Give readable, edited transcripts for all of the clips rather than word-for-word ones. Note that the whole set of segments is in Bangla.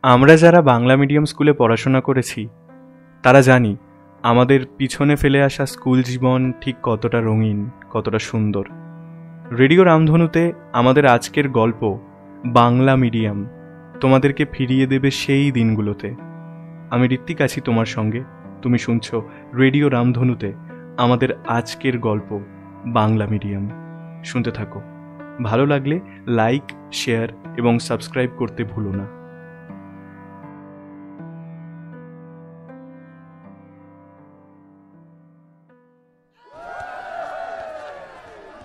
আমরা যারা বাংলা মিডিয়াম স্কুলে পড়াশোনা করেছি তারা জানি আমাদের পিছনে ফেলে আসা স্কুল জীবন ঠিক কতটা রঙিন, কতটা সুন্দর। রেডিও রামধনুতে আমাদের আজকের গল্প বাংলা মিডিয়াম তোমাদেরকে ফিরিয়ে দেবে সেই দিনগুলোতে। আমি ঋত্বিক আছি তোমার সঙ্গে। তুমি শুনছো রেডিও রামধনুতে আমাদের আজকের গল্প বাংলা মিডিয়াম। শুনতে থাকো। ভালো লাগলে লাইক, শেয়ার এবং সাবস্ক্রাইব করতে ভুলো না।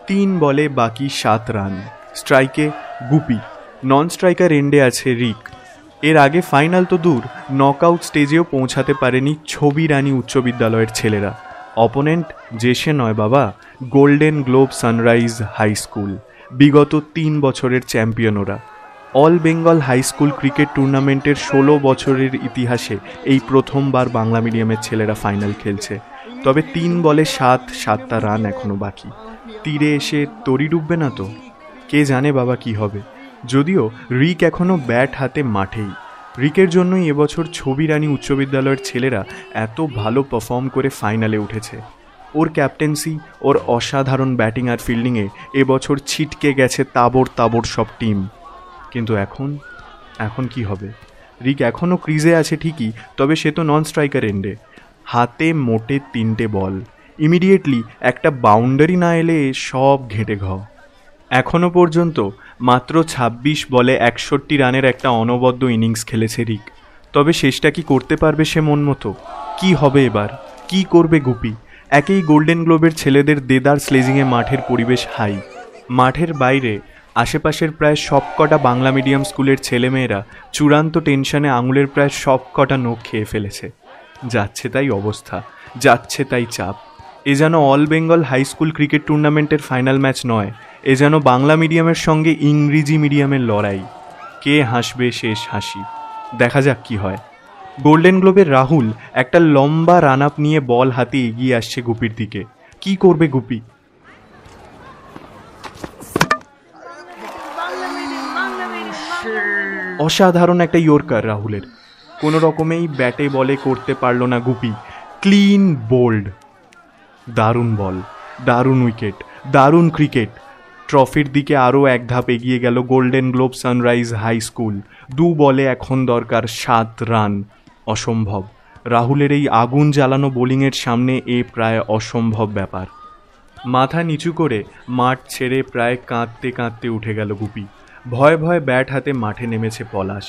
তিন বলে বাকি 7 রান। স্ট্রাইকে গুপি, নন স্ট্রাইকার এন্ডে আছে রিক। এর আগে ফাইনাল তো দূর, নকআউট স্টেজেও পৌঁছাতে পারেনি ছবি রানী উচ্চ বিদ্যালয়ের ছেলেরা। অপোনেন্ট যে সে নয় বাবা, golden globe sunrise high school, বিগত 3 বছরের চ্যাম্পিয়ন ওরা। All Bengal high school cricket টুর্নামেন্টের 16 বছরের ইতিহাসে এই প্রথমবার বাংলা মিডিয়ামের ছেলেরা ফাইনাল খেলছে। তবে 3 বলে 7টা রান এখনো বাকি। তীরে এসে তরি ডুববে না তো? কে জানে বাবা কি হবে। যদিও রিক এখনও ব্যাট হাতে মাঠেই। রিকের জন্যই এবছর ছবি রানী উচ্চ বিদ্যালয়ের ছেলেরা এত ভালো পারফর্ম করে ফাইনালে উঠেছে। ওর ক্যাপ্টেন্সি, ওর অসাধারণ ব্যাটিং আর ফিল্ডিংয়ে এবছর ছিটকে গেছে তাবড় সব টিম। কিন্তু এখন কি হবে? রিক এখনও ক্রিজে আছে ঠিকই, তবে সে তো নন স্ট্রাইকার এন্ডে। হাতে মোটে 3টে বল। ইমিডিয়েটলি একটা বাউন্ডারি না এলে সব ঘেঁটে ঘ। এখনও পর্যন্ত মাত্র 26 বলে 61 রানের একটা অনবদ্য ইনিংস খেলেছে রিক। তবে শেষটা কি করতে পারবে সে মন মতো? কি হবে এবার? কি করবে গুপি? একেই গোল্ডেন গ্লোবের ছেলেদের দেদার স্লেজিংয়ে মাঠের পরিবেশ হাই। মাঠের বাইরে আশেপাশের প্রায় সবকটা বাংলা মিডিয়াম স্কুলের ছেলেমেয়েরা চূড়ান্ত টেনশনে আঙুলের প্রায় সবকটা নখ খেয়ে ফেলেছে। যাচ্ছে তাই অবস্থা, যাচ্ছে তাই চাপ। এ যেন all Bengal high school cricket টুর্নামেন্টের ফাইনাল ম্যাচ নয়, এ যেন বাংলা মিডিয়ামের সঙ্গে ইংরেজি মিডিয়ামের লড়াই। কে হাসবে শেষ হাসি? দেখা যাক কি হয়। গোল্ডেন গ্লোবের রাহুল একটা লম্বা রান আপ নিয়ে বল হাতে এগিয়ে আসছে গুপির দিকে। কি করবে গুপি? অসাধারণ একটা ইয়র্কার রাহুলের। কোনো রকমেই ব্যাটে বলে করতে পারল না গুপি। Clean bold. দারুণ বল, দারুণ উইকেট, দারুণ ক্রিকেট। ট্রফির দিকে আরও এক ধাপ এগিয়ে গেল golden globe sunrise high school. 2 বলে এখন দরকার 7 রান। অসম্ভব। রাহুলের এই আগুন জ্বালানো বোলিংয়ের সামনে এ প্রায় অসম্ভব ব্যাপার। মাথা নিচু করে মাঠ ছেড়ে প্রায় কাঁদতে কাঁদতে উঠে গেল গুপি। ভয়ে ভয়ে ব্যাট হাতে মাঠে নেমেছে পলাশ।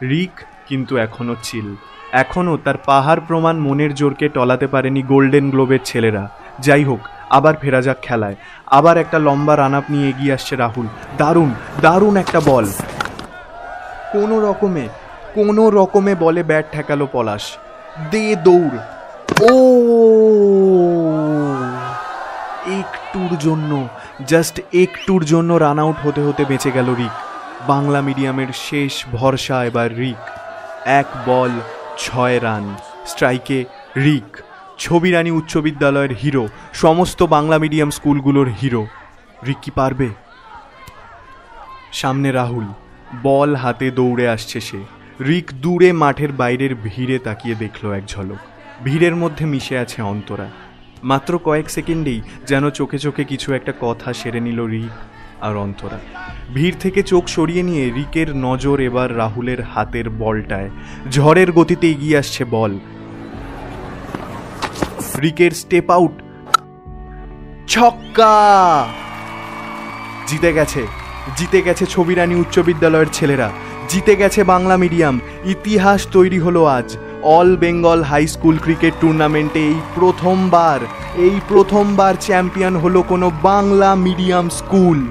রিক কিন্তু এখনও চিল। এখনও তার পাহাড় প্রমাণ মনের জোরকে টলাতে পারেনি গোল্ডেন গ্লোবের ছেলেরা। যাই হোক, আবার ফেরা যাক খেলায়। আবার একটা লম্বা রান আপ নিয়ে এগিয়ে আসছে রাহুল। দারুণ দারুণ একটা বল। কোনো রকমে বলে ব্যাট ঠেকালো পলাশ। দে দৌড়। ও জাস্ট একটুর জন্য রান আউট হতে হতে বেঁচে গেল রিক। বাংলা মিডিয়ামের শেষ ভরসা এবার রিক। 1 বল 6 রান। স্ট্রাইকে রিক, ছবি রানী উচ্চ বিদ্যালয়ের হিরো, সমস্ত বাংলা মিডিয়াম স্কুলগুলোর হিরো। রিক কি পারবে? সামনে রাহুল, বল হাতে দৌড়ে আসছে সে। রিক দূরে মাঠের বাইরের ভিড়ে তাকিয়ে দেখল এক ঝলক। ভিড়ের মধ্যে মিশে আছে অন্তরা। মাত্র কয়েক সেকেন্ডেই যেন চোখে চোখে কিছু একটা কথা সেরে নিল রিক আর অন্তরা। ভিড় থেকে চোখ সরিয়ে নিয়ে রিকের নজর এবার রাহুলের হাতের বলটায়। ঝড়ের গতিতে এগিয়ে আসছে বল। রিকের স্টেপ আউট, ছক্কা। জিতে গেছে ছবি রানী উচ্চ বিদ্যালয়ের ছেলেরা। জিতে গেছে বাংলা মিডিয়াম। ইতিহাস তৈরি হলো আজ। All Bengal high school cricket টুর্নামেন্টে এই প্রথমবার চ্যাম্পিয়ন হলো কোনো বাংলা মিডিয়াম স্কুল।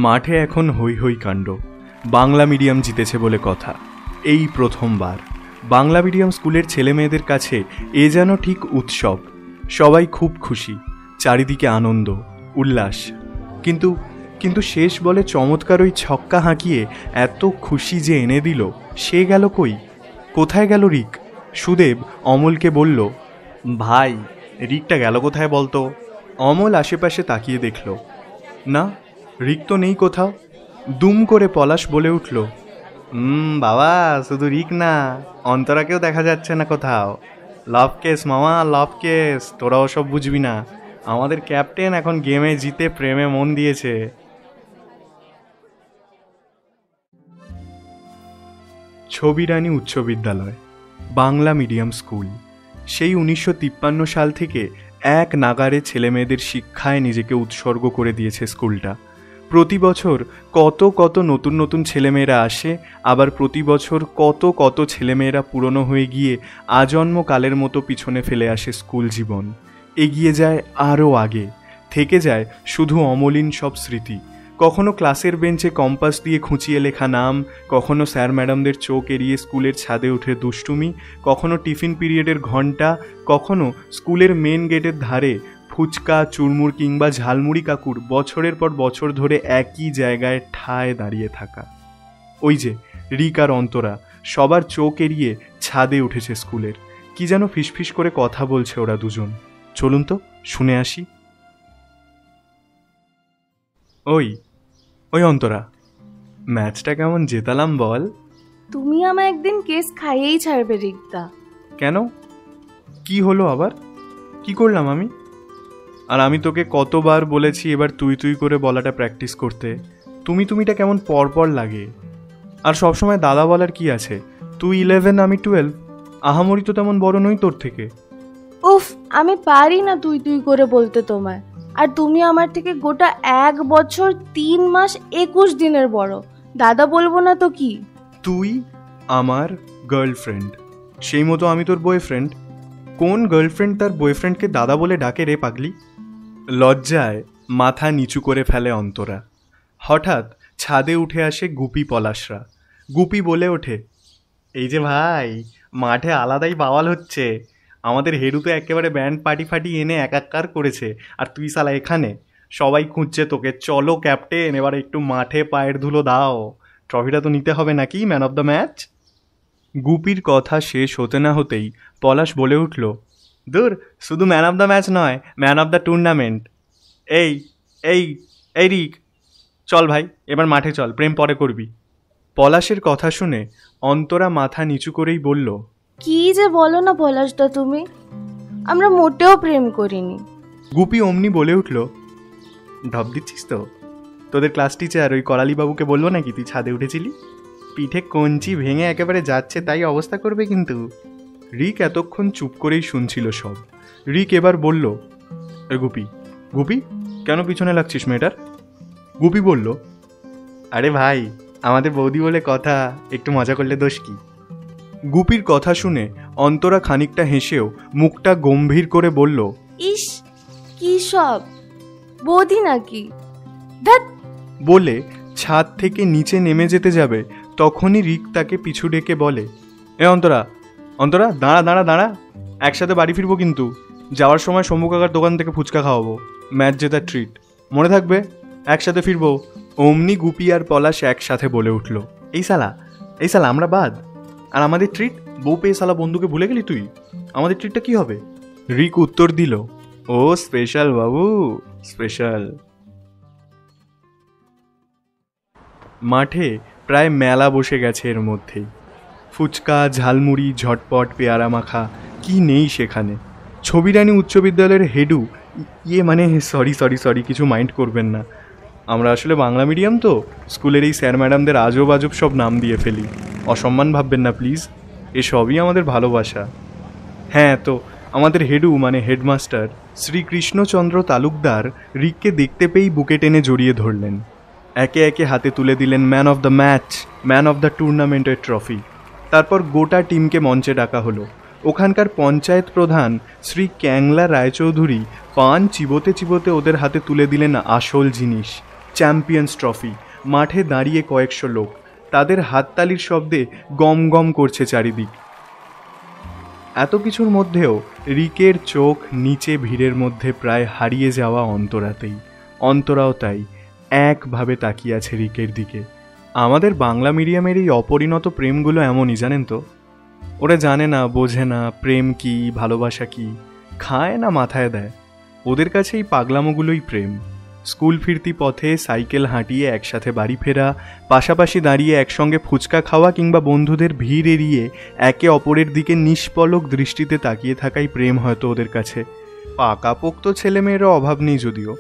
মাঠে এখন হই হই কাণ্ড। বাংলা মিডিয়াম জিতেছে বলে কথা। এই প্রথমবার বাংলা মিডিয়াম স্কুলের ছেলে মেয়েদের কাছে এ যেন ঠিক উৎসব। সবাই খুব খুশি, চারিদিকে আনন্দ উল্লাস। কিন্তু কিন্তু শেষ বলে চমৎকার ওই ছক্কা হাঁকিয়ে এত খুশি যে এনে দিল, সে গেল কই? কোথায় গেল রিক? সুদেব অমলকে বলল, ভাই রিকটা গেল কোথায় বলতো? অমল আশেপাশে তাকিয়ে দেখল, না রিক তো নেই কোথাও। দুম করে পলাশ বলে উঠল, বাবা শুধু রিক না, অন্তরাকেও দেখা যাচ্ছে না কোথাও। লাভ কেস মামা, লাভ কেস, তোরা ওসব বুঝবি না। আমাদের ক্যাপ্টেন এখন গেমে জিতে প্রেমে মন দিয়েছে। ছবিরানী উচ্চ বিদ্যালয়, বাংলা মিডিয়াম স্কুল। সেই 1953 সাল থেকে এক নাগারে ছেলেমেয়েদের শিক্ষায় নিজেকে উৎসর্গ করে দিয়েছে স্কুলটা। প্রতি বছর কত কত নতুন নতুন ছেলেমেয়েরা আসে, আবার প্রতি বছর কত কত ছেলেমেয়েরা পুরনো হয়ে গিয়ে আজন্মকালের মতো পিছনে ফেলে আসে স্কুল জীবন। এগিয়ে যায় আরও আগে, থেকে যায় শুধু অমলিন সব স্মৃতি। কখনো ক্লাসের বেঞ্চে কম্পাস দিয়ে খুঁচিয়ে লেখা নাম, কখনো স্যার ম্যাডামদের চোখ এড়িয়ে স্কুলের ছাদে উঠে দুষ্টুমি, কখনো টিফিন পিরিয়ডের ঘণ্টা, কখনো স্কুলের মেন গেটের ধারে ফুচকা, চুরমুর কিংবা ঝালমুড়ি কাকুর বছরের পর বছর ধরে একই জায়গায় ঠায় দাঁড়িয়ে থাকা। ওই যে রিক আর অন্তরা সবার চোখ এড়িয়ে ছাদে উঠেছে স্কুলের। কি যেন ফিসফিস করে কথা বলছে ওরা দুজন। চলুন তো শুনে আসি। ওই ওই অন্তরা, ম্যাচটা কেমন জেতালাম বল? তুমি আমায় একদিন কেস খাইয়েই ছাড়বে রিকদা। কেন, কি হলো আবার? কি করলাম আমি? আর আমি তোকে কতবার বলেছি এবার তুই তুই করে বলাটা প্র্যাকটিস করতে। তুমিটা কেমন পরপর লাগে। আর সবসময় দাদা বলার কি আছে? তুই 11 আমি 12, আহামরি তো তেমন বড় নই তোর থেকে। উফ, আমি পারি না তুই তুই করে বলতে তোমায়। আর তুমি আমার থেকে গোটা 1 বছর 3 মাস 21 দিনের বড়। দাদা বলবো না তো কি? তুই আমার গার্লফ্রেন্ড, সেই মতো আমি তোর বয়ফ্রেন্ড। কোন গার্লফ্রেন্ড তার বয়ফ্রেন্ডকে দাদা বলে ডাকে রে পাগলি? লজ্জায় মাথা নিচু করে ফেলে অন্তরা। হঠাৎ ছাদে উঠে আসে গুপি পলাশরা। গুপি বলে ওঠে, এই যে ভাই, মাঠে আলাদাই বাওয়াল হচ্ছে। আমাদের হেডু তো একেবারে ব্যান্ড পার্টি ফাটি এনে একাকার করেছে, আর তুই শালা এখানে। সবাই খুঁজছে তোকে। চলো ক্যাপ্টেন, এবার একটু মাঠে পায়ের ধুলো দাও। ট্রফিটা তো নিতে হবে নাকি, ম্যান অফ দ্য ম্যাচ। গুপির কথা শেষ হতে না হতেই পলাশ বলে উঠল, দূর, শুধু ম্যান অফ দ্য ম্যাচ নয়, ম্যান অফ দ্য টুর্নামেন্ট। এই এই এই রিক, চল ভাই, এবার মাঠে চল, প্রেম পরে করবি। পলাশের কথা শুনে অন্তরা মাথা নিচু করেই বলল, কি যে বলো না পলাশদা তুমি, আমরা মোটেও প্রেম করিনি। গুপি অমনি বলে উঠল, ঢপ দিচ্ছিস তো? তোদের ক্লাস টিচার ওই করালিবাবুকে বলবো নাকি তুই ছাদে উঠেছিলি? পিঠে কঞ্চি ভেঙে একেবারে যাচ্ছে তাই অবস্থা করবে কিন্তু। রিক এতক্ষণ চুপ করেই শুনছিল সব। রিক এবার বলল, গুপি গুপি, কেন পিছনে লাগছিস মেয়েটার? গুপি বলল, আরে ভাই, আমাদের বৌদি বলে কথা, একটু মজা করলে দোষ কি? গুপির কথা শুনে অন্তরা খানিকটা হেসেও মুখটা গম্ভীর করে বলল, ইস, কি সব, বৌদি নাকি? ধ্যাৎ। বলে ছাদ থেকে নিচে নেমে যেতে যাবে, তখনই রিক তাকে পিছু ডেকে বলে, এ অন্তরা, অন্তরা দাঁড়া দাঁড়া দাঁড়া, একসাথে বাড়ি ফিরবো কিন্তু। যাওয়ার সময় শম্ভু কাকার দোকান থেকে ফুচকা খাওয়াবো, ম্যাচ জেতার ট্রিট, মনে থাকবে? একসাথে ফিরবো। অমনি গুপি আর পলাশ একসাথে বলে উঠল, এই সালা আমরা বাদ, আর আমাদের ট্রিট? বউ পেয়ে সালা বন্ধুকে ভুলে গেলি তুই? আমাদের ট্রিটটা কি হবে? রিক উত্তর দিল, ও স্পেশাল বাবু, স্পেশাল। মাঠে প্রায় মেলা বসে গেছে এর মধ্যেই। ফুচকা, ঝালমুড়ি, ঝটপট, পেয়ারা মাখা, কি নেই সেখানে। ছবিরানী উচ্চ বিদ্যালয়ের হেডু, সরি কিছু মাইন্ড করবেন না, আমরা আসলে বাংলা মিডিয়াম তো, স্কুলের এই স্যার ম্যাডামদের আজব আজব সব নাম দিয়ে ফেলি, অসম্মান ভাববেন না প্লিজ, এসবই আমাদের ভালোবাসা। হ্যাঁ, তো আমাদের হেডু মানে হেডমাস্টার শ্রীকৃষ্ণচন্দ্র তালুকদার রিককে দেখতে পেয়েই বুকে টেনে জড়িয়ে ধরলেন। একে একে হাতে তুলে দিলেন man of the match, man of the টুর্নামেন্টের ট্রফি। তারপর গোটা টিমকে মঞ্চে ডাকা হলো। ওখানকার পঞ্চায়েত প্রধান শ্রী ক্যাংলা রায়চৌধুরী পান চিবোতে চিবোতে ওদের হাতে তুলে দিলেন আসল জিনিস, চ্যাম্পিয়ন্স ট্রফি। মাঠে দাঁড়িয়ে কয়েকশো লোক, তাদের হাততালির শব্দে গম গম করছে চারিদিক। এত কিছুর মধ্যেও রিকের চোখ নিচে ভিড়ের মধ্যে প্রায় হারিয়ে যাওয়া অন্তরাতেই। অন্তরাও তাই, একভাবে তাকিয়ে আছে রিকের দিকে। আমাদের বাংলা মিডিয়ামের এই অপরিণত প্রেমগুলো এমনই, জানেন তো। ওরা জানে না, বোঝে না প্রেম কি, ভালোবাসা কি, খায় না মাথায় দেয়। ওদের কাছে এই পাগলামোগুলোই প্রেম। স্কুল ফিরতি পথে সাইকেল হাঁটিয়ে একসাথে বাড়ি ফেরা, পাশাপাশি দাঁড়িয়ে একসঙ্গে ফুচকা খাওয়া কিংবা বন্ধুদের ভিড় এড়িয়ে একে অপরের দিকে নিষ্পলক দৃষ্টিতে তাকিয়ে থাকাই প্রেম হয়তো ওদের কাছে। পাকাপোক্ত ছেলেমেয়েরও অভাব নেই যদিও,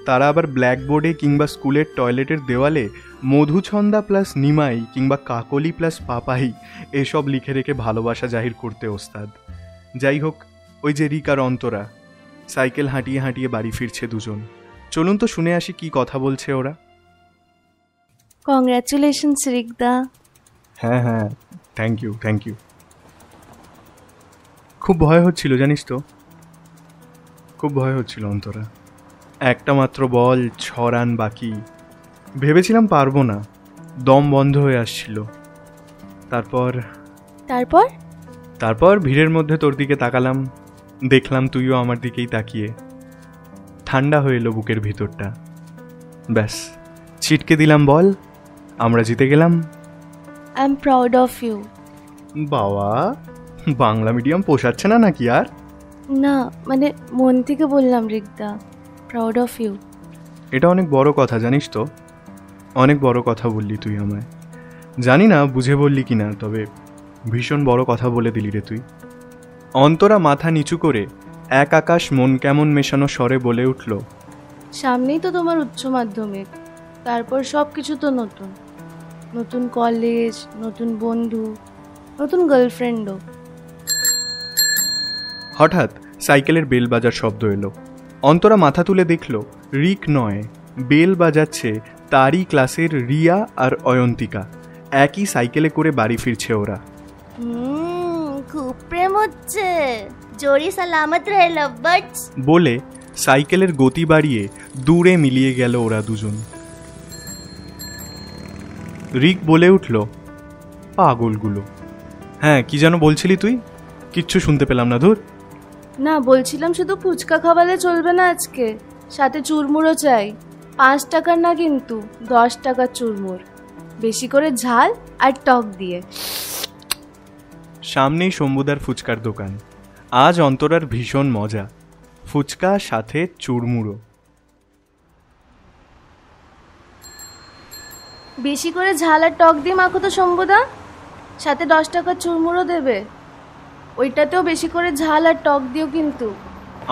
তারা আবার ব্ল্যাকবোর্ডে কিংবা স্কুলের টয়লেটের দেওয়ালে মধুছন্দা প্লাস নিমাই কিংবা কাকলি প্লাস পাপাই এসব লিখে রেখে ভালোবাসা জাহির করতে ওস্তাদ। যাই হোক, ওই যে রিক আর অন্তরা সাইকেল হাঁটিয়ে হাঁটিয়ে বাড়ি ফিরছে দুজন। চলুন তো শুনে আসি কি কথা বলছে ওরা। কংগ্রাচুলেশনস রিকদা। হ্যাঁ, থ্যাংক ইউ। খুব ভয় হচ্ছিল জানিস তো, খুব ভয় হচ্ছিল অন্তরা। একটা মাত্র বল, 6 রান বাকি। ভেবেছিলাম পারবো না, দম বন্ধ হয়ে আসছিল। তারপর ভিড়ের মধ্যে তোর দিকে তাকালাম, দেখলাম তুইও আমার দিকেই তাকিয়ে। ঠান্ডা হয়ে এলো বুকের ভিতরটা। ব্যাস, ছিটকে দিলাম বল, আমরা জিতে গেলাম। I am proud of you. বাবা, বাংলা মিডিয়াম পোষাচ্ছে না নাকি আর? না মানে মন থেকে বললাম রিকদা, প্রাউড অফ ইউ। এটা অনেক বড় কথা জানিস তো, অনেক বড় কথা বললি তুই আমায়। জানি না বুঝে বললি কিনা, তবে ভীষণ বড় কথা বলে দিলি রে তুই। অন্তরা মাথা নিচু করে এক আকাশ মন কেমন মেশানো স্বরে বলে উঠল, সামনেই তো তোমার উচ্চ মাধ্যমিক, তারপর সব কিছু তো নতুন, নতুন কলেজ, নতুন বন্ধু, নতুন গার্লফ্রেন্ডও। হঠাৎ সাইকেলের বেল বাজার শব্দ এলো। অন্তরা মাথা তুলে দেখল রিক নয়, বেল বাজাচ্ছে তারই ক্লাসের রিয়া আর অয়ন্তিকা। একই সাইকেলে করে বাড়ি ফিরছে ওরা। খুব প্রেম হচ্ছে, জোরি সালামত রহে লাভবার্ডস বলে সাইকেলের গতি বাড়িয়ে দূরে মিলিয়ে গেল ওরা দুজন। রিক বলে উঠল, পাগলগুলো। হ্যাঁ, কি যেন বলছিলি তুই? কিচ্ছু শুনতে পেলাম না। ধুর। না, বলছিলাম শুধু ফুচকা খাওয়ালে চলবে না, আজকে সাথে চুরমুরও চাই। 5 টাকার না কিন্তু, 10 টাকার চুরমুর, বেশি করে ঝাল আর টক দিয়ে। সামনেই শম্ভুদার ফুচকার দোকান। আজ অন্তরার ভীষণ মজা, ফুচকা সাথে চুরমুড়ো। বেশি করে ঝাল আর টক দিয়ে মাখো তো শম্ভুদা, সাথে 10 টাকার চুরমুরও দেবে, ওইটাতেও বেশি করে ঝাল আর টক দিও কিন্তু।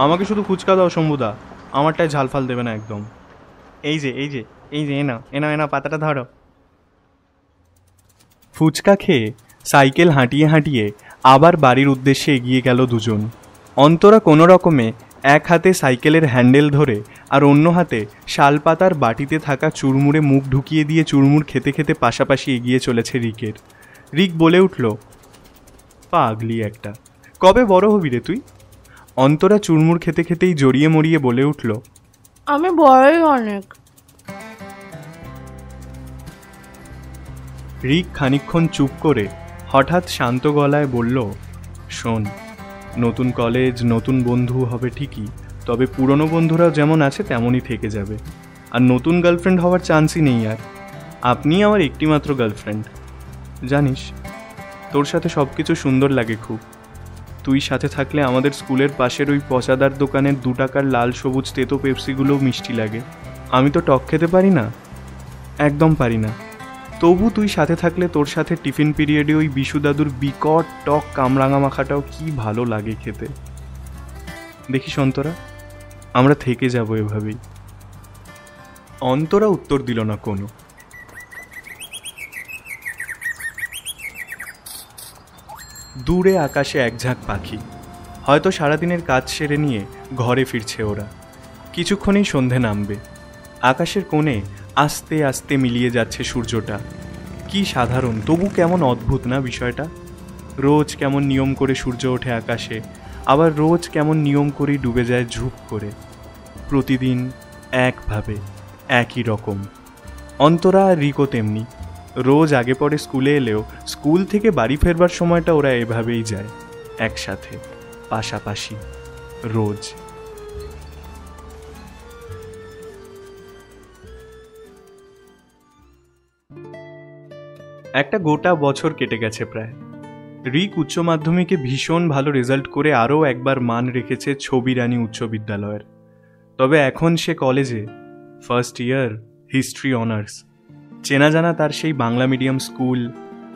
আমাকে শুধু ফুচকা দাও শম্ভুদা, আমারটায় ঝাল ফাল দেবে না একদম। এই যে এনা পাতাটা ধরো। ফুচকা খেয়ে সাইকেল হাঁটিয়ে হাঁটিয়ে আবার বাড়ির উদ্দেশ্যে এগিয়ে গেল দুজন। অন্তরা কোনো রকমে এক হাতে সাইকেলের হ্যান্ডেল ধরে আর অন্য হাতে শালপাতার বাটিতে থাকা চুরমুড়ে মুখ ঢুকিয়ে দিয়ে চুরমুর খেতে খেতে পাশাপাশি এগিয়ে চলেছে রিকের। রিক বলে উঠল, পাগলি একটা, কবে বড় হবি রে তুই? অন্তরা চুরমুর খেতে খেতেই জড়িয়ে মরিয়ে বলে উঠল, আমি বড়ই অনেক। রিক খানিকক্ষণ চুপ করে হঠাৎ শান্ত গলায় বলল, শোন, নতুন কলেজ, নতুন বন্ধু হবে ঠিকই, তবে পুরনো বন্ধুরাও যেমন আছে তেমনই থেকে যাবে। আর নতুন গার্লফ্রেন্ড হওয়ার চান্সই নেই আর। আপনি আমার একটিমাত্র গার্লফ্রেন্ড। জানিস, তোর সাথে সব কিছু সুন্দর লাগে খুব। তুই সাথে থাকলে আমাদের স্কুলের পাশের ওই পচাদার দোকানের 2 টাকার লাল সবুজ তেতো পেপসিগুলোও মিষ্টি লাগে। আমি তো টক খেতে পারি না, একদম পারি না। তবু তুই সাথে থাকলে তোর সাথে টিফিন পিরিয়ডে ওই বিশু দাদুর বিকট টক কামরাঙা মাখাটাও কি ভালো লাগে খেতে। দেখিস অন্তরা, আমরা থেকে যাব এভাবেই। অন্তরা উত্তর দিল না কোনো। দূরে আকাশে এক ঝাঁক পাখি, হয়তো সারাদিনের কাজ সেরে নিয়ে ঘরে ফিরছে ওরা। কিছুক্ষণেই সন্ধে নামবে। আকাশের কোণে আস্তে আস্তে মিলিয়ে যাচ্ছে সূর্যটা। কি সাধারণ, তবু কেমন অদ্ভুত না বিষয়টা। রোজ কেমন নিয়ম করে সূর্য ওঠে আকাশে, আবার রোজ কেমন নিয়ম করেই ডুবে যায় ঝুপ করে। প্রতিদিন একভাবে, একই রকম। অন্তরা আর রিকো তেমনি। রোজ আগে পরে স্কুলে এলেও স্কুল থেকে বাড়ি ফেরবার সময়টা ওরা এভাবেই যায়, একসাথে, পাশাপাশি, রোজ। একটা গোটা বছর কেটে গেছে প্রায়। রিক উচ্চ মাধ্যমিকে ভীষণ ভালো রেজাল্ট করে আরও একবার মান রেখেছে ছবিরানী উচ্চ বিদ্যালয়ের। তবে এখন সে কলেজে, ফার্স্ট ইয়ার, হিস্ট্রি অনার্স। চেনা জানা তার সেই বাংলা মিডিয়াম স্কুল,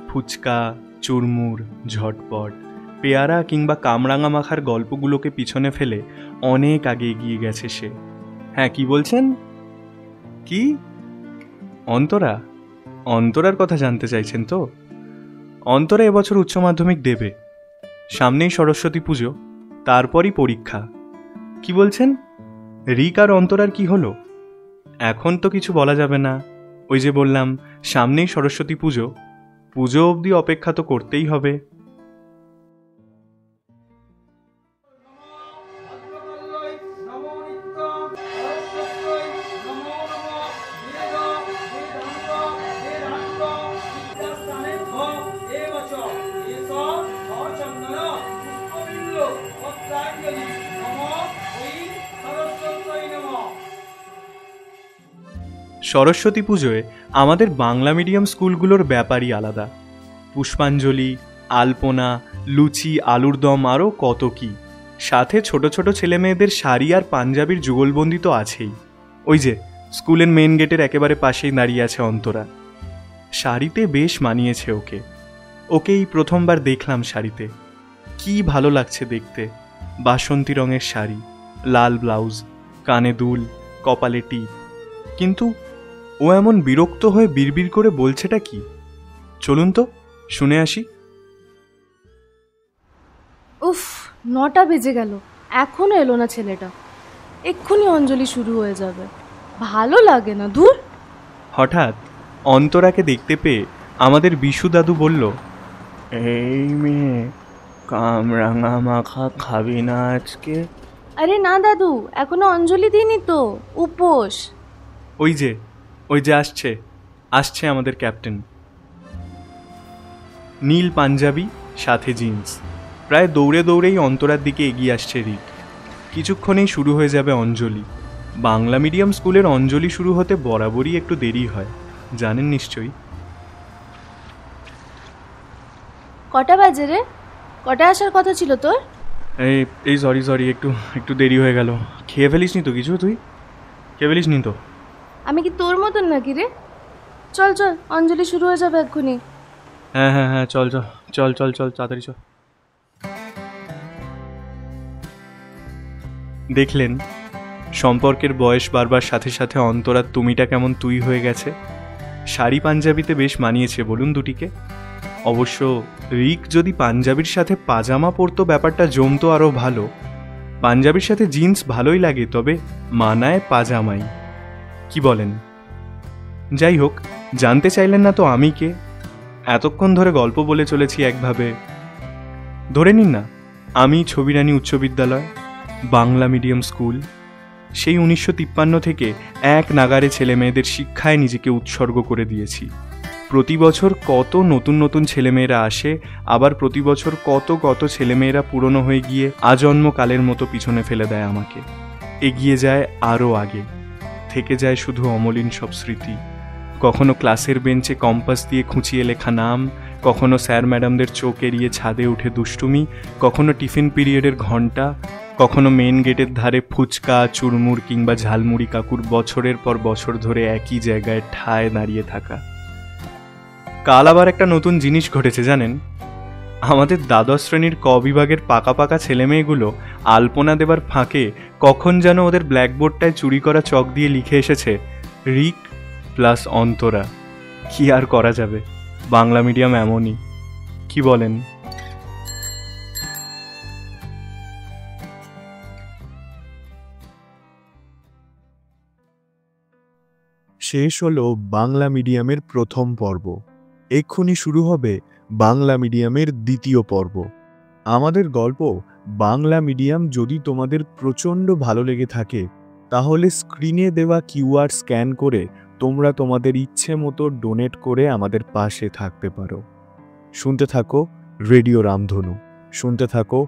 ফুচকা, চুরমুর, ঝটপট, পেয়ারা কিংবা কামরাঙা মাখার গল্পগুলোকে পিছনে ফেলে অনেক আগে এগিয়ে গেছে সে। হ্যাঁ, কি বলছেন? কি? অন্তরার কথা জানতে চাইছেন তো? অন্তরা এবছর উচ্চ মাধ্যমিক দেবে। সামনেই সরস্বতী পুজো, তারপরই পরীক্ষা। কি বলছেন? রিক আর অন্তরার কি হলো? এখন তো কিছু বলা যাবে না। ওই যে বললাম, সামনেই সরস্বতী পুজো, পুজো অবধি অপেক্ষা তো করতেই হবে। সরস্বতী পুজোয় আমাদের বাংলা মিডিয়াম স্কুলগুলোর ব্যাপারই আলাদা। পুষ্পাঞ্জলি, আলপনা, লুচি, আলুর দম, আরও কত কি। সাথে ছোট ছোট ছেলে মেয়েদের শাড়ি আর পাঞ্জাবির যুগলবন্দি তো আছেই। ওই যে স্কুলের মেন গেটের একেবারে পাশেই দাঁড়িয়ে আছে অন্তরা। শাড়িতে বেশ মানিয়েছে ওকে। ওকেই প্রথমবার দেখলাম শাড়িতে। কি ভালো লাগছে দেখতে। বাসন্তী রঙের শাড়ি, লাল ব্লাউজ, কানে দুল, কপালে টিপ। কিন্তু ও এমন বিরক্ত হয়ে বিড়বিড় করে বলছেটা কি? চলুন তো শুনে আসি। উফ, 9টা বেজে গেল, এখনো এলো না ছেলেটা। এক্ষুনি অঞ্জলি শুরু হয়ে যাবে, ভালো লাগে না। দূর। হঠাৎ অন্তরাকে দেখতে পেয়ে আমাদের বিশু দাদু বলল, এই মেয়ে, কামরাঙা মাখা খাবি না আজকে? আরে না দাদু, এখনো অঞ্জলি দিইনি তো, উপোস। ওই যে আসছে আমাদের ক্যাপ্টেন। নীল পাঞ্জাবি, সাথে জিন্স। প্রায় দৌড়ে দৌড়েই অন্তরার দিকে এগিয়ে আসছে রিক। কিছুক্ষণেই শুরু হয়ে যাবে অঞ্জলি। বাংলা মিডিয়াম স্কুলের অঞ্জলি শুরু হতে বরাবরই একটু দেরি হয়, জানেন নিশ্চয়ই। কটা বাজে রে? কটা আসার কথা ছিল তোর? এই সরি, একটু দেরি হয়ে গেল। খেয়ে ফেলিস নি তো কিছু? তুই খেয়ে ফেলিস নি তো? আমি কি তোর মতন নাকি রে? চল চল, অঞ্জলি শুরু হয়ে যাবে এক্ষুনি। হ্যাঁ, চল তাড়াতাড়ি চল। দেখলেন, সম্পর্কের বয়স বাড়বার সাথে সাথে অন্তরার তুমিটা কেমন তুই হয়ে গেছে। শাড়ি পাঞ্জাবিতে বেশ মানিয়েছে বলুন দুটিকে। অবশ্য রিক যদি পাঞ্জাবির সাথে পাজামা পরতো ব্যাপারটা জমতো আরও ভালো। পাঞ্জাবির সাথে জিন্স ভালোই লাগে, তবে মানায় পাজামাই। কি বলেন? যাই হোক, জানতে চাইলেন না তো আমি কে? এতক্ষণ ধরে গল্প বলে চলেছি একভাবে। ধরে নিন না, আমি ছবিরানী উচ্চ বিদ্যালয়, বাংলা মিডিয়াম স্কুল। সেই 1953 থেকে এক নাগারে ছেলে মেয়েদের শিক্ষায় নিজেকে উৎসর্গ করে দিয়েছি। প্রতি বছর কত নতুন নতুন ছেলেমেয়েরা আসে, আবার প্রতি বছর কত ছেলেমেয়েরা পুরনো হয়ে গিয়ে আজন্মকালের মতো পিছনে ফেলে দেয় আমাকে। এগিয়ে যায় আরও আগে, থেকে যায় শুধু অমলিন সব স্মৃতি। কখনো ক্লাসের বেঞ্চে কম্পাস দিয়ে খুঁচিয়ে লেখা নাম, কখনো স্যার ম্যাডামদের চোখ এড়িয়ে ছাদে উঠে দুষ্টুমি, কখনো টিফিন পিরিয়ডের ঘণ্টা, কখনো মেন গেটের ধারে ফুচকা, চুরমুর কিংবা ঝালমুড়ি কাকুর বছরের পর বছর ধরে একই জায়গায় ঠায় দাঁড়িয়ে থাকা। কাল আবার একটা নতুন জিনিস ঘটেছে জানেন। আমাদের দ্বাদশ শ্রেণীর ক বিভাগের পাকা ছেলেমেয়েগুলো আলপনা দেবার ফাঁকে কখন যেন ওদের ব্ল্যাকবোর্ডটায় চুরি করা চক দিয়ে লিখে এসেছে রিক প্লাস অন্তরা। কি আর করা যাবে, বাংলা মিডিয়াম এমনই। কি বলেন? শেষ হলো বাংলা মিডিয়ামের প্রথম পর্ব। এক্ষুনি শুরু হবে বাংলা মিডিয়ামের দ্বিতীয় পর্ব। আমাদের গল্প বাংলা মিডিয়াম যদি তোমাদের প্রচণ্ড ভালো লেগে থাকে, তাহলে স্ক্রিনে দেওয়া কিউআর স্ক্যান করে তোমরা তোমাদের ইচ্ছে মতো ডোনেট করে আমাদের পাশে থাকতে পারো। শুনতে থাকো রেডিও রামধনু, শুনতে থাকো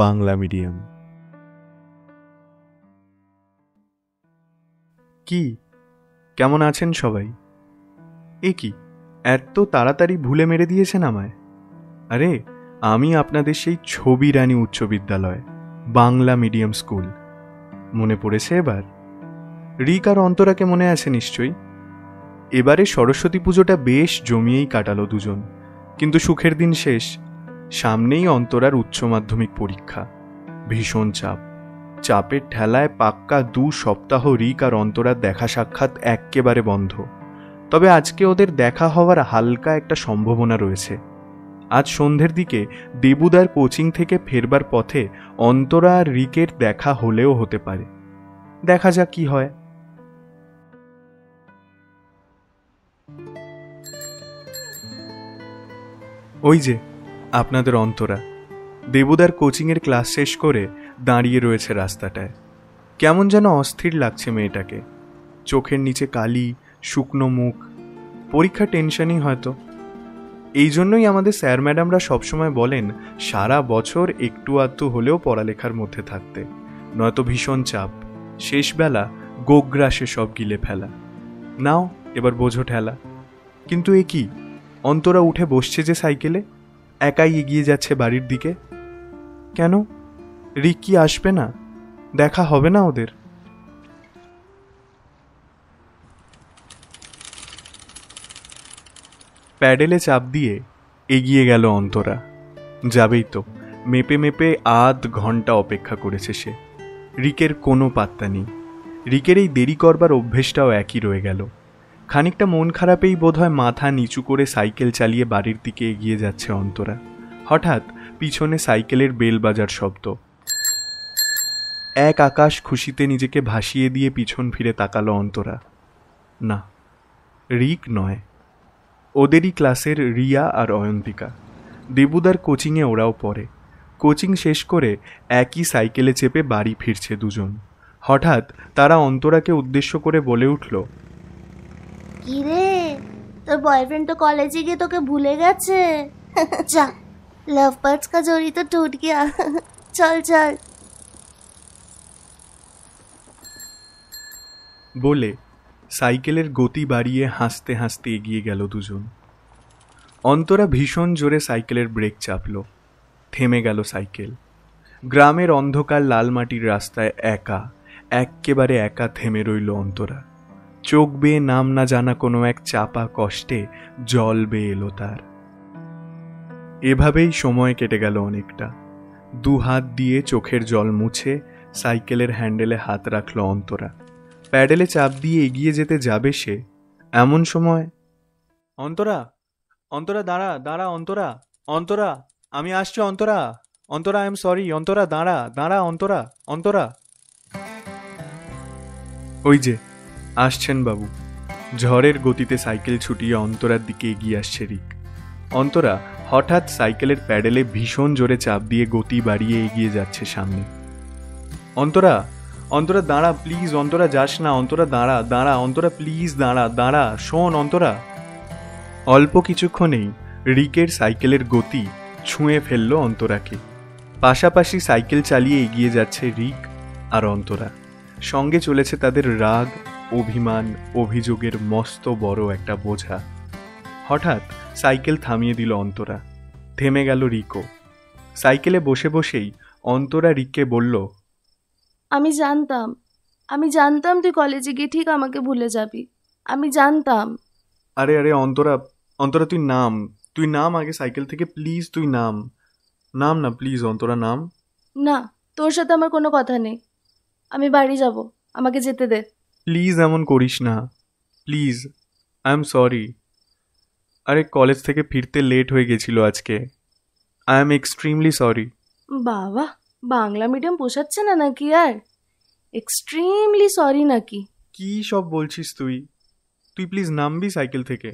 বাংলা মিডিয়াম। কি, কেমন আছেন সবাই? কি এত তাড়াতাড়ি ভুলে মেরে দিয়েছেন আমায়? আরে আমি আপনাদের সেই ছবি রানী উচ্চ বিদ্যালয়, বাংলা মিডিয়াম স্কুল। মনে পড়েছে এবার? রিক আর অন্তরাকে মনে আছে নিশ্চয়ই। এবারে সরস্বতী পুজোটা বেশ জমিয়েই কাটালো দুজন, কিন্তু সুখের দিন শেষ। সামনেই অন্তরার উচ্চ মাধ্যমিক পরীক্ষা। ভীষণ চাপের ঠেলায় পাক্কা 2 সপ্তাহ রিক আর অন্তরার দেখা সাক্ষাৎ এক্কেবারে বন্ধ। তবে আজকে ওদের দেখা হওয়ার হালকা একটা সম্ভাবনা রয়েছে। আজ সন্ধ্যের দিকে দেবুদার কোচিং থেকে ফেরবার পথে অন্তরা আর রিকের দেখা হলেও হতে পারে। দেখা যাক কি হয়। ওই যে আপনাদের অন্তরা দেবুদার কোচিংয়ের ক্লাস শেষ করে দাঁড়িয়ে রয়েছে রাস্তাটায়। কেমন যেন অস্থির লাগছে মেয়েটাকে। চোখের নিচে কালি, শুকনো মুখ। পরীক্ষা টেনশনই হয়তো। এই জন্যই আমাদের স্যার ম্যাডামরা সবসময় বলেন সারা বছর একটু আধটু হলেও পড়ালেখার মধ্যে থাকতে, নয়তো ভীষণ চাপ, শেষবেলা গোগ্রাসে সব গিলে ফেলা। নাও এবার বোঝো ঠেলা। কিন্তু এ কি, অন্তরা উঠে বসছে যে সাইকেলে, একাই এগিয়ে যাচ্ছে বাড়ির দিকে। কেন? রিক কি আসবে না? দেখা হবে না ওদের? প্যাডেলে চাপ দিয়ে এগিয়ে গেল অন্তরা। যাবেই তো, মেপে মেপে আধ ঘন্টা অপেক্ষা করেছে সে। রিকের কোনো পাত্তা নেই। রিকের এই দেরি করবার অভ্যেসটাও একই রয়ে গেল। খানিকটা মন খারাপেই বোধহয় মাথা নিচু করে সাইকেল চালিয়ে বাড়ির দিকে এগিয়ে যাচ্ছে অন্তরা। হঠাৎ পিছনে সাইকেলের বেল বাজার শব্দ। এক আকাশ খুশিতে নিজেকে ভাসিয়ে দিয়ে পিছন ফিরে তাকালো অন্তরা। না, রিক নয়, ওদেরই ক্লাসের রিয়া আর অয়ন্তিকা। দেবুদার কোচিংয়ে ওরাও পড়ে। কোচিং শেষ করে একই সাইকেলে চেপে বাড়ি ফিরছে দুজন। হঠাৎ তারা অন্তরাকে উদ্দেশ্য করে বলে উঠল, কি রে, তোর বয়ফ্রেন্ড তো কলেজে গিয়ে তোকে ভুলে গেছে। যা, লাভ বার্ডস কা জোড়ি তো টুট গিয়া। চল চল। বলে সাইকেলের গতি বাড়িয়ে হাসতে হাসতে এগিয়ে গেল দুজন। অন্তরা ভীষণ জোরে সাইকেলের ব্রেক চাপল। থেমে গেল সাইকেল। গ্রামের অন্ধকার লাল মাটির রাস্তায় এক্কেবারে একা থেমে রইল অন্তরা। চোখ বেয়ে নাম না জানা কোনো এক চাপা কষ্টে জল বেয়ে এলো তার। এভাবেই সময় কেটে গেল অনেকটা। 2 হাত দিয়ে চোখের জল মুছে সাইকেলের হ্যান্ডেলে হাত রাখল অন্তরা। প্যাডেলে চাপ দিয়ে এগিয়ে যেতে যাবে সে, এমন সময়, অন্তরা, অন্তরা দাঁড়া দাঁড়া, অন্তরা, অন্তরা, আমি আসছি Antara, Antara, I am sorry, Antara দাঁড়া দাঁড়া, অন্তরা, অন্তরা। ওই যে আসছেন বাবু। ঝড়ের গতিতে সাইকেল ছুটিয়ে অন্তরার দিকে এগিয়ে আসছে রিক। অন্তরা হঠাৎ সাইকেলের প্যাডেলে ভীষণ জোরে চাপ দিয়ে গতি বাড়িয়ে এগিয়ে যাচ্ছে সামনে। অন্তরা, অন্তরা দাঁড়া প্লিজ, অন্তরা যাস না, অন্তরা দাঁড়া দাঁড়া, অন্তরা প্লিজ দাঁড়া দাঁড়া, শোন অন্তরা। অল্প কিছুক্ষণেই রিকের সাইকেলের গতি ছুঁয়ে ফেলল অন্তরাকে। পাশাপাশি সাইকেল চালিয়ে এগিয়ে যাচ্ছে রিক আর অন্তরা। সঙ্গে চলেছে তাদের রাগ, অভিমান, অভিযোগের মস্ত বড় একটা বোঝা। হঠাৎ সাইকেল থামিয়ে দিল অন্তরা। থেমে গেল রিকও। সাইকেলে বসে বসেই অন্তরা রিককে বলল, আমি জানতাম তুই কলেজে গিয়ে ঠিক আমাকে ভুলে যাবি। আমি জানতাম। আরে আরে অন্তরা, অন্তরা তুই নাম আগে সাইকেল থেকে, প্লিজ তুই নাম না প্লিজ, অন্তরা নাম। না, তোর সাথে আমার কোনো কথা নেই। আমি বাড়ি যাব, আমাকে যেতে দে। প্লিজ এমন করিস না, প্লিজ, আই এম সরি। আরে কলেজ থেকে ফিরতে লেট হয়ে গেছিল আজকে। I am extremely sorry. বাবা, বাংলা মিডিয়াম পোষাচ্ছে না নাকি আর? এক্সট্রিমলি সরি নাকি? কি সব বলছিস তুই? প্লিজ নামবি সাইকেল থেকে।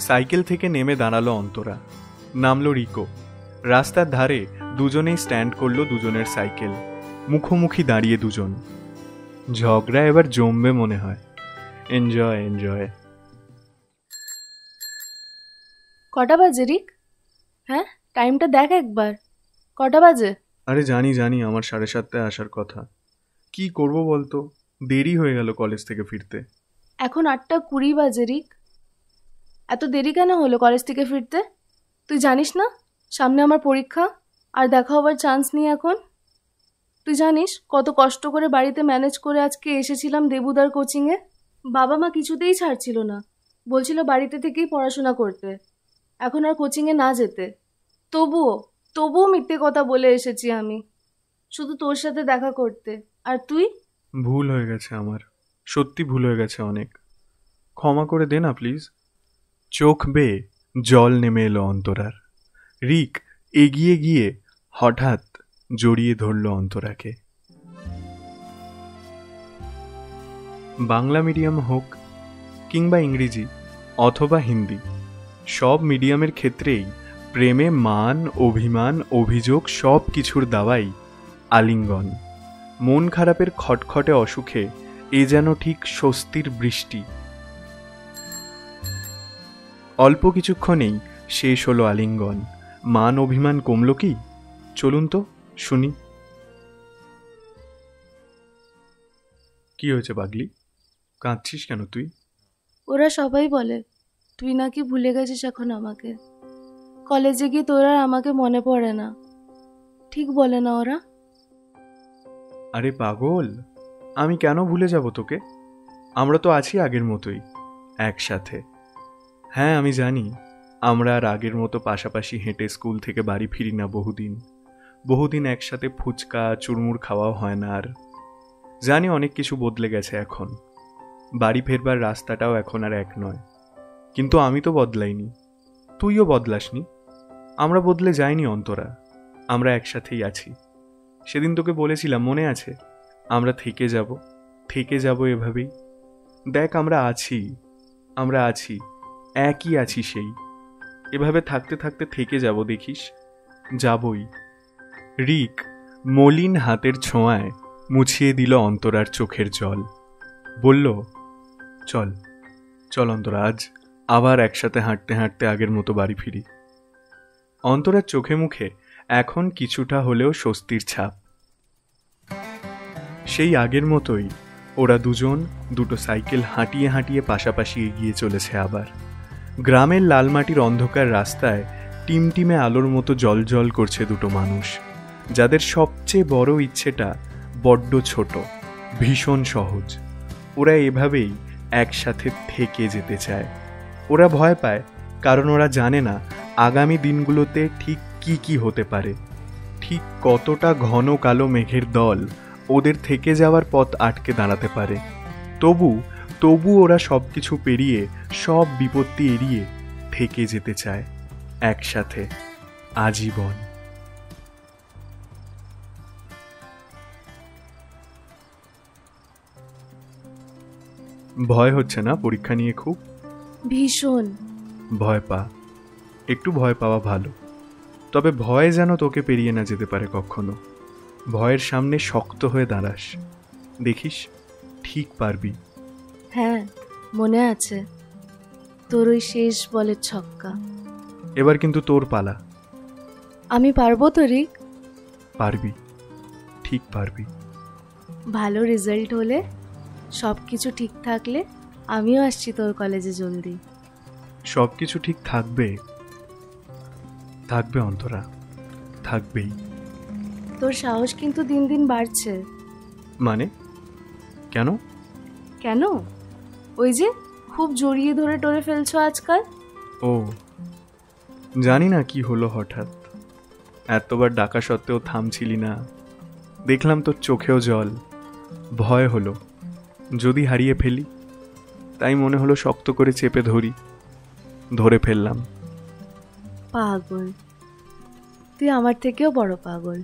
সাইকেল থেকে নেমে দাঁড়ালো অন্তরা। নামলো রিকো। রাস্তার ধারে দুজনেই স্ট্যান্ড করলো দুজনের সাইকেল। মুখোমুখি দাঁড়িয়ে দুজন। ঝগড়া এবার জমবে মনে হয়। Enjoy enjoy. কটা বাজে রিক? হ্যাঁ, টাইমটা দেখ একবার। কটা বাজে? আরে জানি আমার 7:30টায় আসার কথা। কি করব বলতো, দেরি হয়ে গেল কলেজ থেকে ফিরতে। এখন 8:20 বাজে রিক। এত দেরি কেন হলো কলেজ থেকে ফিরতে? তুই জানিস না সামনে আমার পরীক্ষা, আর দেখা হবার চান্স নেই এখন। তুই জানিস কত কষ্ট করে বাড়িতে ম্যানেজ করে আজকে এসেছিলাম দেবুদার কোচিংয়ে। বাবা মা কিছুতেই ছাড়ছিল না, বলছিল বাড়িতে থেকেই পড়াশোনা করতে, এখন আর কোচিংয়ে না যেতে। তবুও মিথ্যে কথা বলে এসেছি আমি, শুধু তোর সাথে দেখা করতে। আর তুই? ভুল হয়ে গেছে আমার, সত্যি ভুল হয়ে গেছে অনেক, ক্ষমা করে দে না প্লিজ। চোখ বেয়ে জল নেমে এলো অন্তরার। রিক এগিয়ে গিয়ে হঠাৎ জড়িয়ে ধরল অন্তরাকে। বাংলা মিডিয়াম হোক কিংবা ইংরেজি অথবা হিন্দি, সব মিডিয়ামের ক্ষেত্রেই প্রেমে মান, অভিমান, অভিযোগ সব কিছুর দাওয়াই আলিঙ্গন। মন খারাপের খটখটে অসুখে এ যেন ঠিক স্বস্তির বৃষ্টি। অল্প কিছুক্ষণেই শেষ হলো আলিঙ্গন। মান অভিমান কমল কি? চলুন তো শুনি। কি হয়েছে পাগলি, কাঁদছিস কেন তুই? ওরা সবাই বলে তুই নাকি ভুলে গেছিস এখন আমাকে। কলেজে গিয়ে তোর আর আমাকে মনে পড়ে না, ঠিক বলে না ওরা? আরে পাগল, আমি কেন ভুলে যাব তোকে? আমরা তো আছি আগের মতোই একসাথে। হ্যাঁ আমি জানি আমরা আর আগের মতো পাশাপাশি হেঁটে স্কুল থেকে বাড়ি ফিরি না বহুদিন একসাথে ফুচকা চুরমুর খাওয়াও হয় না আর। জানি অনেক কিছু বদলে গেছে এখন, বাড়ি ফেরবার রাস্তাটাও এখন আর এক নয়। কিন্তু আমি তো বদলাইনি, তুইও বদলাসনি। আমরা বদলে যাইনি অন্তরা, আমরা একসাথেই আছি। সেদিন তোকে বলেছিলাম মনে আছে, আমরা থেকে যাব এভাবেই। দেখ আমরা আছি একই আছি, সেই এভাবে থাকতে থাকতে থেকে যাব, দেখিস যাবই। রিক মলিন হাতের ছোঁয়ায় মুছিয়ে দিল অন্তরার চোখের জল, বলল চল অন্তরা, আজ আবার একসাথে হাঁটতে হাঁটতে আগের মতো বাড়ি ফিরি। অন্তরার চোখে মুখে এখন কিছুটা হলেও স্বস্তির ছাপ। সেই আগের মতোই ওরা দুজন দুটো সাইকেল হাঁটিয়ে হাঁটিয়ে পাশাপাশি এগিয়ে চলেছে আবার। গ্রামের লালমাটির অন্ধকার রাস্তায় টিমটিমে আলোর মতো জলজল করছে দুটো মানুষ, যাদের সবচেয়ে বড় ইচ্ছেটা বড্ড ছোট, ভীষণ সহজ। ওরা এভাবেই একসাথে থেকে যেতে চায়। ওরা ভয় পায় কারণ ওরা জানে না আগামী দিনগুলোতে ঠিক কি হতে পারে, ঠিক কতটা ঘন কালো মেঘের দল ওদের থেকে যাওয়ার পথ আটকে দাঁড়াতে পারে। তবু ওরা সব কিছু পেরিয়ে, সব বিপত্তি এড়িয়ে থেকে যেতে চায় একসাথে আজীবন। ভয় হচ্ছে না পরীক্ষা নিয়ে? খুব ভীষণ। ভয় পা, একটু ভয় পাওয়া ভালো, তবে ভয় যেন তোকে পেরিয়ে না যেতে পারে কখনো। ভয়ের সামনে শক্ত হয়ে দাঁড়াস, দেখিস ঠিক পারবি। হ্যাঁ মনে আছে তোর ওই শেষ বলের ছক্কা। এবার কিন্তু তোর পালা। আমি পারবো তো রিক? পারবি, ঠিক পারবি। ভালো রেজাল্ট হলে, সব কিছু ঠিক থাকলে আমিও আসছি তোর কলেজে জলদি। সব কিছু ঠিক থাকবে অন্তরা, থাকবেই। তোর সাহস কিন্তু দিন দিন বাড়ছে। মানে কেন? ওই যে খুব জড়িয়ে ধরে টরে ফেলছো আজকাল। ও জানি না কি হলো হঠাৎ, এতবার ডাকা সত্ত্বেও থামছিলি না। দেখলাম তোর চোখেও জল। ভয় হলো যদি হারিয়ে ফেলি, তাই মনে হলো শক্ত করে চেপে ধরে ফেললাম। পাগল তুই, আমার থেকেও বড় পাগল।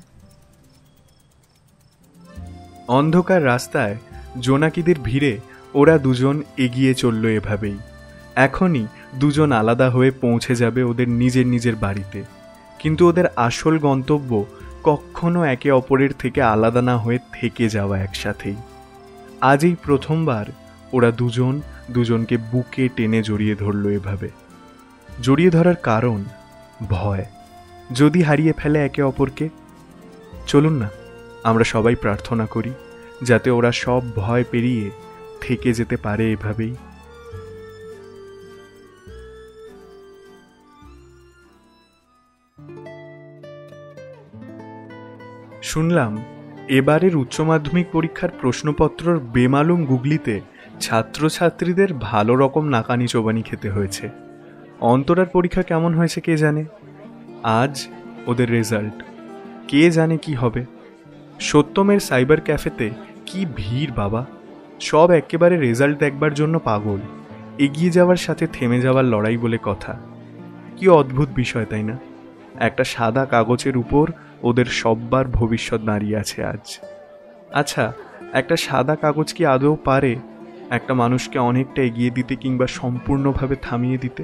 অন্ধকার রাস্তায় জোনাকিদের ভিড়ে ওরা দুজন এগিয়ে চলল এভাবেই। এখনই দুজন আলাদা হয়ে পৌঁছে যাবে ওদের নিজের বাড়িতে, কিন্তু ওদের আসল গন্তব্য কখনো একে অপরের থেকে আলাদা না হয়ে থেকে যাওয়া একসাথেই। আজ এই প্রথমবার ওরা দুজনকে বুকে টেনে জড়িয়ে ধরল এভাবে। জড়িয়ে ধরার কারণ ভয়, যদি হারিয়ে ফেলে একে অপরকে। চলুন না আমরা সবাই প্রার্থনা করি যাতে ওরা সব ভয় পেরিয়ে থেকে যেতে পারে এভাবেই। শুনলাম এবারের উচ্চ মাধ্যমিক পরীক্ষার প্রশ্নপত্রর বেমালুম গুগলিতে ছাত্রছাত্রীদের ভালো রকম নাকানি চোবানি খেতে হয়েছে। অন্তরার পরীক্ষা কেমন হয়েছে কে জানে। আজ ওদের রেজাল্ট, কে জানে কি হবে। সত্যমের সাইবার ক্যাফেতে কি ভিড় বাবা, সব একেবারে রেজাল্ট দেখবার জন্য পাগল। এগিয়ে যাওয়ার সাথে থেমে যাওয়ার লড়াই বলে কথা। কি অদ্ভুত বিষয় তাই না? একটা সাদা কাগজের উপর ওদের সব্বার ভবিষ্যৎ দাঁড়িয়ে আছে আজ। আচ্ছা, একটা সাদা কাগজ কি আদৌ পারে একটা মানুষকে অনেকটা এগিয়ে দিতে কিংবা সম্পূর্ণভাবে থামিয়ে দিতে?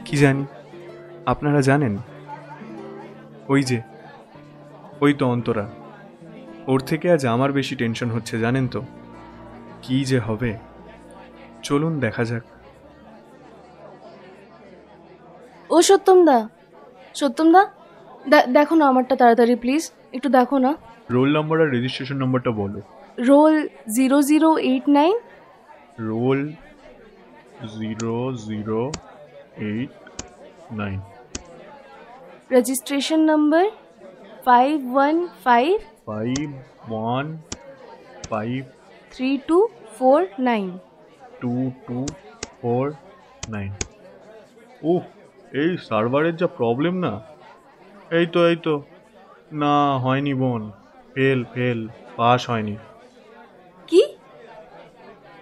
কি জানি, আপনারা জানেন? ওই তো অন্তরা, ওর থেকে আজ আমার বেশি টেনশন হচ্ছে জানেন তো। কি যে হবে, চলুন দেখা যাক। ও সত্যম দা, দেখো না আমারটা তাড়াতাড়ি প্লিজ, একটু দেখো না। রোল নাম্বার আর রেজিস্ট্রেশন নাম্বারটা বলো। রোল 0089। রোল 0089। Registration number 515 515 3249। 2249। উফ, এই সার্ভারের যা প্রবলেম না। এই তো না, হয়নি বোন, ফেল, পাস হয়নি। কি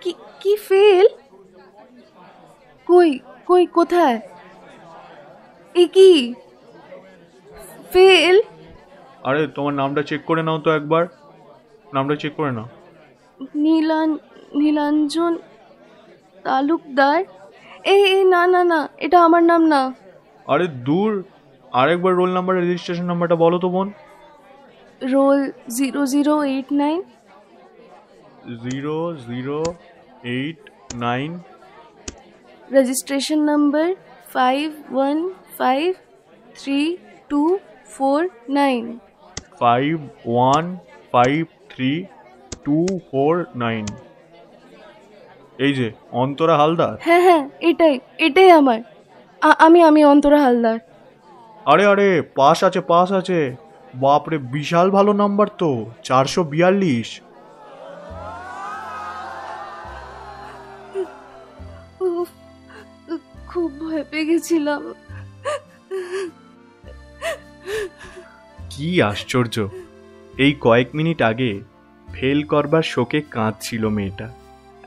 কি কি ফেল? কই কোথায়? এ কি ফেল? আরে তোমার নামটা চেক করে নাও তো একবার, নামটা চেক করে নাও। নীলাঞ্জন তালুকদার। এই না, এটা আমার নাম না। আরে দূর, আরেকবার রোল নাম্বার রেজিস্ট্রেশন নাম্বারটা বলো তো বোন। রোল 0089। 0089। Registration number 515 3249। 5153249। এই যে অন্তরা হালদার। হ্যাঁ, এটাই আমার। আমি অন্তরা হালদার। আরে পাস আছে। বাপরে, বিশাল ভালো নাম্বার তো, 442। খুব ভয় পেয়ে গেছিলাম। কি আশ্চর্য, এই কয়েক মিনিট আগে ফেল করবার শোকে কাঁদছিল মেয়েটা,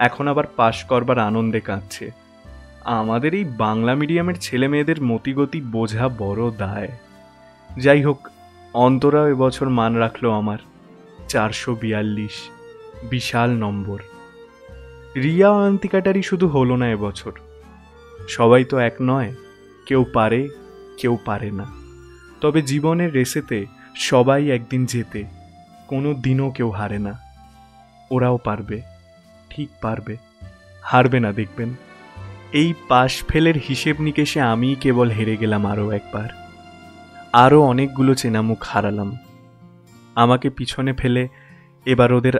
এখন আবার পাশ করবার আনন্দে কাঁদছে। আমাদের এই বাংলা মিডিয়ামের ছেলে মেয়েদের মতিগতি বোঝা বড় দায়। যাই হোক, অন্তরা এবছর মান রাখলো আমার 442, বিশাল নম্বর। রিয়া অন্তিকাটারই শুধু হলো না এবছর। সবাই তো এক নয়, কেউ পারে কেউ পারে না। তবে জীবনের রেসেতে সবাই একদিন জেতে, কোনো দিনও কেউ হারে না। ওরাও পারবে, ঠিক পারবে, হারবে না দেখবেন। এই পাশ ফেলের হিসেব নিকেশে আমি কেবল হেরে গেলাম আরও একবার। আরও অনেকগুলো চেনা মুখ হারালাম। আমাকে পিছনে ফেলে এবার ওদের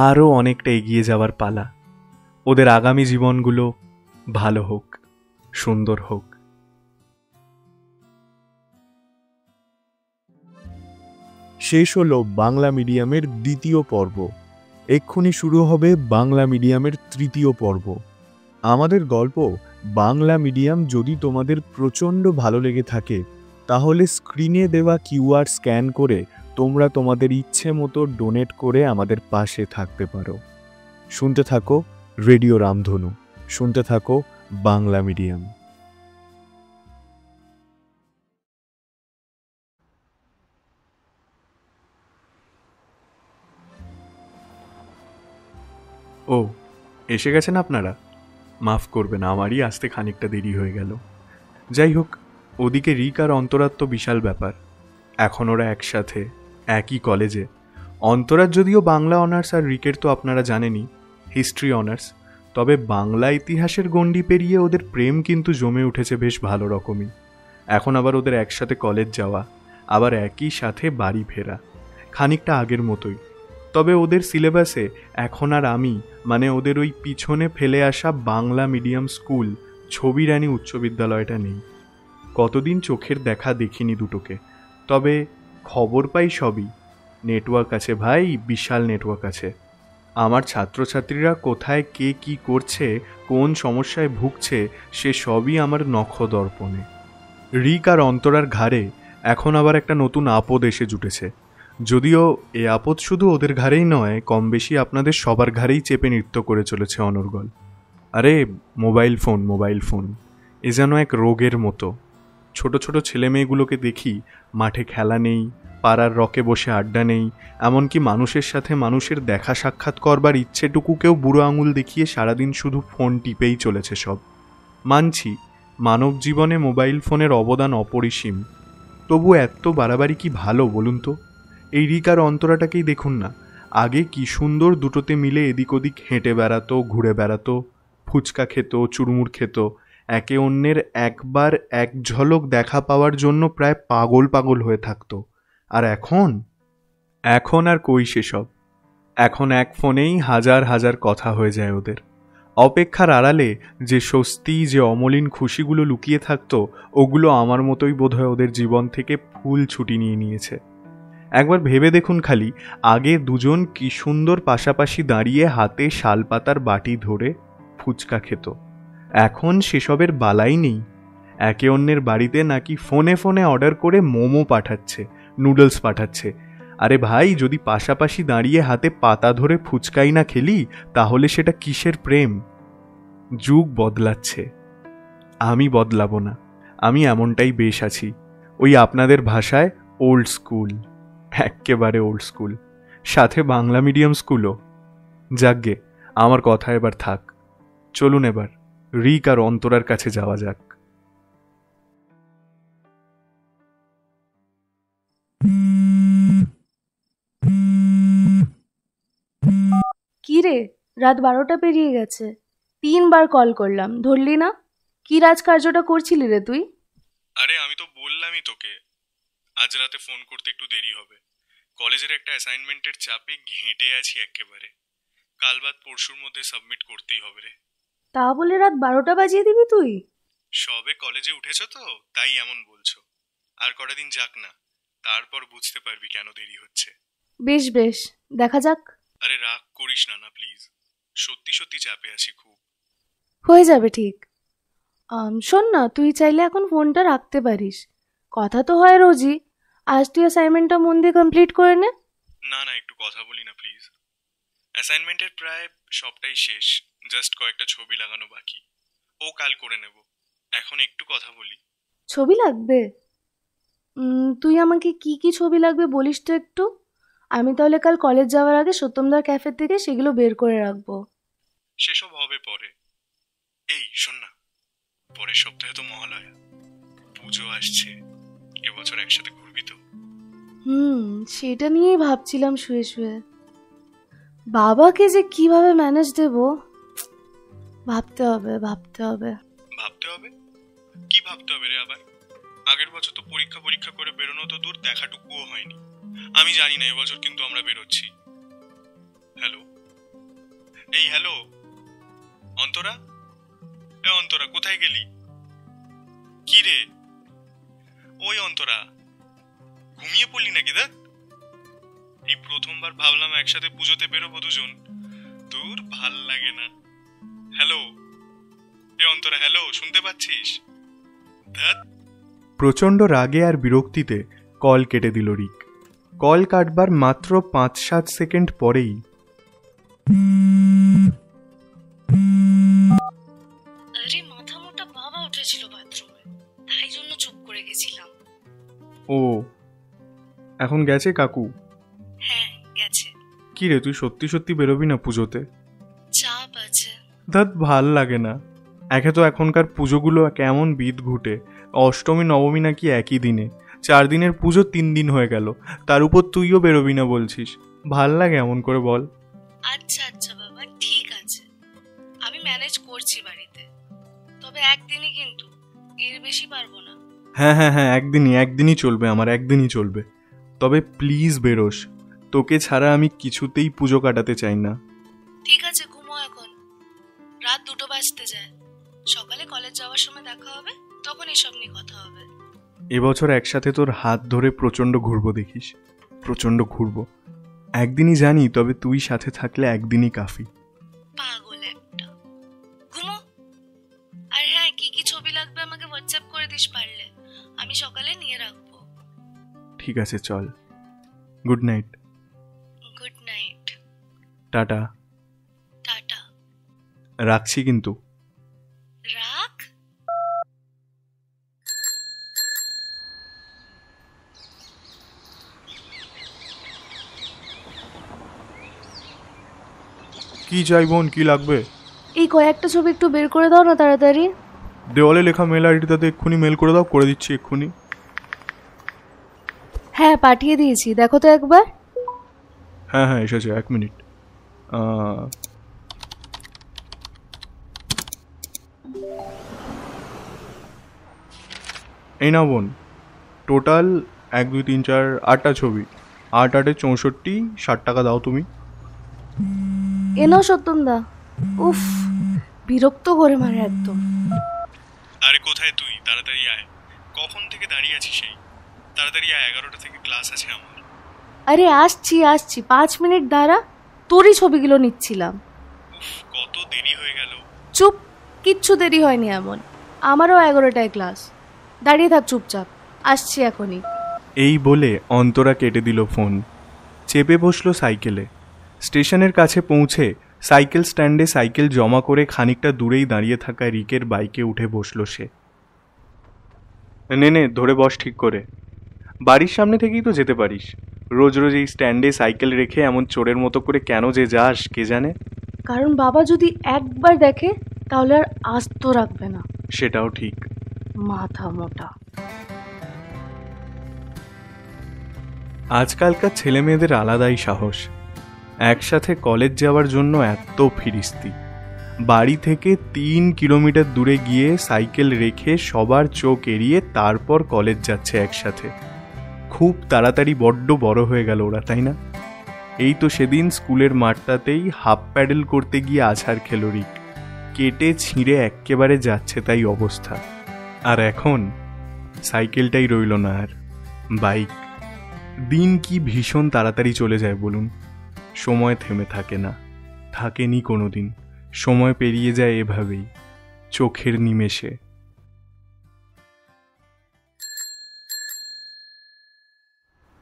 আরও অনেকটা এগিয়ে যাওয়ার পালা। ওদের আগামী জীবনগুলো ভালো হোক, সুন্দর হোক। শেষ হলো বাংলা মিডিয়ামের দ্বিতীয় পর্ব। এক্ষুনি শুরু হবে বাংলা মিডিয়ামের তৃতীয় পর্ব। আমাদের গল্প বাংলা মিডিয়াম যদি তোমাদের প্রচণ্ড ভালো লেগে থাকে, তাহলে স্ক্রিনে দেওয়া কিউআর স্ক্যান করে তোমরা তোমাদের ইচ্ছে মতো ডোনেট করে আমাদের পাশে থাকতে পারো। শুনতে থাকো রেডিও রামধনু, শুনতে থাকো বাংলা মিডিয়াম। ও, এসে গেছেন আপনারা? মাফ করবেন, আমারই আসতে খানিকটা দেরি হয়ে গেল। যাই হোক, ওদিকে রিক আর অন্তরার তো বিশাল ব্যাপার। এখন ওরা একসাথে একই কলেজে। অন্তরার যদিও বাংলা অনার্স আর রিকের তো আপনারা জানেনই হিস্ট্রি অনার্স, তবে বাংলা ইতিহাসের গণ্ডি পেরিয়ে ওদের প্রেম কিন্তু জমে উঠেছে বেশ ভালো রকমই। এখন আবার ওদের একসাথে কলেজ যাওয়া, আবার একই সাথে বাড়ি ফেরা, খানিকটা আগের মতোই। তবে ওদের সিলেবাসে এখন আর আমি মানে ওদের ওই পিছনে ফেলে আসা বাংলা মিডিয়াম স্কুল ছবিরানী উচ্চ বিদ্যালয়টা নেই। কতদিন চোখের দেখা দেখিনি দুটোকে, তবে খবর পাই সবই। নেটওয়ার্ক আছে ভাই, বিশাল নেটওয়ার্ক আছে। আমার ছাত্রছাত্রীরা কোথায় কে কি করছে, কোন সমস্যায় ভুগছে, সে সবই আমার নখদর্পণে। রিক আর অন্তরার ঘাড়ে এখন আবার একটা নতুন আপদ এসে জুটেছে। যদিও এ আপদ শুধু ওদের ঘাড়েই নয়, কম বেশি আপনাদের সবার ঘাড়েই চেপে নৃত্য করে চলেছে অনর্গল। আরে মোবাইল ফোন এ যেন এক রোগের মতো। ছোট ছোট ছেলেমেয়েগুলোকে দেখি, মাঠে খেলা নেই, পাড়ার রকে বসে আড্ডা নেই, এমনকি মানুষের সাথে মানুষের দেখা সাক্ষাৎ করবার ইচ্ছেটুকুকেও বুড়ো আঙুল দেখিয়ে সারাদিন শুধু ফোন টিপেই চলেছে সব। মানছি মানব জীবনে মোবাইল ফোনের অবদান অপরিসীম, তবু এত বাড়াবাড়ি কি ভালো বলুন তো? এই রিক আর অন্তরাটাকেই দেখুন না, আগে কি সুন্দর দুটোতে মিলে এদিক ওদিক হেঁটে বেড়াতো, ঘুরে বেড়াতো, ফুচকা খেত, চুরমুর খেত, একে অন্যের একবার এক ঝলক দেখা পাওয়ার জন্য প্রায় পাগল পাগল হয়ে থাকতো। আর এখন আর কই সেসব। এখন এক ফোনেই হাজার হাজার কথা হয়ে যায় ওদের। অপেক্ষার আড়ালে যে স্বস্তি, যে অমলিন খুশিগুলো লুকিয়ে থাকতো, ওগুলো আমার মতোই বোধহয় ওদের জীবন থেকে ফুল ছুটি নিয়ে নিয়েছে। একবার ভেবে দেখুন খালি, আগে দুজন কি সুন্দর পাশাপাশি দাঁড়িয়ে হাতে শালপাতার বাটি ধরে ফুচকা খেত, এখন সেসবের বালাই নেই। একে অন্যের বাড়িতে নাকি ফোনে ফোনে অর্ডার করে মোমো পাঠাচ্ছে, নুডলস পাঠাচ্ছে। আরে ভাই, যদি পাশাপাশি দাঁড়িয়ে হাতে পাতা ধরে ফুচকাই না খেলি, তাহলে সেটা কিসের প্রেম? যুগ বদলাচ্ছে, আমি বদলাবো না। আমি এমনটাই বেশ আছি, ওই আপনাদের ভাষায় ওল্ড স্কুল, এক্কেবারে ওল্ড স্কুল, সাথে বাংলা মিডিয়াম স্কুলও। যাকগে, আমার কথা এবার থাক, চলুন এবার রিক আর অন্তরার কাছে যাওয়া যাক। কি রে, রাত 12টা পেরিয়ে গেছে, 3বার কল করলাম, ধরলি না। কি রাজকার্যটা করছিলি রে তুই? আরে আমি তো বললামই তোকে, আজ রাতে ফোন করতে একটু দেরি হবে। কলেজের একটা অ্যাসাইনমেন্টের চাপে ঘেঁটে আছি একেবারে। কাল বাদ পরশুর মধ্যে সাবমিট করতেই হবে রে। তা বলে রাত 12টা বাজিয়ে দিবি তুই? সবে কলেজে উঠেছ তো, তাই এমন বলছো। আর কটা দিন যাক না, তারপর বুঝতে পারবি কেন দেরি হচ্ছে। বেশ বেশ, দেখা যাক। আরে রাগ করিস না না প্লিজ, সত্যি সত্যি চাপে আছি খুব। হয়ে যাবে ঠিক। শোন না, তুই চাইলে এখন ফোনটা রাখতে পারিস। কথা তো হয় রোজই, আজ তুই অ্যাসাইনমেন্টটা মন দিয়ে কমপ্লিট করে নে। না না, একটু কথা বলি না প্লিজ। অ্যাসাইনমেন্টের প্রায় সবটাই শেষ, জাস্ট কয়েকটা ছবি লাগানো বাকি, ও কাল করে নেব। এখন একটু কথা বলি। ছবি লাগবে? তুই আমাকে কি কি ছবি লাগবে বলিস তো একটু। আমি তাহলে কাল কলেজ যাওয়ার আগে সত্যমদার ক্যাফে থেকে সেগুলো বের করে রাখবো। সেসব হবে পরে। এই শোন না, পরের সপ্তাহে তো মহালয়া, পুজো আসছে, এবছর একসাথে ঘুরবি তো? সেটা নিয়েই ভাবছিলাম শুয়ে শুয়ে। বাবাকে যে কিভাবে ম্যানেজ দেব, ভাবতে হবে। ভাবতে হবে? কি ভাবতে হবে রে আবার? আগের বছর তো পরীক্ষা করে বেরোনো তো দূর, দেখাটুকুও হয়নি। আমি জানি না এবছর কিন্তু আমরা বেরোচ্ছি। হ্যালো, এই হ্যালো অন্তরা, অন্তরা কোথায় গেলি? কি রে, ওই অন্তরা, ঘুমিয়ে পড়লি নাকি? দেখ, এই প্রথমবার ভাবলাম একসাথে পুজোতে বেরোবো দুজন, তোর ভাল লাগে না। হ্যালো এ অন্তরা, হ্যালো, শুনতে পাচ্ছিস? প্রচণ্ড রাগে আর বিরক্তিতে কল কেটে দিল রিক। কল কাটবার মাত্র 5-7 সেকেন্ড পরেই আরে মাথা মোটা বাবা উঠেছিল বাথরুমে, তাই জন্য চুপ করে গেছিলাম। ও, এখন গেছে কাকু? হ্যাঁ গেছে। কি রে, তুই সত্যি সত্যি বেরোবি না পুজোতে? চাপ আছে। ধ্যাৎ, ভাল লাগে না। একে তো এখনকার পুজোগুলো কেমন বিদ ঘুটে, অষ্টমী নবমী নাকি একই দিনে, 4 দিনের পুজো 3 দিন হয়ে গেল, তার উপর তুইও বেরোবি না বলছিস। ভাল লাগে এমন করে বল? আচ্ছা বাবা, ঠিক আছে, আমি ম্যানেজ করছি বাড়িতে, তবে একদিনই কিন্তু, এর বেশি পারবো না। হ্যাঁ, একদিনই চলবে, আমার একদিনই চলবে। তবে প্লিজ বেরোস, তোকে ছাড়া আমি কিছুতেই পুজো কাটাতে চাই না। ঠিক আছে, ঘুমো এখন, রাত 2টো বাজতে যায়, সকালে কলেজ যাওয়ার সময় দেখা হবে, তখন এসব নিয়ে কথা হবে। এবছর একসাথে তোর হাত ধরে প্রচণ্ড ঘুরবো দেখিস, প্রচণ্ড ঘুরবো। একদিনই জানি, তবে তুই সাথে থাকলে একদিনই কাফি। পাগল একটা, ঘুমো। আর হ্যাঁ, কি কি ছবি লাগবে আমাকে হোয়াটসঅ্যাপ করে দিস পারলে, আমি সকালে নিয়ে রাখবো। ঠিক আছে, চল। Good night. Good night. Tata. Tata. রাখছি কিন্তু। রাখ। কি চাই বোন, কি লাগবে? এই কয়েকটা ছবি একটু বের করে দাও না তাড়াতাড়ি। দেওয়ালে লেখা মেল আইডিটাতে এক্ষুনি মেল করে দাও, করে দিচ্ছি এক্ষুনি। হ্যাঁ, পাঠিয়ে দিয়েছি, দেখো তো একবার। হ্যাঁ হ্যাঁ, এসেছে, 1 মিনিট। এই নাও বোন, টোটাল 1 2 3 4 8টা ছবি। 8 8 64, 60 টাকা দাও তুমি। এ নাও সত্যম দা। উফ, বিরক্ত করে মারে একদম। আরে কোথায় তুই? তাড়াতাড়ি আয়। কখন থেকে দাঁড়িয়ে আছিস? সেই তাড়াতাড়ি আয়, 11টা থেকে ক্লাস আছে আমার। আরে আসছি আসছি, 5 মিনিট দাঁড়া, তোরই ছবিগুলো নিচ্ছিলাম। উফ, কত দেরি হয়ে গেল। চুপ, কিচ্ছু দেরি হয়নি এমন, আমারও 11টায় ক্লাস। দাঁড়িয়ে থাক চুপচাপ, আসছি এখনই। এই বলে অন্তরা কেটে দিল ফোন, চেপে বসলো সাইকেলে। স্টেশনের কাছে পৌঁছে সাইকেল স্ট্যান্ডে সাইকেল জমা করে খানিকটা দূরেই দাঁড়িয়ে থাকা রিকের বাইকে উঠে বসলো সে। নে ধরে বস ঠিক করে। বাড়ির সামনে থেকেই তো যেতে পারিস। রোজ রোজ এই স্ট্যান্ডে সাইকেল রেখে এমন চোরের মতো করে কেন যে যাস কে জানে। কারণ বাবা যদি একবার দেখে তাহলে আর আস্ত রাখবে না। সেটাও ঠিক। মাথা মোটা। আজকালকার ছেলে মেয়েদের আলাদাই সাহস। একসাথে কলেজ যাওয়ার জন্য এত ফিরিস্তি। বাড়ি থেকে 3 কিলোমিটার দূরে গিয়ে সাইকেল রেখে সবার চোখ এড়িয়ে তারপর কলেজ যাচ্ছে একসাথে। খুব তাড়াতাড়ি বড্ড বড় হয়ে গেল ওরা, তাই না? এই তো সেদিন স্কুলের মাঠটাতেই হাফ প্যাডেল করতে গিয়ে আছাড় খেল রিক, কেটে ছিঁড়ে এক্কেবারে যাচ্ছে তাই অবস্থা। আর এখন সাইকেলটাই রইল না, আর বাইক। দিন কি ভীষণ তাড়াতাড়ি চলে যায় বলুন। সময় থেমে থাকে না, থাকেনি কোনো দিন। সময় পেরিয়ে যায় এভাবেই, চোখের নিমেষে।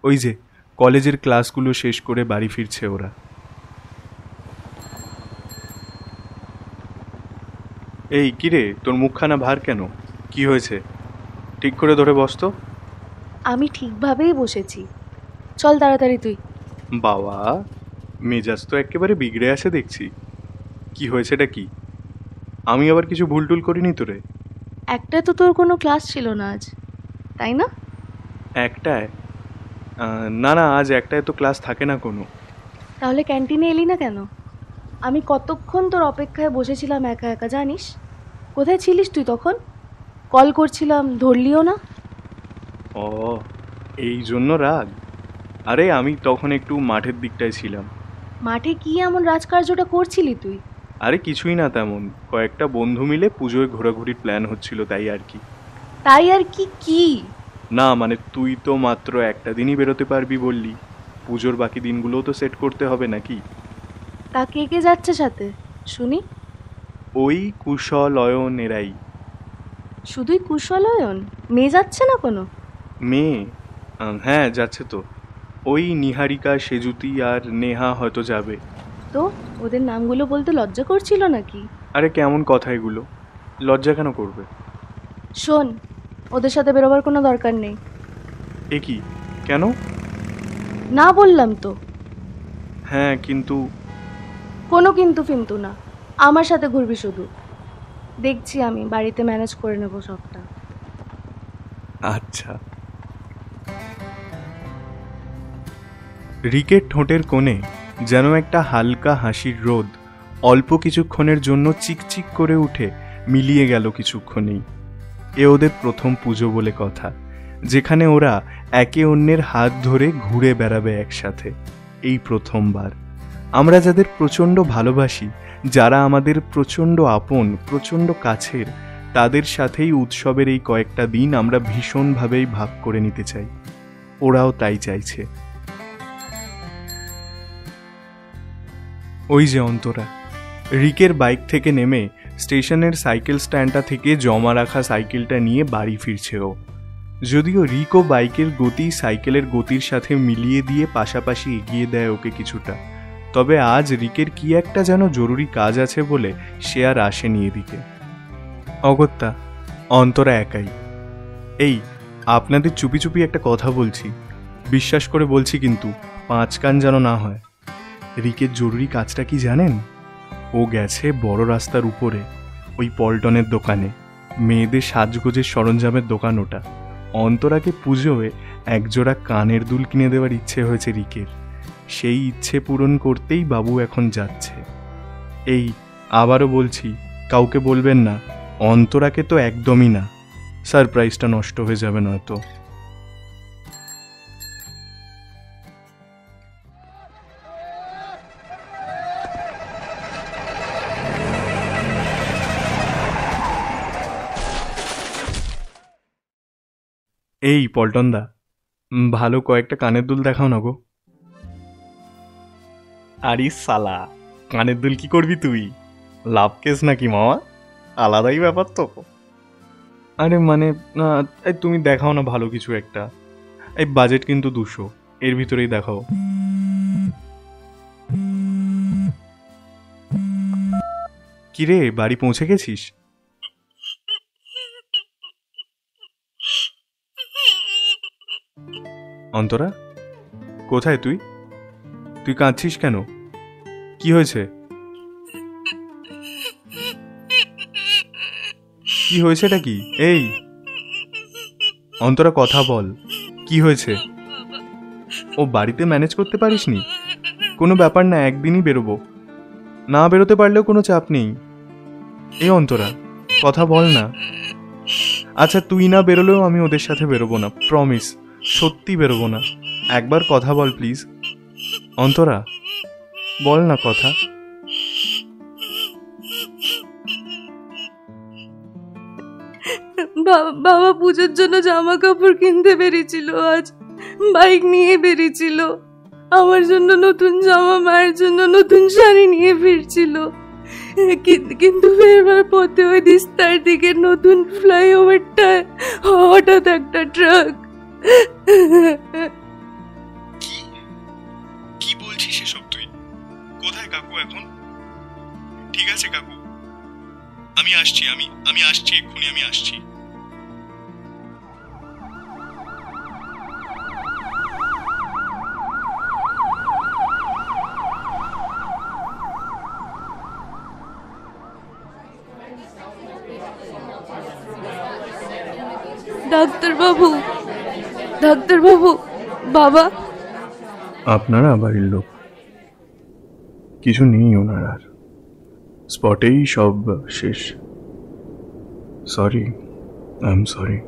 ওই যে কলেজের ক্লাসগুলো শেষ করে বাড়ি ফিরছে ওরা। এই কিরে, তোর মুখখানা ভার কেন? কি হয়েছে? ঠিক করে ধরে বস তো। আমি ঠিকভাবেই বসেছি, চল তাড়াতাড়ি তুই। বাবা, মেজাজ তো একেবারে বিগড়ে আসে দেখছি। কি হয়েছেটা কি? আমি আবার কিছু ভুল টুল করিনি তোরে? একটা তো তোর কোনো ক্লাস ছিল না আজ, তাই না? একটায়? না না, আজ একটায় তো ক্লাস থাকে না কোনো। তাহলে ক্যান্টিনে এলি না কেন? আমি কতক্ষণ তোর অপেক্ষায় বসেছিলাম একা একা, জানিস? কোথায় ছিলিস তুই তখন? কল করছিলাম, ধরলিও না। ও, এই জন্য রাগ? আরে আমি তখন একটু মাঠের দিকটায় ছিলাম। মাঠে কি এমন রাজকার্যটা করছিলি তুই? আরে কিছুই না তেমন, কয়েকটা বন্ধু মিলে পুজোয় ঘোরাঘুরির প্ল্যান হচ্ছিল, তাই আর কি। তাই আর কি? কি না মানে তুই তো মাত্র একটা দিনই বেরোতে পারবি বললি, পুজোর বাকি দিনগুলোও তো সেট করতে হবে নাকি? তা কে কে যাচ্ছে সাথে শুনি? ওই কুশলয়ন এরাই। শুধুই কুশলয়ন? মেয়ে যাচ্ছে না কোনো? মেয়ে? হ্যাঁ যাচ্ছে তো। ওই নিহারিকা, সেজুতি আর নেহা হয়তো যাবে। তো ওদের নামগুলো বলতে লজ্জা করছিল নাকি? আরে কেমন কথা এগুলো, লজ্জা কেন করবে? শোন, ওদের সাথে বেরোবার কোনো দরকার নেই। এ কি, কেন? না বললাম তো। হ্যাঁ কিন্তু। কোনো কিন্তু ফিন্তু না, আমার সাথে ঘুরবি শুধু। দেখছি আমি বাড়িতে ম্যানেজ করে নেব সবটা। আচ্ছা। রিকের ঠোঁটের কোণে যেন একটা হালকা হাসির রোদ অল্প কিছুক্ষণের জন্য চিকচিক করে উঠে মিলিয়ে গেল কিছুক্ষণেই। এ ওদের প্রথম পুজো বলে কথা, যেখানে ওরা একে অন্যের হাত ধরে ঘুরে বেড়াবে একসাথে। এই প্রথমবার আমরা যাদের প্রচণ্ড ভালোবাসি, যারা আমাদের প্রচণ্ড আপন, প্রচণ্ড কাছের, তাদের সাথেই উৎসবের এই কয়েকটা দিন আমরা ভীষণভাবেই ভাগ করে নিতে চাই। ওরাও তাই চাইছে। ওই যে অন্তরা রিকের বাইক থেকে নেমে স্টেশনের সাইকেল স্ট্যান্ডটা থেকে জমা রাখা সাইকেলটা নিয়ে বাড়ি ফিরছে ও। যদিও রিকো বাইকের গতি সাইকেলের গতির সাথে মিলিয়ে দিয়ে পাশাপাশি এগিয়ে দেয় ওকে কিছুটা, তবে আজ রিকের কি একটা যেন জরুরি কাজ আছে বলে সে আর আসেনি এদিকে। অগত্যা অন্তরা একাই। এই আপনাদের চুপি চুপি একটা কথা বলছি, বিশ্বাস করে বলছি, কিন্তু 5 কান যেন না হয়। রিকের জরুরি কাজটা কি জানেন? ও গেছে বড় রাস্তার উপরে ওই পল্টনের দোকানে, মেয়েদের সাজগোজের সরঞ্জামের দোকান ওটা। অন্তরাকে পুজোয় একজোড়া কানের দুল কিনে দেওয়ার ইচ্ছে হয়েছে রিকের। সেই ইচ্ছে পূরণ করতেই বাবু এখন যাচ্ছে। এই আবারও বলছি, কাউকে বলবেন না, অন্তরাকে তো একদমই না, সারপ্রাইজটা নষ্ট হয়ে যাবে নয়তো। এই পল্টনদা, ভালো কয়েকটা কানের দুল দেখাও না গো। আরে সালা, কানের দুল কি করবি তুই? লাভ কেস নাকি মামা? আলাদাই ব্যাপার তো। আরে মানে না, এই তুমি দেখাও না ভালো কিছু একটা। এই বাজেট কিন্তু 200, এর ভিতরেই দেখাও। কিরে, বাড়ি পৌঁছে গেছিস? অন্তরা, কোথায় তুই? তুই কাঁদছিস কেন? কি হয়েছে? কি হয়েছেটা কি? এই অন্তরা, কথা বল, কি হয়েছে? ও বাড়িতে ম্যানেজ করতে পারিসনি? কোনো ব্যাপার না, একদিনই বেরোবো, না বেরোতে পারলেও কোনো চাপ নেই। এই অন্তরা, কথা বল না। আচ্ছা, তুই না বেরোলেও আমি ওদের সাথে বেরোবো না, প্রমিস, সত্যি বেরোবো না। একবার কথা বল প্লিজ। অন্তরা, বল না কথা। বাবা পুজোর জন্য জামা কাপড় কিনতে বেরিয়েছিল, আজ বাইক নিয়ে বেরিয়েছিল। আমার জন্য নতুন জামা, মায়ের জন্য নতুন শাড়ি নিয়ে ফিরছিল। কিন্তু ফেরবার পথে ওই দিস্তার দিকে নতুন ফ্লাইওভারটায় হঠাৎ একটা ট্রাক। কি বলছিস এসব তুই? কোথায় কাকু এখন? ঠিক আছে কাকু, আমি আসছি, আমি আসছি এক্ষুনি, আমি আসছি। ডাক্তারবাবু, ডাক্তারবাবু, বাবা। আপনারা বাড়ির লোক? কিছু নেই ওনার আর, স্পটেই সব শেষ। Sorry, I am sorry.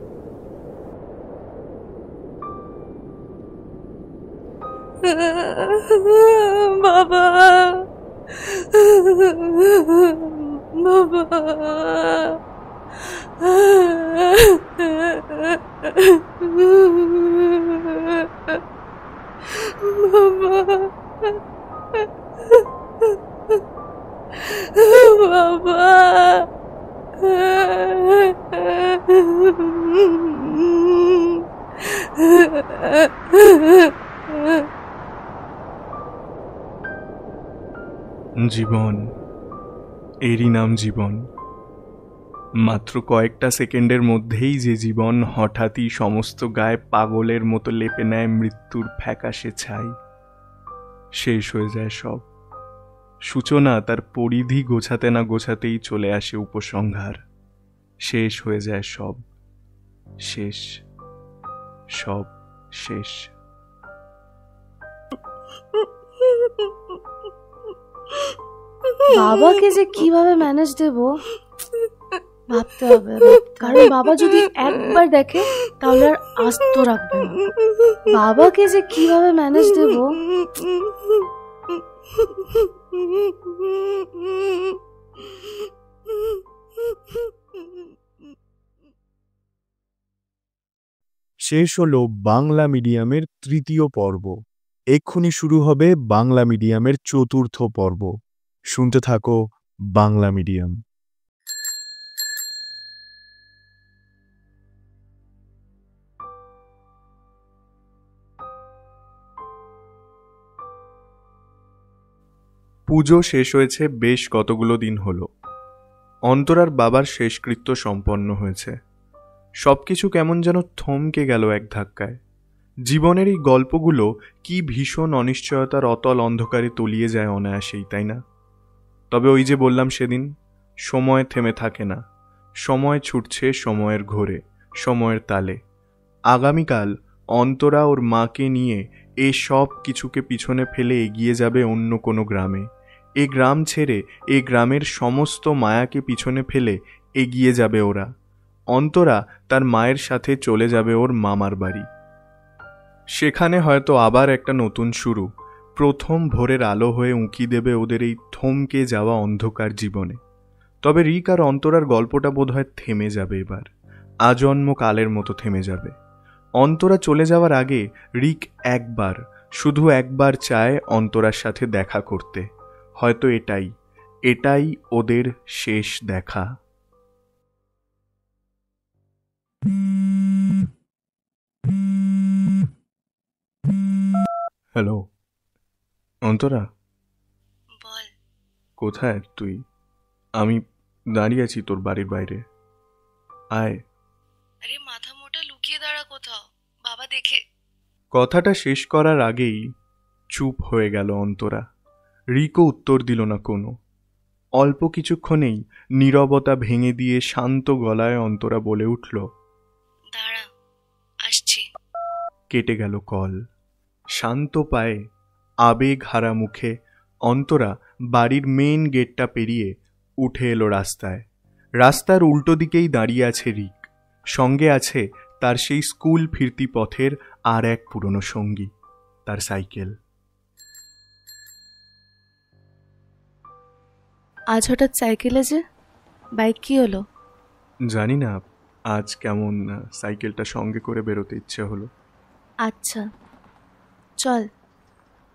বাবা, বাবা, বাবা, জীবন, এরই নাম জীবন। মাত্র কয়েকটা সেকেন্ডের মধ্যেই যে জীবন হঠাৎই সমস্ত গায়ে পাগলের মতো লেপে নেয় মৃত্যুর ফ্যাকাশে ছাই। শেষ হয়ে যায় সব। সূচনা তার পরিধি গোছাতে না গোছাতেই চলে আসে উপসংহার। শেষ হয়ে যায় সব, শেষ, সব শেষ। বাবাকে যে কিভাবে ম্যানেজ দেব ভাবতে হবে, কারণ বাবা যদি একবার দেখে তাহলে আর আস্ত রাখবে না। বাবাকে যে কিভাবে ম্যানেজ দেব। শেষ হলো বাংলা মিডিয়ামের তৃতীয় পর্ব। এক্ষুনি শুরু হবে বাংলা মিডিয়ামের চতুর্থ পর্ব। শুনতে থাকো বাংলা মিডিয়াম। পুজো শেষ হয়েছে বেশ কতগুলো দিন হলো। অন্তরার বাবার শেষকৃত্য সম্পন্ন হয়েছে। সবকিছু কেমন যেন থমকে গেল এক ধাক্কায়। জীবনের এই গল্পগুলো কি ভীষণ অনিশ্চয়তার অতল অন্ধকারে তলিয়ে যায় অনায়াসেই, তাই না? তবে ওই যে বললাম সেদিন, সময় থেমে থাকে না। সময় ছুটছে সময়ের ঘোরে, সময়ের তালে। আগামীকাল অন্তরা ওর মাকে নিয়ে এ সব কিছুকে পিছনে ফেলে এগিয়ে যাবে অন্য কোনো গ্রামে। এ গ্রাম ছেড়ে এ গ্রামের সমস্ত মায়াকে পিছনে ফেলে এগিয়ে যাবে ওরা। অন্তরা তার মায়ের সাথে চলে যাবে ওর মামার বাড়ি। সেখানে হয়তো আবার একটা নতুন শুরু, প্রথম ভোরের আলো হয়ে উঁকি দেবে ওদের এই থমকে যাওয়া অন্ধকার জীবনে। তবে রিক আর অন্তরার গল্পটা বোধহয় থেমে যাবে এবার, আজন্ম কালের মতো থেমে যাবে। অন্তরা চলে যাওয়ার আগে রিক শুধু একবার চায় অন্তরার সাথে দেখা করতে। হয়তো এটাই ওদের শেষ দেখা। হ্যালো অন্তরা, বল। কোথায় তুই? আমি দাঁড়িয়ে আছি তোর বাড়ির বাইরে, আয়। আরে মাথা মোটা লুকিয়ে দাঁড়া কোথাও, বাবা দেখে। কথাটা শেষ করার আগেই চুপ হয়ে গেল অন্তরা। রিকও উত্তর দিল না কোনো। অল্প কিছুক্ষণেই নীরবতা ভেঙে দিয়ে শান্ত গলায় অন্তরা বলে উঠল, দাঁড়া, আসছি। কেটে গেল কল। শান্ত পায়ে আবেগ হারা মুখে অন্তরা বাড়ির মেন গেটটা পেরিয়ে উঠে এলো রাস্তায়। রাস্তার উল্টো দিকেই দাঁড়িয়ে আছে রিক, সঙ্গে আছে তার সেই স্কুল ফিরতি পথের আর এক পুরনো সঙ্গী, তার সাইকেল। আজ হঠাৎ সাইকেলে যে, বাইক কি হলো? জানি না, আজ কেমন সাইকেলটা সঙ্গে করে বেরোতে ইচ্ছে হলো। আচ্ছা চল,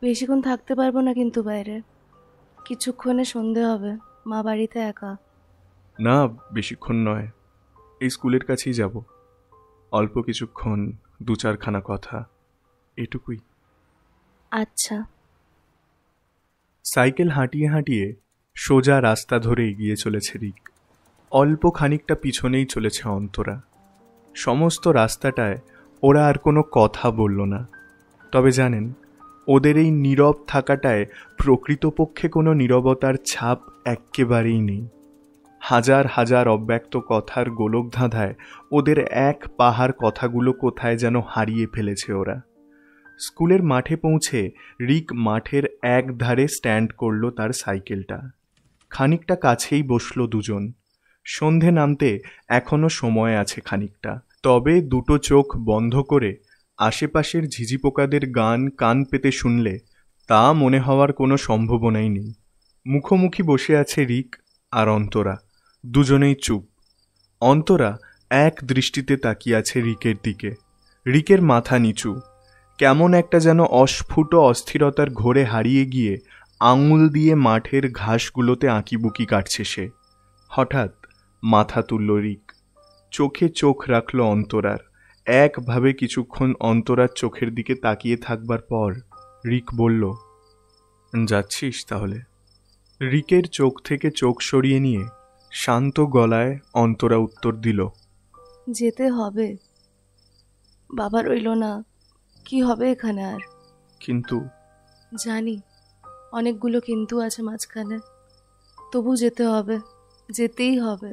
বেশিক্ষণ থাকতে পারবো না কিন্তু বাইরে। কিছুক্ষণে সন্ধে হবে, মা বাড়িতে একা। না, বেশিক্ষণ নয়, এই স্কুলের কাছেই যাব। অল্প কিছুক্ষণ, 2-4খানা কথা, এটুকুই। আচ্ছা। সাইকেল হাঁটিয়ে হাঁটিয়ে সোজা রাস্তা ধরে এগিয়ে চলেছে রিক। অল্প খানিকটা পিছনেই চলেছে অন্তরা। সমস্ত রাস্তাটায় ওরা আর কোনো কথা বলল না। তবে জানেন, ওদের এই নীরব থাকাটায় প্রকৃতপক্ষে কোনো নীরবতার ছাপ এক্কেবারেই নেই। হাজার হাজার অব্যক্ত কথার গোলকধাঁধায় ওদের এক পাহাড় কথাগুলো কোথায় যেন হারিয়ে ফেলেছে ওরা। স্কুলের মাঠে পৌঁছে রিক মাঠের এক ধারে স্ট্যান্ড করলো তার সাইকেলটা। খানিকটা কাছেই বসলো দুজন। সন্ধে নামতে এখনো সময় আছে খানিকটা। তবে দুটো চোখ বন্ধ করে আশেপাশের ঝিঝি পোকাদের গান কান পেতে শুনলে তা মনে হওয়ার কোনো সম্ভাবনাই নেই। মুখোমুখি বসে আছে রিক আর অন্তরা, দুজনেই চুপ। অন্তরা এক দৃষ্টিতে তাকিয়ে আছে রিকের দিকে। রিকের মাথা নিচু, কেমন একটা যেন অস্ফুট অস্থিরতার ঘোরে হারিয়ে গিয়ে আঙুল দিয়ে মাঠের ঘাসগুলোতে আঁকিবুকি কাটছে সে। হঠাৎ মাথা তুলল রিক, চোখে চোখ রাখল অন্তরার। একভাবে কিছুক্ষণ অন্তরার চোখের দিকে তাকিয়ে থাকবার পর রিক বলল, যাচ্ছিস তাহলে? রিকের চোখ থেকে চোখ সরিয়ে নিয়ে শান্ত গলায় অন্তরা উত্তর দিল, যেতে হবে। বাবা রইল না, কি হবে এখানে আর? কিন্তু জানি অনেকগুলো কিন্তু আছে মাঝখানে, তবু যেতে হবে, যেতেই হবে।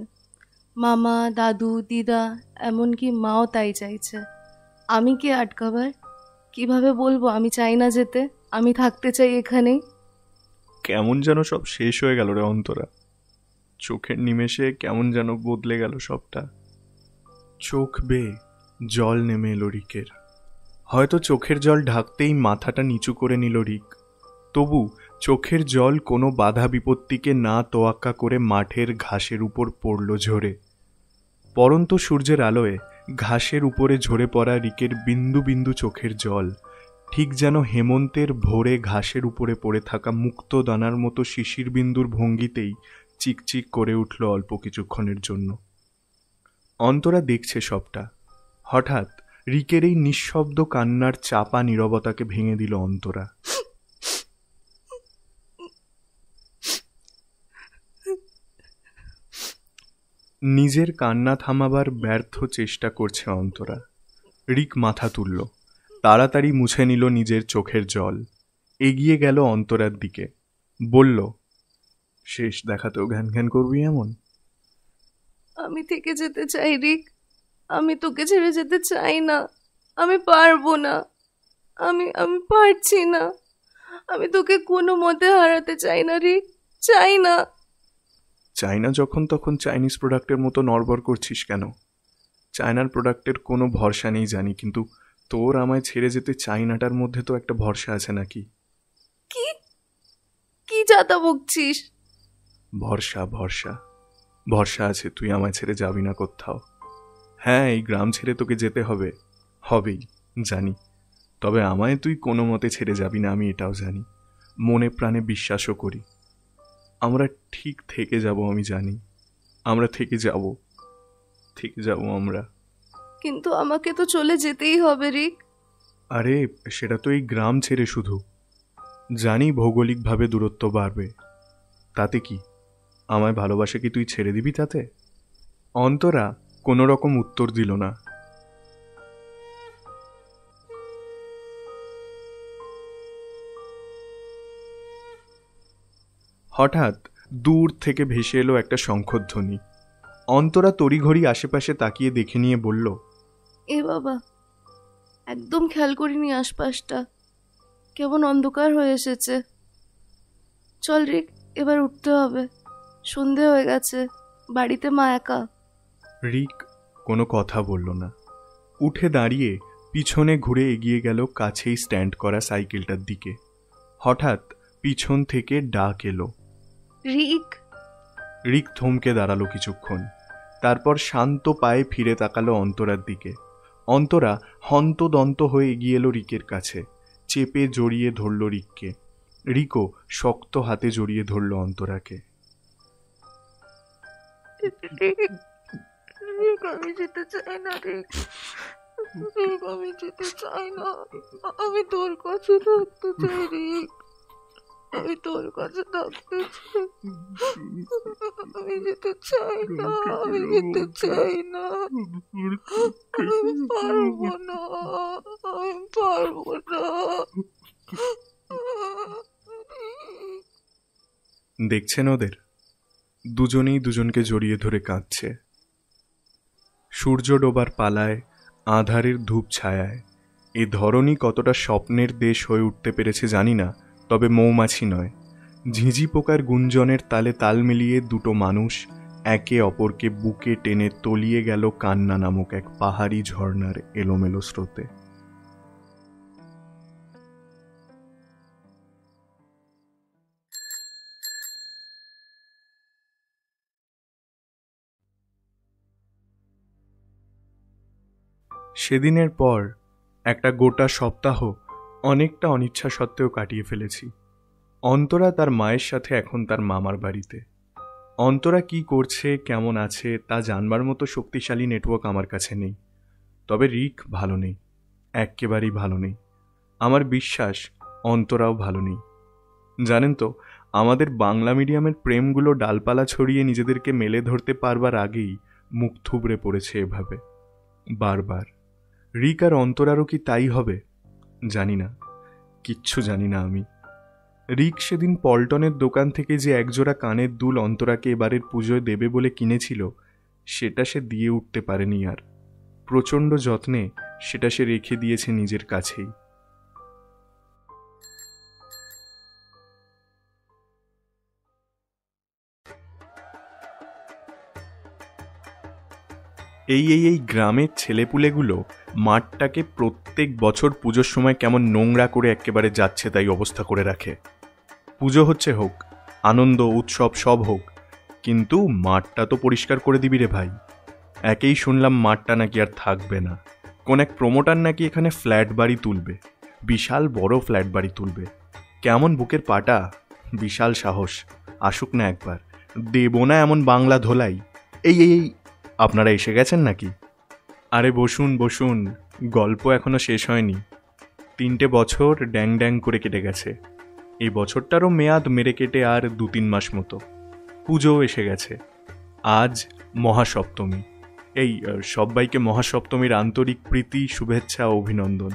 মামা, দাদু, দিদা, এমনকি মাও তাই চাইছে। আমি কি আটকাবার? কিভাবে বলবো আমি চাই না যেতে, আমি থাকতে চাই এখানেই? কেমন যেন সব শেষ হয়ে গেল রে অন্তরা। চোখের নিমেষে কেমন যেন বদলে গেল সবটা। চোখ বেয়ে জল নেমে এলো রিকের। হয়তো চোখের জল ঢাকতেই মাথাটা নিচু করে নিল রিক। তবু চোখের জল কোনো বাধা বিপত্তিকে না তোয়াক্কা করে মাঠের ঘাসের উপর পড়ল ঝরে। পরন্ত সূর্যের আলোয় ঘাসের উপরে ঝরে পড়া রিকের বিন্দু বিন্দু চোখের জল ঠিক যেন হেমন্তের ভোরে ঘাসের উপরে পড়ে থাকা মুক্ত দানার মতো শিশির বিন্দুর ভঙ্গিতেই চিকচিক করে উঠল অল্প কিছুক্ষণের জন্য। অন্তরা দেখছে সবটা। হঠাৎ রিকের এই নিঃশব্দ কান্নার চাপা নীরবতাকে ভেঙে দিল অন্তরা। নিজের কান্না থামাবার ব্যর্থ চেষ্টা করছে অন্তরা। রিক মাথা তুলল, তাড়াতাড়ি মুছে নিল নিজের চোখের জল, এগিয়ে গেল অন্তরার দিকে, বলল, শেষ দেখাতেও ঘ্যান ঘ্যান করবি এমন? আমি থেকে যেতে চাই রিক, আমি তোকে ছেড়ে যেতে চাই না, আমি পারবো না, আমি আমি পারছি না, আমি তোকে কোনো মতে হারাতে চাই না রিক, চাই না। চায়না যখন তখন চাইনিজ প্রোডাক্টের মতো নড়বড় করছিস কেন? চায়নার প্রোডাক্টের কোনো ভরসা নেই জানি, কিন্তু তোর আমায় ছেড়ে যেতে চাইনাটার মধ্যে তো একটা ভরসা আছে নাকি? কি কি যাতা বকছিস? ভরসা ভরসা ভরসা আছে, তুই আমায় ছেড়ে যাবি না কোথাও। হ্যাঁ, এই গ্রাম ছেড়ে তোকে যেতে হবে, হবেই জানি, তবে আমায় তুই কোনো মতে ছেড়ে যাবি না, আমি এটাও জানি, মনে প্রাণে বিশ্বাসও করি। আমরা ঠিক থেকে যাব, আমি জানি আমরা থেকে যাব আমরা। কিন্তু আমাকে তো চলে যেতেই হবে রিক। আরে সেটা তো এই গ্রাম ছেড়ে শুধু, জানি ভৌগোলিকভাবে দূরত্ব বাড়বে, তাতে কি? আমায় ভালোবাসা কি তুই ছেড়ে দিবি তাতে? অন্তরা কোনো রকম উত্তর দিল না। হঠাৎ দূর থেকে ভেসে এলো একটা শঙ্খধ্বনি। অন্তরা তড়িঘড়ি আশেপাশে তাকিয়ে দেখে নিয়ে বলল, এ বাবা, একদম খেয়াল করিনি আশপাশটা, কেমন অন্ধকার হয়ে এসেছে। চল রিক, এবার উঠতে হবে, সন্ধে হয়ে গেছে, বাড়িতে মা একা। রিক কোনো কথা বলল না। উঠে দাঁড়িয়ে পিছনে ঘুরে এগিয়ে গেল কাছেই স্ট্যান্ড করা সাইকেলটার দিকে। হঠাৎ পিছন থেকে ডাক এলো, রিক। রিক থমকে দাঁড়ালো কিছুক্ষণ, তারপর শান্ত পায়ে ফিরে তাকালো অন্তরার দিকে। অন্তরা হন্তদন্ত হয়ে এগিয়ে এলো রিকের কাছে, চেপে জড়িয়ে ধরল রিককে। রিকও শক্ত হাতে জড়িয়ে ধরল অন্তরাকে। আমি যেতে চাই না রিক, আমি যেতে চাই না, আমি তোর কাছে থাকতে চাই রিক, আমি তোর কাছে থাকতে চাই, আমি যেতে চাই না, আমি যেতে চাই না, আমি পারবো না, আমি পারবো না। দেখছেন ওদের, দুজনেই দুজনকে জড়িয়ে ধরে কাঁদছে। সূর্য ডোবার পালায়, আঁধারের ধূপ ছায়ায় এ ধরনী কতটা স্বপ্নের দেশ হয়ে উঠতে পেরেছে জানি না, তবে মৌমাছি নয়, ঝিঁঝি পোকার গুঞ্জনের তালে তাল মিলিয়ে দুটো মানুষ একে অপরকে বুকে টেনে তলিয়ে গেল কান্না নামক এক পাহাড়ি ঝর্ণার এলোমেলো স্রোতে। সেদিনের পর একটা গোটা সপ্তাহ অনেকটা অনিচ্ছা সত্ত্বেও কাটিয়ে ফেলেছি। অন্তরা তার মায়ের সাথে এখন তার মামার বাড়িতে। অন্তরা কি করছে, কেমন আছে তা জানবার মতো শক্তিশালী নেটওয়ার্ক আমার কাছে নেই, তবে রিক ভালো নেই, একেবারেই ভালো নেই। আমার বিশ্বাস অন্তরাও ভালো নেই। জানেন তো, আমাদের বাংলা মিডিয়ামের প্রেমগুলো ডালপালা ছড়িয়ে নিজেদেরকে মেলে ধরতে পারবার আগেই মুখ থুবড়ে পড়েছে এভাবে বারবার। রিক আর অন্তরারও কি তাই হবে? জানি না, কিচ্ছু জানি না আমি। রিক সেদিন পল্টনের দোকান থেকে যে একজোড়া কানের দুল অন্তরাকে এবারের পুজোয় দেবে বলে কিনেছিল, সেটা সে দিয়ে উঠতে পারেনি আর। প্রচণ্ড যত্নে সেটা সে রেখে দিয়েছে নিজের কাছেই। এই গ্রামের ছেলেপুলেগুলো মাঠটাকে প্রত্যেক বছর পুজোর সময় কেমন নোংরা করে একেবারে যাচ্ছে তাই অবস্থা করে রাখে। পুজো হচ্ছে হোক, আনন্দ উৎসব সব হোক, কিন্তু মাঠটা তো পরিষ্কার করে দিবি রে ভাই। একেই শুনলাম মাঠটা নাকি আর থাকবে না। কোন এক প্রমোটার নাকি এখানে ফ্ল্যাট বাড়ি তুলবে, বিশাল বড় ফ্ল্যাট বাড়ি তুলবে। কেমন বুকের পাটা, বিশাল সাহস। আসুক না একবার, দেব না এমন বাংলা ধোলাই। এই এই এই, আপনারা এসে গেছেন নাকি? আরে বসুন বসুন, গল্প এখনো শেষ হয়নি। 3টে বছর ড্যাং ড্যাং করে কেটে গেছে। এই বছরটারও মেয়াদ মেরে কেটে আর 2-3 মাস মতো। পুজোও এসে গেছে। আজ মহাসপ্তমী। এই সবাইকে মহাসপ্তমীর আন্তরিক প্রীতি, শুভেচ্ছা ও অভিনন্দন।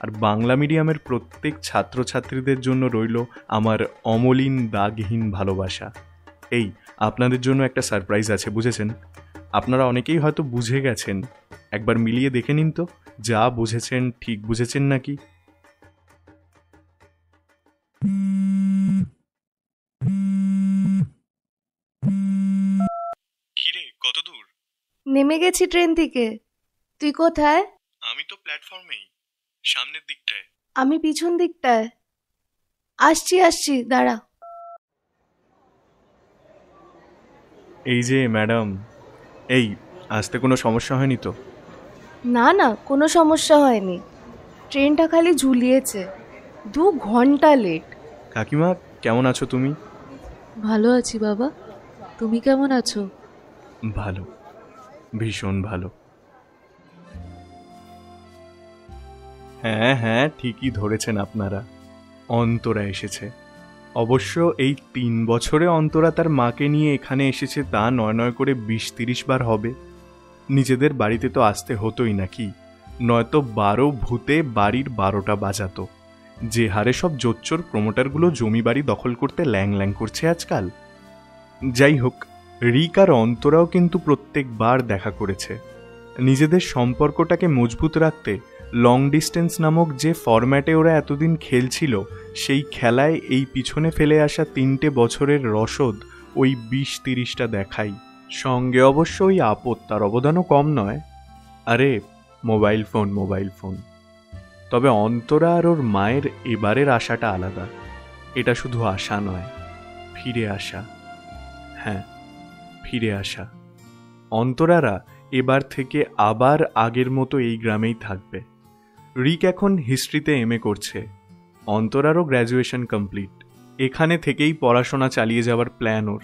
আর বাংলা মিডিয়ামের প্রত্যেক ছাত্রছাত্রীদের জন্য রইল আমার অমলিন দাগহীন ভালোবাসা। এই আপনাদের জন্য একটা সারপ্রাইজ আছে, বুঝেছেন? আপনারা অনেকেই হয়তো বুঝে গেছেন, একবার মিলিয়ে দেখে নিন তো যা বুঝেছেন ঠিক বুঝেছেন নাকি। কিরে, কত দূর? নেমে গেছি ট্রেন থেকে। তুই কোথায়? আমি তো প্ল্যাটফর্মেই, সামনের দিকটায়। আমি পিছন দিকটায়। আসছি আসছি, দাঁড়া। এই যে ম্যাডাম, এই আসতে কোনো সমস্যা হয়নি তো? না না, কোনো সমস্যা হয়নি। ট্রেনটা খালি ঝুলিয়েছে, 2 ঘন্টা লেট। কাকিমা, কেমন আছো তুমি? ভালো আছি বাবা, তুমি কেমন আছো? ভালো, ভীষণ ভালো। হ্যাঁ হ্যাঁ, ঠিকই ধরেছেন আপনারা, অন্তরা এসেছে। অবশ্য এই 3 বছরে অন্তরা তার মাকে নিয়ে এখানে এসেছে তা নয় করে 20-30 বার হবে। নিজেদের বাড়িতে তো আসতে হতোই নাকি, নয়তো 12 ভূতে বাড়ির 12টা বাজাতো। যে হারে সব জোচ্চোর প্রমোটারগুলো জমি বাড়ি দখল করতে ল্যাং ল্যাং করছে আজকাল। যাই হোক, রিক আর অন্তরাও কিন্তু প্রত্যেকবার দেখা করেছে। নিজেদের সম্পর্কটাকে মজবুত রাখতে লং ডিস্টেন্স নামক যে ফরম্যাটে ওরা এতদিন খেলছিল, সেই খেলায় এই পিছনে ফেলে আসা 3টে বছরের রসদ ওই 20-30টা দেখাই। সঙ্গে অবশ্য ওই আপদ, তার অবদানও কম নয়। আরে মোবাইল ফোন। তবে অন্তরা আর ওর মায়ের এবারের আশাটা আলাদা। এটা শুধু আশা নয়, ফিরে আসা। হ্যাঁ, ফিরে আসা। অন্তরারা এবার থেকে আবার আগের মতো এই গ্রামেই থাকবে। রিক এখন হিস্ট্রিতে MA করছে, অন্তরারও গ্র্যাজুয়েশন কমপ্লিট। এখানে থেকেই পড়াশোনা চালিয়ে যাওয়ার প্ল্যান ওর।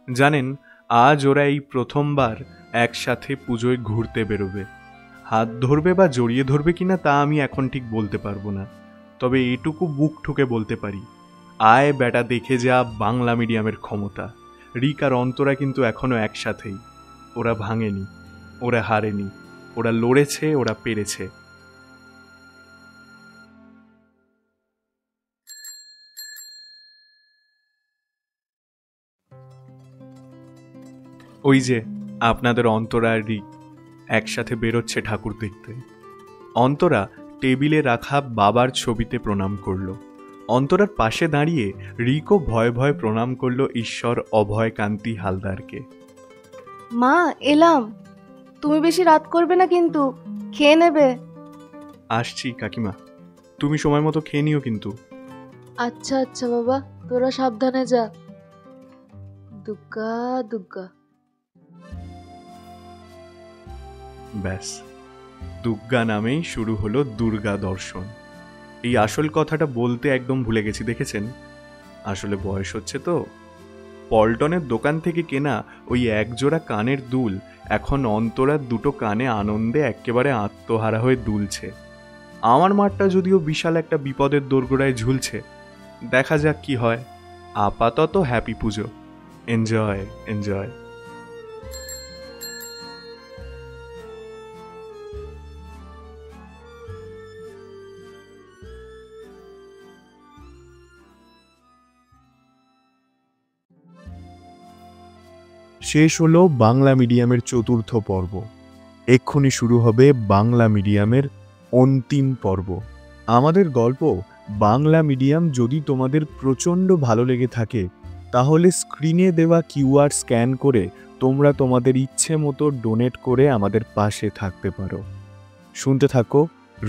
জানেন, আজ ওরা এই প্রথমবার একসাথে পুজোয় ঘুরতে বেরোবে। হাত ধরবে বা জড়িয়ে ধরবে কিনা তা আমি এখন ঠিক বলতে পারবো না, তবে এটুকু বুক ঠুকে বলতে পারি, আয় বেটা দেখে যা বাংলা মিডিয়ামের ক্ষমতা। রিক আর অন্তরা কিন্তু এখনো একসাথেই। ওরা ভাঙেনি, ওরা হারেনি, ওরা লড়েছে, ওরা পেরেছে। ওই যে আপনাদের অন্তরা আর রিক একসাথে বেরোচ্ছে ঠাকুর দেখতে। অন্তরা টেবিলে রাখা বাবার ছবিতে প্রণাম করল। অন্তরার পাশে দাঁড়িয়ে রিকও ভয়ে ভয়ে প্রণাম করল ঈশ্বর অভয়কান্তি হালদারকে। মা, এলাম। তুমি বেশি রাত করবে না কিন্তু, খেয়ে নেবে। আসছি কাকিমা, তুমি সময় মতো খেয়ে নিও কিন্তু। আচ্ছা আচ্ছা বাবা, তোরা সাবধানে যা। দুগ্গা দুগ্গা। ব্যাস, দুর্গা নামেই শুরু হলো দুর্গা দর্শন। এই আসল কথাটা বলতে একদম ভুলে গেছি, দেখেছেন? আসলে বয়স হচ্ছে তো। পল্টনের দোকান থেকে কেনা ওই একজোড়া কানের দুল এখন অন্তরার 2টো কানে আনন্দে একেবারে আত্মহারা হয়ে দুলছে। আমার মাঠটা যদিও বিশাল একটা বিপদের দোরগোড়ায় ঝুলছে। দেখা যাক কি হয়। আপাতত হ্যাপি পুজো, এনজয় এনজয়। শেষ হলো বাংলা মিডিয়ামের 4র্থ পর্ব। এক্ষুনি শুরু হবে বাংলা মিডিয়ামের অন্তিম পর্ব। আমাদের গল্প বাংলা মিডিয়াম যদি তোমাদের প্রচণ্ড ভালো লেগে থাকে, তাহলে স্ক্রিনে দেওয়া QR স্ক্যান করে তোমরা তোমাদের ইচ্ছে মতো ডোনেট করে আমাদের পাশে থাকতে পারো। শুনতে থাকো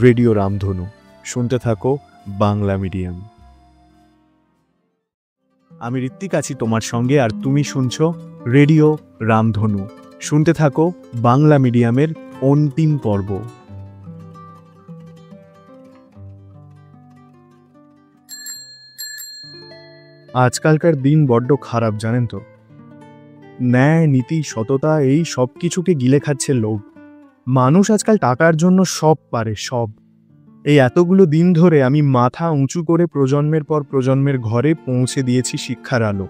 রেডিও রামধনু, শুনতে থাকো বাংলা মিডিয়াম। আমি ঋত্বিক আছি তোমার সঙ্গে, আর তুমি শুনছো রেডিও রামধনু। শুনতে থাকো বাংলা মিডিয়ামের অন্তিম পর্ব। আজকালকার দিন বড্ড খারাপ, জানেন তো। ন্যায়, নীতি, সততা এই সব কিছুকে গিলে খাচ্ছে লোভ। মানুষ আজকাল টাকার জন্য সব পারে, সব। এই এতগুলো দিন ধরে আমি মাথা উঁচু করে প্রজন্মের পর প্রজন্মের ঘরে পৌঁছে দিয়েছি শিক্ষার আলো।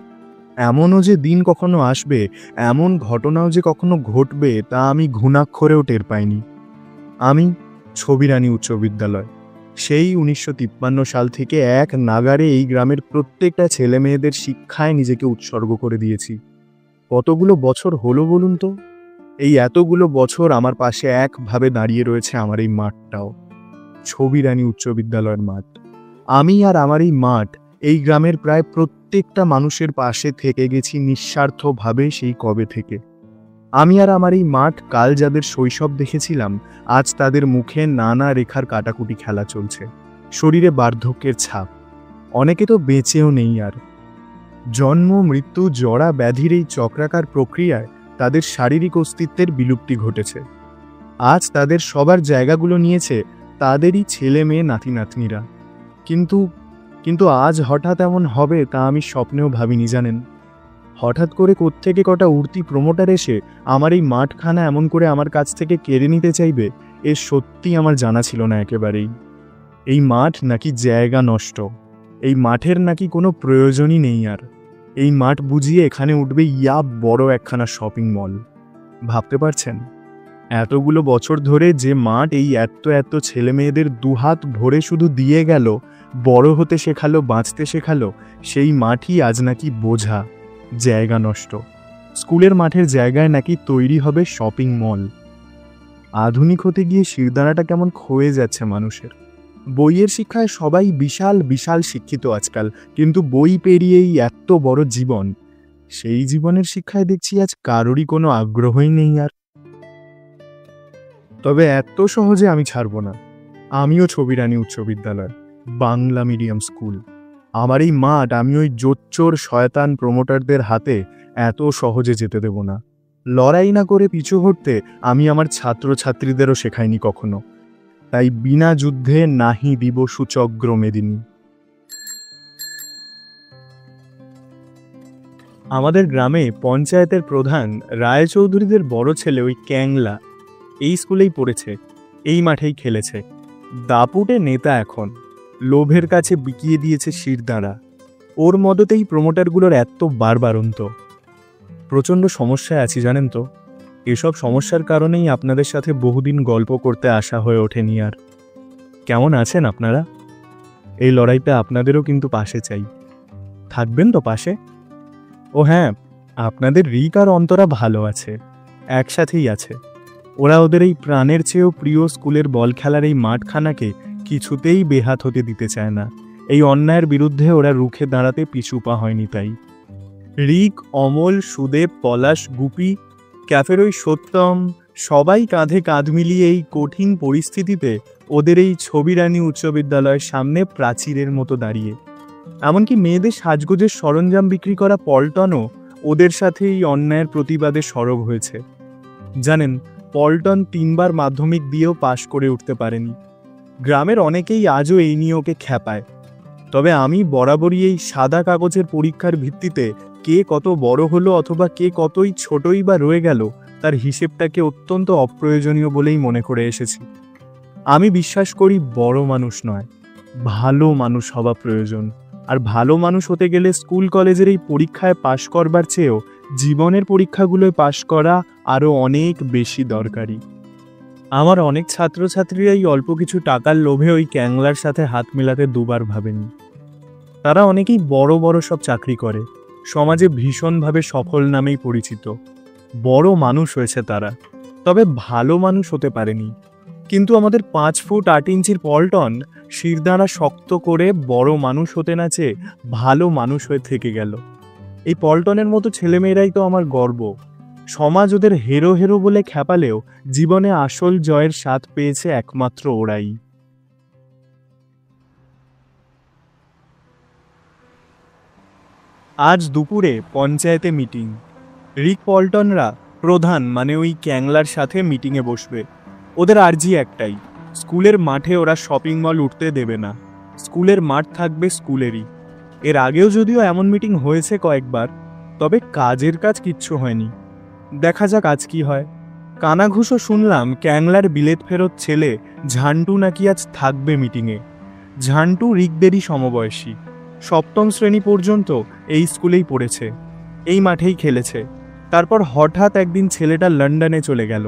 এমনও যে দিন কখনো আসবে, এমন ঘটনাও যে কখনো ঘটবে, তা আমি ঘুণাক্ষরেও টের পাইনি। আমি ছবিরানী উচ্চ বিদ্যালয়, সেই 1953 সাল থেকে এক নাগারে এই গ্রামের প্রত্যেকটা ছেলে মেয়েদের শিক্ষায় নিজেকে উৎসর্গ করে দিয়েছি। কতগুলো বছর হলো বলুন তো? এই এতগুলো বছর আমার পাশে একভাবে দাঁড়িয়ে রয়েছে আমার এই মাঠটাও, ছবিরানী উচ্চ বিদ্যালয়ের মাঠ। আমি আর আমার এই মাঠ এই গ্রামের প্রায় প্রত্যেকটা মানুষের পাশে থেকে গেছি নিঃস্বার্থভাবে সেই কবে থেকে। আমি আর আমার এই মাঠ কাল যাদের শৈশব দেখেছিলাম, আজ তাদের মুখে নানা রেখার কাটাকুটি খেলা চলছে, শরীরে বার্ধক্যের ছাপ। অনেকে তো বেঁচেও নেই আর। জন্ম, মৃত্যু, জরা ব্যাধির এই চক্রাকার প্রক্রিয়ায় তাদের শারীরিক অস্তিত্বের বিলুপ্তি ঘটেছে। আজ তাদের সবার জায়গাগুলো নিয়েছে তাদেরই ছেলে মেয়ে, নাতি নাতনিরা। কিন্তু আজ হঠাৎ এমন হবে তা আমি স্বপ্নেও ভাবিনি, জানেন। হঠাৎ করে কোত্থেকে কটা উঠতি প্রমোটার এসে আমার এই মাঠখানা এমন করে আমার কাছ থেকে কেড়ে নিতে চাইবে, এ সত্যি আমার জানা ছিল না একেবারেই। এই মাঠ নাকি জায়গা নষ্ট, এই মাঠের নাকি কোনো প্রয়োজনই নেই আর। এই মাঠ বুঝিয়ে এখানে উঠবে ইয়া বড় একখানা শপিং মল। ভাবতে পারছেন? এতগুলো বছর ধরে যে মাঠ এই এত ছেলে মেয়েদের দুহাত ভরে শুধু দিয়ে গেল, বড় হতে শেখালো, বাঁচতে শেখালো, সেই মাঠই আজ নাকি বোঝা, জায়গা নষ্ট। স্কুলের মাঠের জায়গায় নাকি তৈরি হবে শপিং মল। আধুনিক হতে গিয়ে শিরদাঁড়াটা কেমন ক্ষয়ে যাচ্ছে মানুষের। বইয়ের শিক্ষায় সবাই বিশাল বিশাল শিক্ষিত আজকাল, কিন্তু বই পেরিয়েই এত বড় জীবন, সেই জীবনের শিক্ষায় দেখছি আজ কারোরই কোনো আগ্রহই নেই আর। তবে এত সহজে আমি ছাড়ব না। আমিও ছবিরানী উচ্চ বিদ্যালয়, বাংলা মিডিয়াম স্কুল। আমার এই মাঠ আমি ওই জোচ্চোর শয়তান প্রমোটারদের হাতে এত সহজে যেতে দেব না। লড়াই না করে পিছু হটতে আমি আমার ছাত্রছাত্রীদেরও শেখাইনি কখনো। তাই বিনা যুদ্ধে নাহি দিব সুচগ্র মেদিনী। আমাদের গ্রামে পঞ্চায়েতের প্রধান রায়চৌধুরীদের বড় ছেলে ওই ক্যাংলা এই স্কুলেই পড়েছে, এই মাঠেই খেলেছে। দাপুটে নেতা এখন, লোভের কাছে বিকিয়ে দিয়েছে শিরদাঁড়া। ওর মদতেই প্রমোটারগুলোর এত বারবারন্ত। প্রচণ্ড সমস্যায় আছি, জানেন তো। এসব সমস্যার কারণেই আপনাদের সাথে বহুদিন গল্প করতে আসা হয়ে ওঠেনি আর। কেমন আছেন আপনারা? এই লড়াইতে আপনাদেরও কিন্তু পাশে চাই। থাকবেন তো পাশে? ও হ্যাঁ, আপনাদের রিক আর অন্তরা ভালো আছে, একসাথেই আছে। ওরা ওদের এই প্রাণের চেয়েও প্রিয় স্কুলের বল খেলার এই মাঠখানাকে কিছুতেই বেহাত হতে দিতে চায় না। এই অন্যায়ের বিরুদ্ধে ওরা রুখে দাঁড়াতে পিছু পা হয়নি। তাই রিক, অমল, সুদেব, পলাশ, গুপি, ক্যাফের ওই সত্যম সবাই কাঁধে কাঁধ মিলিয়ে এই কঠিন পরিস্থিতিতে ওদের এই ছবিরানী উচ্চ বিদ্যালয়ের সামনে প্রাচীরের মতো দাঁড়িয়ে। এমনকি মেয়েদের সাজগোজের সরঞ্জাম বিক্রি করা পল্টনও ওদের সাথে এই অন্যায়ের প্রতিবাদে সরব হয়েছে। জানেন, পল্টন 3 বার মাধ্যমিক দিয়েও পাশ করে উঠতে পারেনি। গ্রামের অনেকেই আজও এই নিয়ে ওকে খ্যাপায়। তবে আমি বরাবরই এই সাদা কাগজের পরীক্ষার ভিত্তিতে কে কত বড় হলো অথবা কে কতই ছোটই বা রয়ে গেল, তার হিসেবটাকে অত্যন্ত অপ্রয়োজনীয় বলেই মনে করে এসেছি। আমি বিশ্বাস করি বড় মানুষ নয়, ভালো মানুষ হওয়া প্রয়োজন। আর ভালো মানুষ হতে গেলে স্কুল কলেজের এই পরীক্ষায় পাশ করবার চেয়েও জীবনের পরীক্ষাগুলোয় পাশ করা আরও অনেক বেশি দরকারি। আমার অনেক ছাত্রছাত্রীরাই অল্প কিছু টাকার লোভে ওই ক্যাংলার সাথে হাত মেলাতে দুবার ভাবেনি। তারা অনেকেই বড় বড় সব চাকরি করে, সমাজে ভীষণভাবে সফল নামেই পরিচিত। বড় মানুষ হয়েছে তারা, তবে ভালো মানুষ হতে পারেনি। কিন্তু আমাদের 5 ফুট 8 ইঞ্চির পল্টন শিরদাঁড়া শক্ত করে বড় মানুষ হতে না চেয়ে ভালো মানুষ হয়ে থেকে গেল। এই পল্টনের মতো ছেলেমেয়েরাই তো আমার গর্ব। সমাজ ওদের হেরো হেরো বলে খ্যাপালেও জীবনে আসল জয়ের স্বাদ পেয়েছে একমাত্র ওরাই। আজ দুপুরে পঞ্চায়েতে মিটিং। রিক পল্টনরা প্রধান মানে ওই ক্যাংলার সাথে মিটিংয়ে বসবে। ওদের আর্জি একটাই, স্কুলের মাঠে ওরা শপিং মল উঠতে দেবে না, স্কুলের মাঠ থাকবে স্কুলেরই। এর আগেও যদিও এমন মিটিং হয়েছে কয়েকবার, তবে কাজের কাজ কিচ্ছু হয়নি। দেখা যাক আজ কি হয়। কানাঘুষো শুনলাম ক্যাংলার বিলেত ফেরত ছেলে ঝান্টু নাকি আজ থাকবে মিটিংয়ে। ঝান্টু রিকদেরই সমবয়সী, 7ম শ্রেণী পর্যন্ত এই স্কুলেই পড়েছে, এই মাঠেই খেলেছে। তারপর হঠাৎ একদিন ছেলেটা লন্ডনে চলে গেল,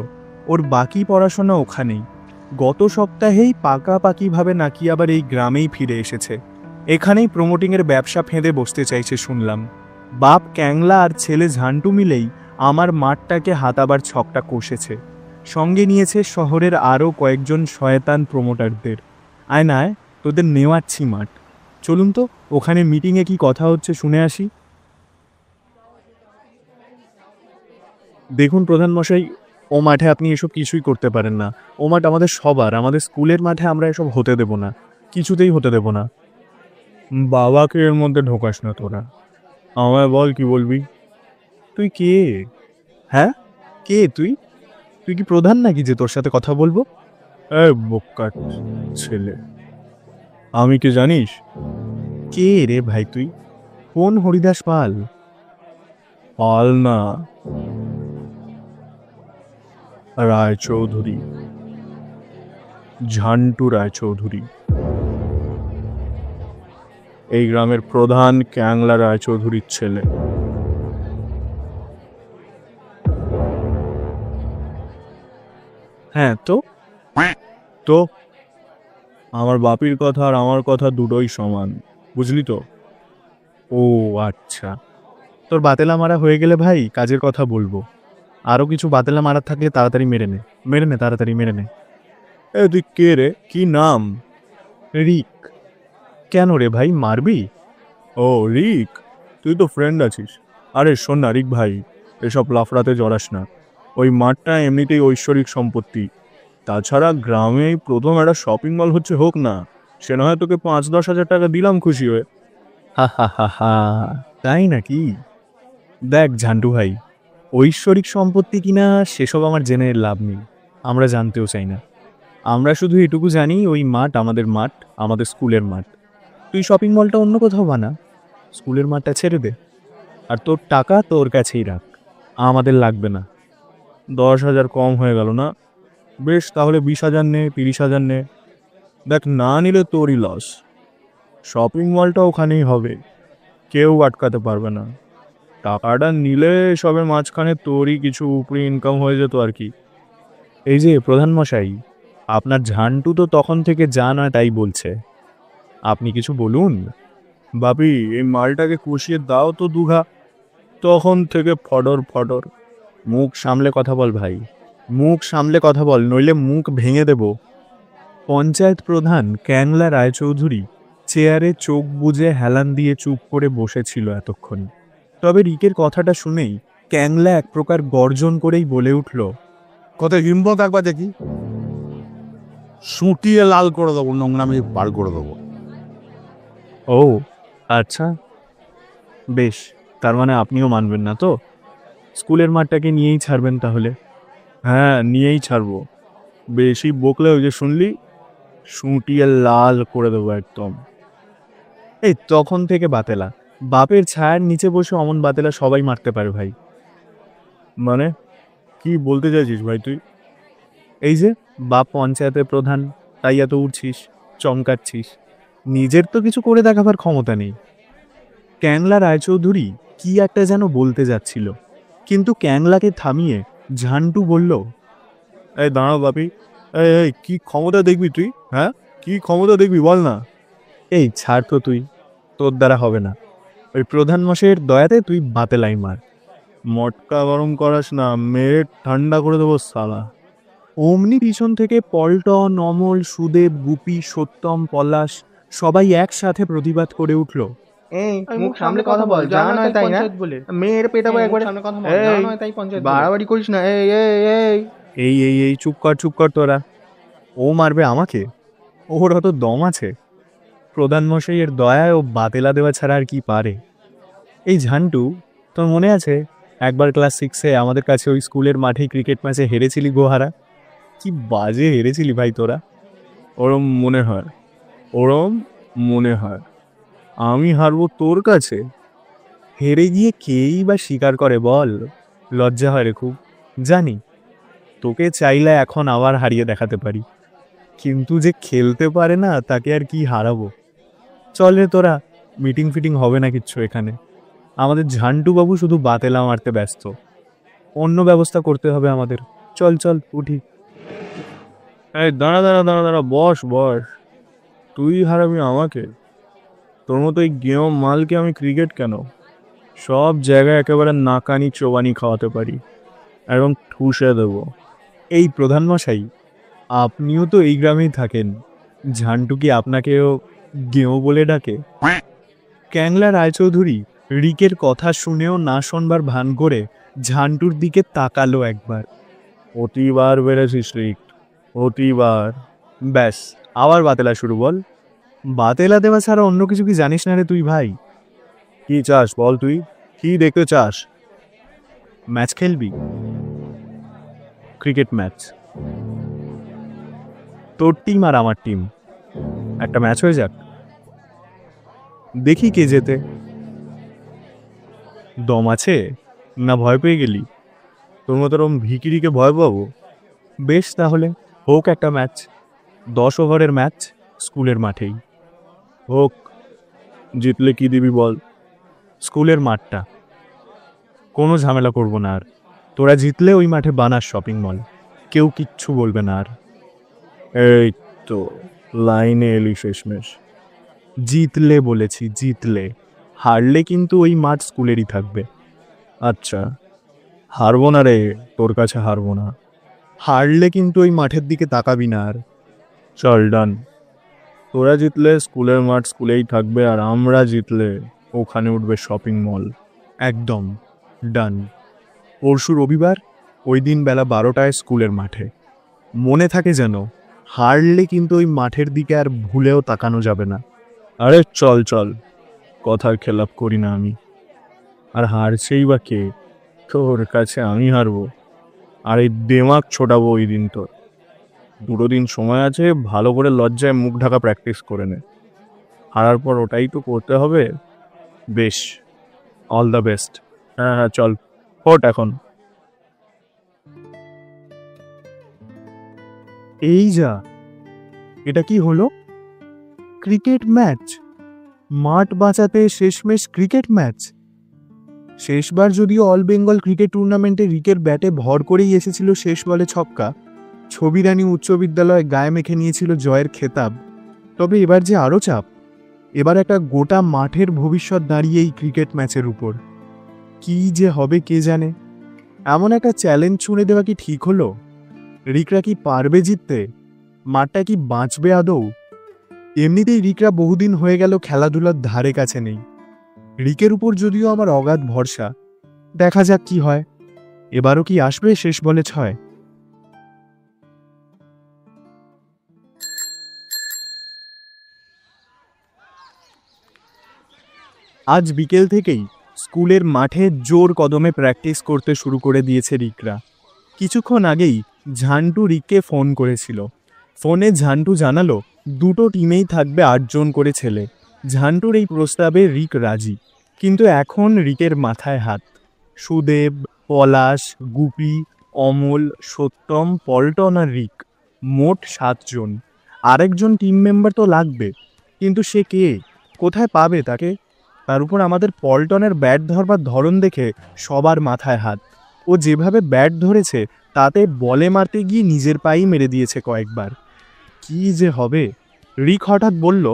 ওর বাকি পড়াশোনা ওখানেই। গত সপ্তাহেই পাকাপাকিভাবে নাকি আবার এই গ্রামেই ফিরে এসেছে, এখানেই প্রমোটিংয়ের ব্যবসা ফেঁদে বসতে চাইছে শুনলাম। বাপ ক্যাংলা আর ছেলে ঝান্টু মিলেই আমার মাঠটাকে হাতাবার ছকটা কষেছে, সঙ্গে নিয়েছে শহরের আরও কয়েকজন শয়তান প্রমোটারদের। আয়নায় তোদের নেওয়াচ্ছি মাঠ, চলুন তো ওখানে মিটিংয়ে কি কথা হচ্ছে শুনে আসি। দেখুন প্রধান মশাই, ও মাঠে আপনি এসব কিছুই করতে পারেন না। ও মাঠ আমাদের সবার, আমাদের স্কুলের মাঠে আমরা এসব হতে দেব না, কিছুতেই হতে দেব না। বাবাকে এর মধ্যে ঢোকাস না তোরা। আমায় বল কি বলবি। তুই কে? হ্যাঁ, কে তুই? তুই কি প্রধান নাকি যে তোর সাথে কথা বলবো? বোকা ছেলে, আমি কি জানিস? কে রে ভাই তুই? কোন হরিদাস পাল? পাল না, রায়চৌধুরী, ঝান্টু রায়চৌধুরী, এই গ্রামের প্রধান ক্যাংলা রায়চৌধুরীর ছেলে। হ্যাঁ তো তো আমার বাপির কথা আর আমার কথা দুটোই সমান, বুঝলি তো? ও আচ্ছা, তোর বাতেলা মারা হয়ে গেলে ভাই কাজের কথা বলবো। আরও কিছু বাতেলা মারার থাকলে তাড়াতাড়ি মেরে নে, তাড়াতাড়ি মেরে নে। তুই কে রে? কি নাম? রিক। কেন রে ভাই, মারবি? ও রিক, তুই তো ফ্রেন্ড আছিস। আরে শোন না রিক ভাই, এসব লাফড়াতে জড়াস না। ওই মাঠটা এমনিতেই ঐশ্বরিক সম্পত্তি। তাছাড়া গ্রামে প্রথম একটা শপিং মল হচ্ছে, হোক না, সে না হয় তোকে 5-10 হাজার টাকা দিলাম খুশি হয়ে। হা হা হা হা, তাই নাকি? দেখ ঝান্টু ভাই, ঐশ্বরিক সম্পত্তি কিনা সেসব আমার জেনে লাভ নেই, আমরা জানতেও চাই না। আমরা শুধু এটুকু জানি ওই মাঠ আমাদের মাঠ, আমাদের স্কুলের মাঠ। তুই শপিং মলটা অন্য কোথাও বানা, স্কুলের মাঠটা ছেড়ে দে, আর তোর টাকা তোর কাছেই রাখ, আমাদের লাগবে না। 10,000 কম হয়ে গেল না? বেশ, তাহলে 20,000 নে, 30,000 নে। দেখ, না নিলে তোরই লস। শপিং মলটা ওখানেই হবে, কেউ আটকাতে পারবে না। টাকাটা নিলে সবের মাঝখানে তোরই কিছু উপরি ইনকাম হয়ে যেত আর কি। এই যে প্রধান মশাই, আপনার ঝান্টু তো তখন থেকে যা নয় তাই বলছে, আপনি কিছু বলুন। বাপি, এই মালটাকে কষিয়ে দাও তো দুঘা। তখন থেকে ফডর ফডর। মুখ সামলে কথা বল ভাই, মুখ সামলে কথা বল, নইলে মুখ ভেঙে দেব। পঞ্চায়েত প্রধান ক্যাংলা রায়চৌধুরী চেয়ারে চোখ বুজে হেলান দিয়ে চুপ করে বসেছিল এতক্ষণ। তবে রিকের কথাটা শুনেই ক্যাংলা এক প্রকার গর্জন করেই বলে উঠল, কত হিম্মত একবার দেখি, সুটিয়ে লাল করে দেবো, নোংরামি বার করে দেবো। ও আচ্ছা, বেশ, তার মানে আপনিও মানবেন না তো? স্কুলের মাঠটাকে নিয়েই ছাড়বেন তাহলে? হ্যাঁ, নিয়েই ছাড়বো। বেশি বকলে ওই যে শুনলি, সুটিয়ে লাল করে দেবো একদম। এই তখন থেকে বাতেলা, বাপের ছায়ার নিচে বসে অমন বাতেলা সবাই মারতে পারে ভাই। মানে কি বলতে চাইছিস ভাই তুই? এই যে বাপ পঞ্চায়েতের প্রধান, তাই এত উঠছিস, চমকাচ্ছিস, নিজের তো কিছু করে দেখাবার ক্ষমতা নেই। ক্যাংলা রায়চৌধুরী কি একটা যেন বলতে যাচ্ছিল, কিন্তু ক্যাংলাকে থামিয়ে ঝান্টু বলল, এই দাঁড়াও বাপি, এই কি ক্ষমতা দেখবি তুই? হ্যাঁ, কি ক্ষমতা দেখবি বল না। এই ছাড় তো তুই, তোর দ্বারা হবে না। ওই প্রধান মশাইয়ের দয়াতে তুই বাতেলাই মার। মটকা গরম করাস না, মেরে ঠান্ডা করে দেবো সালা। অমনি পিছন থেকে পল্টন, অমল, সুদেব, গুপি, সত্যম, পলাশ সবাই একসাথে প্রতিবাদ করে উঠল, মুখ সামলে কথা বল, যা নয় তাই না বলে মেয়ের পেটাবো একবার, সামনে কথা বল, যা নয় তাই পঞ্চায়েত বাড়াবাড়ি করিস না। এই এই এই এই এই চুপ কর তোরা। ও মারবে আমাকে? ওর অত দম আছে? প্রধান মশাইয়ের দয়ায় ও বাতেলা দেওয়া ছাড়া আর কি পারে? এই ঝান্টু, তোর মনে আছে একবার ক্লাস 6-এ আমাদের কাছে ওই স্কুলের মাঠেই ক্রিকেট ম্যাচে হেরেছিলি গোহারা। কি বাজে হেরেছিলি ভাই তোরা। ওরম মনে হয় আমি হারবো তোর কাছে? হেরে গিয়ে কেই বা স্বীকার করে বল? লজ্জা হয় রে খুব। জানি তোকে চাইলে এখন আবার হারিয়ে দেখাতে পারি, কিন্তু যে খেলতে পারে না তাকে আর কি হারাবো। চল রে তোরা, মিটিং ফিটিং হবে না কিচ্ছু এখানে। আমাদের ঝান্টু বাবু শুধু বাতেলা মারতে ব্যস্ত, অন্য ব্যবস্থা করতে হবে আমাদের। চল চল উঠি। এই দাঁড়া, বস। তুই হারাবি আমাকে? তোর মতো এই গেম মালকে আমি ক্রিকেট কেন, সব জায়গায় একেবারে নাকানি চোবানি খাওয়াতে পারি, একদম ঠুসে দেবো। এই প্রধানমশাই, আপনিও তো এই গ্রামেই থাকেন, ঝান্টু কি আপনাকেও গেঁয়ো বলে ডাকে? ক্যাংলা রায়চৌধুরী রিকের কথা শুনেও না শোনবার ভান করে ঝান্টুর দিকে তাকালো একবার। অতিবার বেড়েছিস রিক, অতিবার। ব্যাস, আবার বাতেলা শুরু। বল, বাতেলা দেওয়া ছাড়া অন্য কিছু কি জানিস না রে তুই ভাই? কি চাস বল, তুই কি দেখতে চাস? ম্যাচ খেলবি? Cricket match? তোর টিম আর আমার টিম, একটা ম্যাচ হয়ে যাক, দেখি কে জেতে। দম আছে না ভয় পেয়ে গেলি? তোর মতো রকম ভিকিরিকে ভয় পাবো? বেশ, তাহলে হোক একটা ম্যাচ, 10 ওভারের ম্যাচ, স্কুলের মাঠেই হোক। জিতলে কি দিবি বল? স্কুলের মাঠটা, কোনো ঝামেলা করবো না আর। তোরা জিতলে ওই মাঠে বানাস শপিং মল, কেউ কিচ্ছু বলবে না আর। এই তো লাইনে এলি শেষমেশ। জিতলে বলেছি, জিতলে। হারলে কিন্তু ওই মাঠ স্কুলেরই থাকবে। আচ্ছা, হারবো না রে, তোর কাছে হারবো না। হারলে কিন্তু ওই মাঠের দিকে তাকাবি না আর। চল, ডান। তোরা জিতলে স্কুলের মাঠ স্কুলেই থাকবে, আর আমরা জিতলে ওখানে উঠবে শপিং মল। একদম ডান। পরশু রবিবার, ওই দিন বেলা 12টায় স্কুলের মাঠে। মনে থাকে যেন, হারলে কিন্তু ওই মাঠের দিকে আর ভুলেও তাকানো যাবে না। আরে চল, কথার খেলাপ করি না আমি। আর হারছেই বা কে? তোর কাছে আমি হারবো? আর এই দেমাগ ছোটাবো ওই দিন তোর। 2 দিন সময় আছে, ভালো করে লজ্জায় মুখ ঢাকা প্র্যাকটিস করে নে। হারার পর ওটাই তো করতে হবে। বেশ, অল দ্য বেস্ট। হ্যাঁ, চল ফোট এখন। এই যা, এটা কি হলো? Cricket match? মাঠ বাঁচাতে শেষমেশ ক্রিকেট ম্যাচ? শেষবার যদিও অল বেঙ্গল ক্রিকেট টুর্নামেন্টে রিকের ব্যাটে ভর করেই এসেছিল শেষ বলে ছক্কা, ছবিরানী উচ্চ বিদ্যালয় গায়ে মেখে নিয়েছিল জয়ের খেতাব, তবে এবার যে আরও চাপ। এবার একটা গোটা মাঠের ভবিষ্যৎ দাঁড়িয়ে এই ক্রিকেট ম্যাচের উপর। কি যে হবে কে জানে। এমন একটা চ্যালেঞ্জ ছুঁড়ে দেওয়া কি ঠিক হলো? রিকরা কি পারবে জিততে? মাঠটা কি বাঁচবে আদৌ? এমনিতেই রিকরা বহুদিন হয়ে গেল খেলাধুলার ধারে কাছে নেই। রিকের উপর যদিও আমার অগাধ ভরসা, দেখা যাক কি হয়। এবারও কি আসবে শেষ বলে 6? আজ বিকেল থেকেই স্কুলের মাঠে জোর কদমে প্র্যাকটিস করতে শুরু করে দিয়েছে রিকরা। কিছুক্ষণ আগেই ঝান্টু রিককে ফোন করেছিল। ফোনে ঝান্টু জানালো 2টো টিমেই থাকবে 8 জন করে ছেলে। ঝান্টুর এই প্রস্তাবে রিক রাজি, কিন্তু এখন রিকের মাথায় হাত। সুদেব, পলাশ, গুপি, অমল, সত্যম, পল্টন আর রিক, মোট 7 জন। আরেকজন টিম মেম্বার তো লাগবে, কিন্তু সে কে? কোথায় পাবে তাকে? তার উপর আমাদের পল্টনের ব্যাট ধরবার ধরন দেখে সবার মাথায় হাত। ও যেভাবে ব্যাট ধরেছে তাতে বলে মারতে গিয়ে নিজের পায়েই মেরে দিয়েছে কয়েকবার। কি যে হবে? রিক হঠাৎ বলল,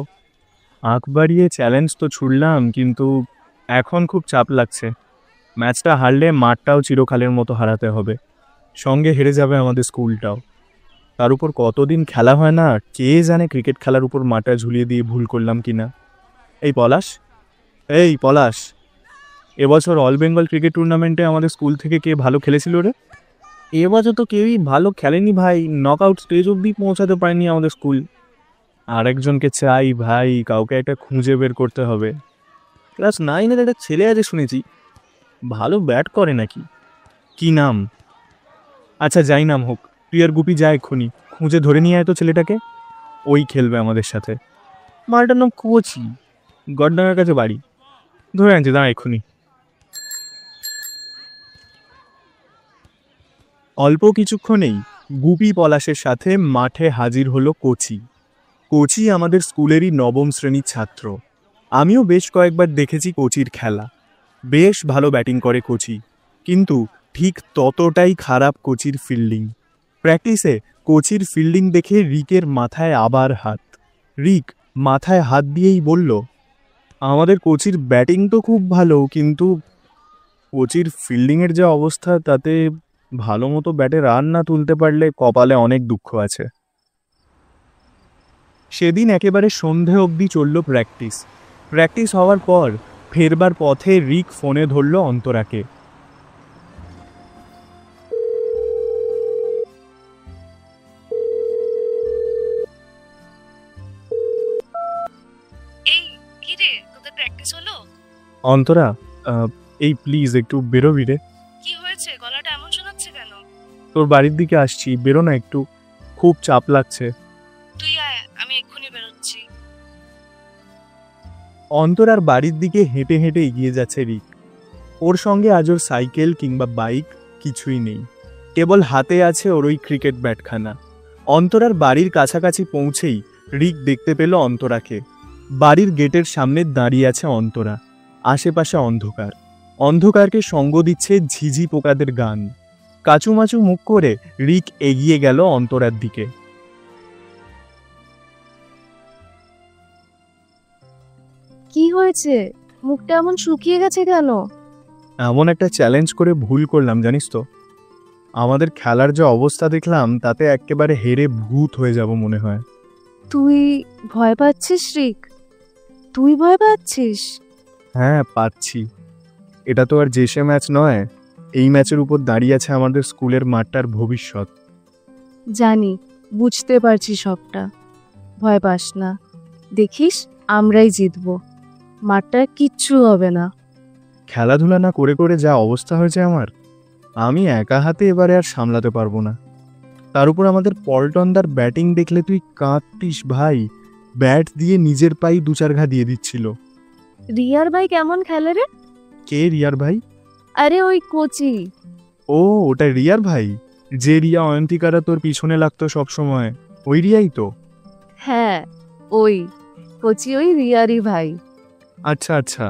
আঁক বাড়িয়ে চ্যালেঞ্জ তো ছুড়লাম, কিন্তু এখন খুব চাপ লাগছে। ম্যাচটা হারলে মাঠটাও চিরকালের মতো হারাতে হবে, সঙ্গে হেরে যাবে আমাদের স্কুলটাও। তার উপর কতদিন খেলা হয় না, কে জানে ক্রিকেট খেলার উপর মাঠটা ঝুলিয়ে দিয়ে ভুল করলাম কিনা। এই পলাশ, এবছর অল বেঙ্গল ক্রিকেট টুর্নামেন্টে আমাদের স্কুল থেকে কে ভালো খেলেছিল রে? এবছর তো কেউই ভালো খেলেনি ভাই, নক আউট স্টেজ অব্দি পৌঁছাতে পারেনি আমাদের স্কুল। আরেকজনকে চাই ভাই, কাউকে একটা খুঁজে বের করতে হবে। ক্লাস 9-এর একটা ছেলে আছে শুনেছি, ভালো ব্যাট করে নাকি? কি নাম? আচ্ছা যাই নাম হোক, তুই আর গুপি যা এক্ষুনি খুঁজে ধরে নিয়ে আয় তো ছেলেটাকে। ওই খেলবে আমাদের সাথে। মালটার নাম কোচি, গডডাঙ্গার কাছে বাড়ি। ধরে আনছি, দাঁড়া এক্ষুনি। অল্প কিছুক্ষণেই গুপি পলাশের সাথে মাঠে হাজির হলো কোচি। কোচি আমাদের স্কুলেরই নবম শ্রেণীর ছাত্র। আমিও বেশ কয়েকবার দেখেছি কোচির খেলা। বেশ ভালো ব্যাটিং করে কোচি, কিন্তু ঠিক ততটাই খারাপ কোচির ফিল্ডিং। প্র্যাকটিসে কোচির ফিল্ডিং দেখে রিকের মাথায় আবার হাত। রিক মাথায় হাত দিয়েই বলল, আমাদের কোচির ব্যাটিং তো খুব ভালো, কিন্তু কোচির ফিল্ডিংয়ের যা অবস্থা তাতে ভালো মতো ব্যাটে রান না তুলতে পারলে কপালে অনেক দুঃখ আছে। সেদিন একেবারে সন্ধে অবধি চলল প্র্যাকটিস। প্র্যাকটিস হওয়ার পর ফেরবার পথে রিক ফোনে ধরল অন্তরাকে। এই কি রে, তোদের প্র্যাকটিস হলো? অন্তরা, এই প্লিজ একটু বেরোবি রে। কি হয়েছে, গলাটা এমন শোনাচ্ছে কেন? তোর বাড়ির দিকে আসছি, বেরো না একটু, খুব চাপ লাগছে। তুই আয়, আমি এক্ষুনি বেরোচ্ছি। অন্তরার বাড়ির দিকে হেঁটে হেঁটে এগিয়ে যাচ্ছে রিক। ওর সঙ্গে আজ ওর সাইকেল কিংবা বাইক কিছুই নেই, কেবল হাতে আছে ওর ওই ক্রিকেট ব্যাটখানা। অন্তরার বাড়ির কাছাকাছি পৌঁছেই রিক দেখতে পেল অন্তরাকে। বাড়ির গেটের সামনে দাঁড়িয়ে আছে অন্তরা। আশেপাশে অন্ধকার, অন্ধকারকে সঙ্গ দিচ্ছে ঝিঝি পোকাদের গান। কাচুমাচু মুখ করে রিক এগিয়ে গেল অন্তরার দিকে। কি হয়েছে, মুখটা এমন শুকিয়ে গেছে কেন? এমন একটা চ্যালেঞ্জ করে ভুল করলাম জানিস তো। আমাদের খেলার যে অবস্থা দেখলাম তাতে একেবারে হেরে ভূত হয়ে যাব মনে হয়। তুই ভয় পাচ্ছিস রিক? তুই ভয় পাচ্ছিস? হ্যাঁ পাচ্ছি। এটা তো আর জেসে ম্যাচ নয়, এই ম্যাচের উপর দাঁড়িয়ে আছে আমাদের স্কুলের মাঠটার ভবিষ্যৎ। জানি, বুঝতে পারছি সবটা। ভয় পাস না, দেখিস আমরাই জিতবো। মাঠটার কিচ্ছু হবে না। খেলাধুলা না করে করে যা অবস্থা হয়েছে আমার, আমি একা হাতে এবারে আর সামলাতে পারবো না। তার উপর আমাদের পল্টনদার ব্যাটিং দেখলে তুই কাঁদতিস ভাই। ব্যাট দিয়ে নিজের পাই 2-4 ঘা দিয়ে দিচ্ছিল। রিয়ার ভাই কেমন খেলে রে? কে রিয়ার ভাই? আরে ওই কোচি। ও, ওটা রিয়ার ভাই, যে রিয়া অয়ন্তিকারা তোর পিছনে লাগতো সব সময়, ওই রিয়াই তো? হ্যাঁ ওই কোচি, ওই রিয়ারই ভাই। আচ্ছা আচ্ছা,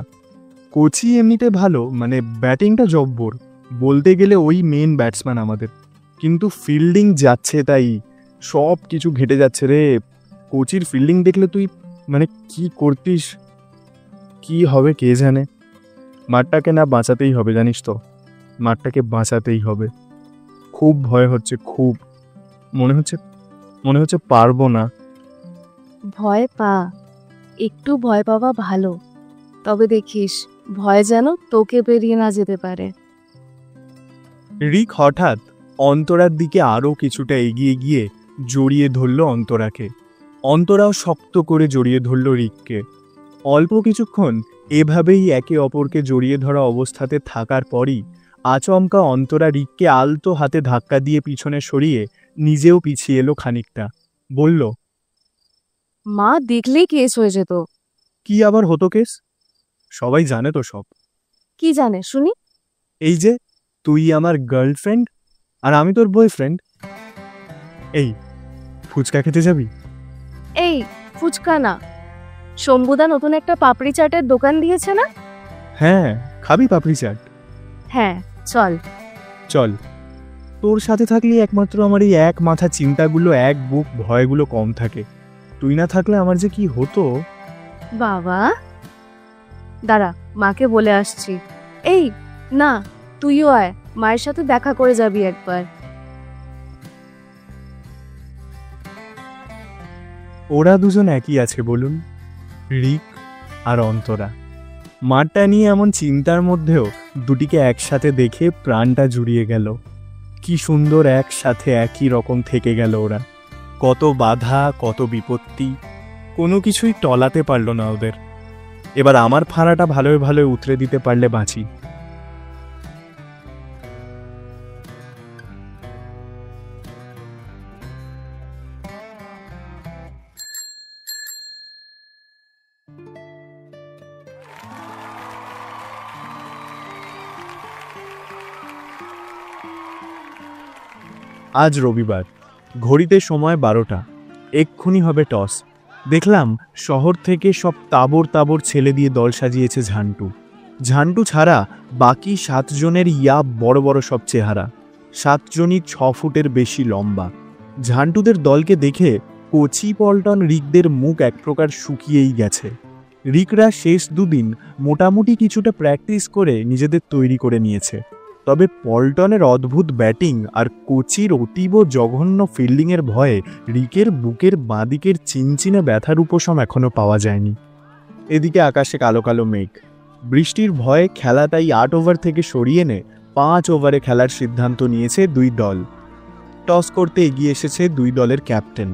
কোচি এমনিতে ভালো, মানে ব্যাটিংটা জব্বর। বলতে গেলে ওই মেন ব্যাটসম্যান আমাদের, কিন্তু ফিল্ডিং যাচ্ছে তাই, সব কিছু ঘেটে যাচ্ছে রে। কোচির ফিল্ডিং দেখলে তুই মানে কি করতিস, কি হবে কে জানে। মাঠটাকে না বাঁচাতেই হবে জানিস তো, মাঠটাকে বাঁচাতেই হবে। খুব ভয় হচ্ছে, খুব মনে হচ্ছে পারবো না। ভয় পা, একটু ভয় পাওয়া ভালো, তবে দেখিস ভয় যেন তোকে পেরিয়ে না যেতে পারে। রিক হঠাৎ অন্তরার দিকে আরও কিছুটা এগিয়ে গিয়ে জড়িয়ে ধরল অন্তরাকে। অন্তরাও শক্ত করে জড়িয়ে ধরল রিককে। অল্প কিছুক্ষণ এভাবেই একে অপরকে জড়িয়ে ধরা অবস্থাতে থাকার পরই আচমকা অন্তরা রিককে আলতো হাতে ধাক্কা দিয়ে পিছনে সরিয়ে নিজেও পিছিয়ে এলো খানিকটা। বলল, মা দেখলেই কেস হয়ে যেত। কি আবার হতো কেস? সবাই জানে তো সব। কি জানে শুনি? এই যে তুই আমার গার্লফ্রেন্ড আর আমি তোর বয়ফ্রেন্ড। এই ফুচকা খেতে যাবি? এই ফুচকা না, শম্ভুদা নতুন একটা পাপড়ি চাটের দোকান দিয়েছে না? হ্যাঁ, খাবি পাপড়ি চাট? হ্যাঁ চল। চল। তোর সাথে থাকলে একমাত্র আমার এই এক মাথা চিন্তাগুলো, এক বুক ভয়গুলো কম থাকে। তুই না থাকলে আমার যে কি হতো। বাবা দাঁড়া, মাকে বলে আসছি। এই না, তুইও আয়, মায়ের সাথে দেখা করে যাবি একবার। ওরা দুজন একই আছে বলুন, রিক আর অন্তরা। মাঠটা নিয়ে এমন চিন্তার মধ্যেও দুটিকে একসাথে দেখে প্রাণটা জুড়িয়ে গেল। কি সুন্দর একসাথে একই রকম থেকে গেল ওরা। কত বাধা, কত বিপত্তি, কোনো কিছুই টলাতে পারল না ওদের। এবার আমার ফাঁড়াটা ভালোই ভালোই উতরে দিতে পারলে বাঁচি। আজ রবিবার, ঘড়িতে সময় 12টা। এক্ষুনি হবে টস। দেখলাম শহর থেকে সব তাবর তাবর ছেলে দিয়ে দল সাজিয়েছে ঝান্টু। ঝান্টু ছাড়া বাকি 7 জনের বড় বড় সব চেহারা। 7 জনই 6 ফুটের বেশি লম্বা। ঝান্টুদের দলকে দেখে কোচি, পল্টন, রিকদের মুখ এক প্রকার শুকিয়েই গেছে। রিকরা শেষ দুদিন মোটামুটি কিছুটা প্র্যাকটিস করে নিজেদের তৈরি করে নিয়েছে। তবে পল্টনের অদ্ভুত ব্যাটিং আর কোচির অতীব জঘন্য ফিল্ডিংয়ের ভয়ে রিকের বুকের বাঁদিকের চিনচিনে ব্যথার উপশম এখনো পাওয়া যায়নি। এদিকে আকাশে কালো কালো মেঘ। বৃষ্টির ভয়ে খেলাটাই 8 ওভার থেকে সরিয়ে এনে 5 ওভারে খেলার সিদ্ধান্ত নিয়েছে 2 দল। টস করতে এগিয়ে এসেছে 2 দলের ক্যাপ্টেন।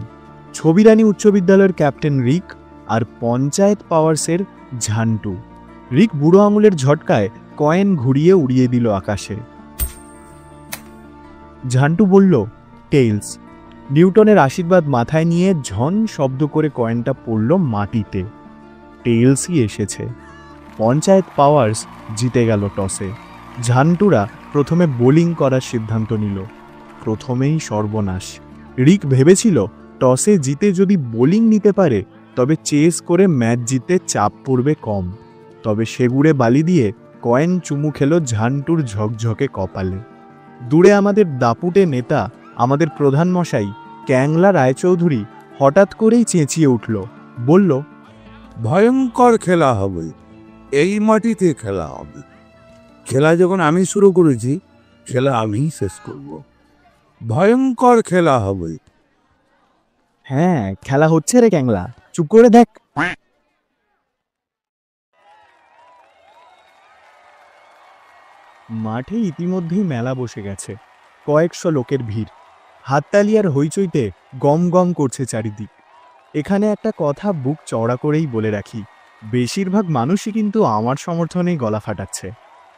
ছবিরানী উচ্চ বিদ্যালয়ের ক্যাপ্টেন রিক আর পঞ্চায়েত পাওয়ার্সের ঝান্টু। রিক বুড়ো আঙুলের ঝটকায় কয়েন ঘুরিয়ে উড়িয়ে দিল আকাশে। ঝান্টু বলল, টেইলস। নিউটনের আশীর্বাদ মাথায় নিয়ে ঝন শব্দ করে কয়েনটা পড়ল মাটিতে। টেইলসই এসেছে। পঞ্চায়েত পাওয়ার্স জিতে গেল টসে। ঝান্টুরা প্রথমে বোলিং করার সিদ্ধান্ত নিল। প্রথমেই সর্বনাশ। রিক ভেবেছিল টসে জিতে যদি বোলিং নিতে পারে তবে চেস করে ম্যাচ জিতে চাপ পড়বে কম। তবে সেগুড়ে বালি দিয়ে কয়েন চুমু খেল ঝান্টুর ঝকঝকে কপালে। দূরে আমাদের দাপুটে নেতা, আমাদের প্রধান মশাই ক্যাংলা রায়চৌধুরী হঠাৎ করেই চেঁচিয়ে উঠল, বলল, ভয়ঙ্কর খেলা হবে, এই মাটিতে খেলা হবে। খেলা যখন আমি শুরু করেছি, খেলা আমিই শেষ করব। ভয়ঙ্কর খেলা হবে। হ্যাঁ, খেলা হচ্ছে রে ক্যাংলা, চুপ করে দেখ। মাঠে ইতিমধ্যেই মেলা বসে গেছে। কয়েকশো লোকের ভিড়। হাততালি আর হইচইতে গম গম করছে চারিদিক। এখানে একটা কথা বুক চওড়া করেই বলে রাখি, বেশিরভাগ মানুষই কিন্তু আমার সমর্থনেই গলা ফাটাচ্ছে।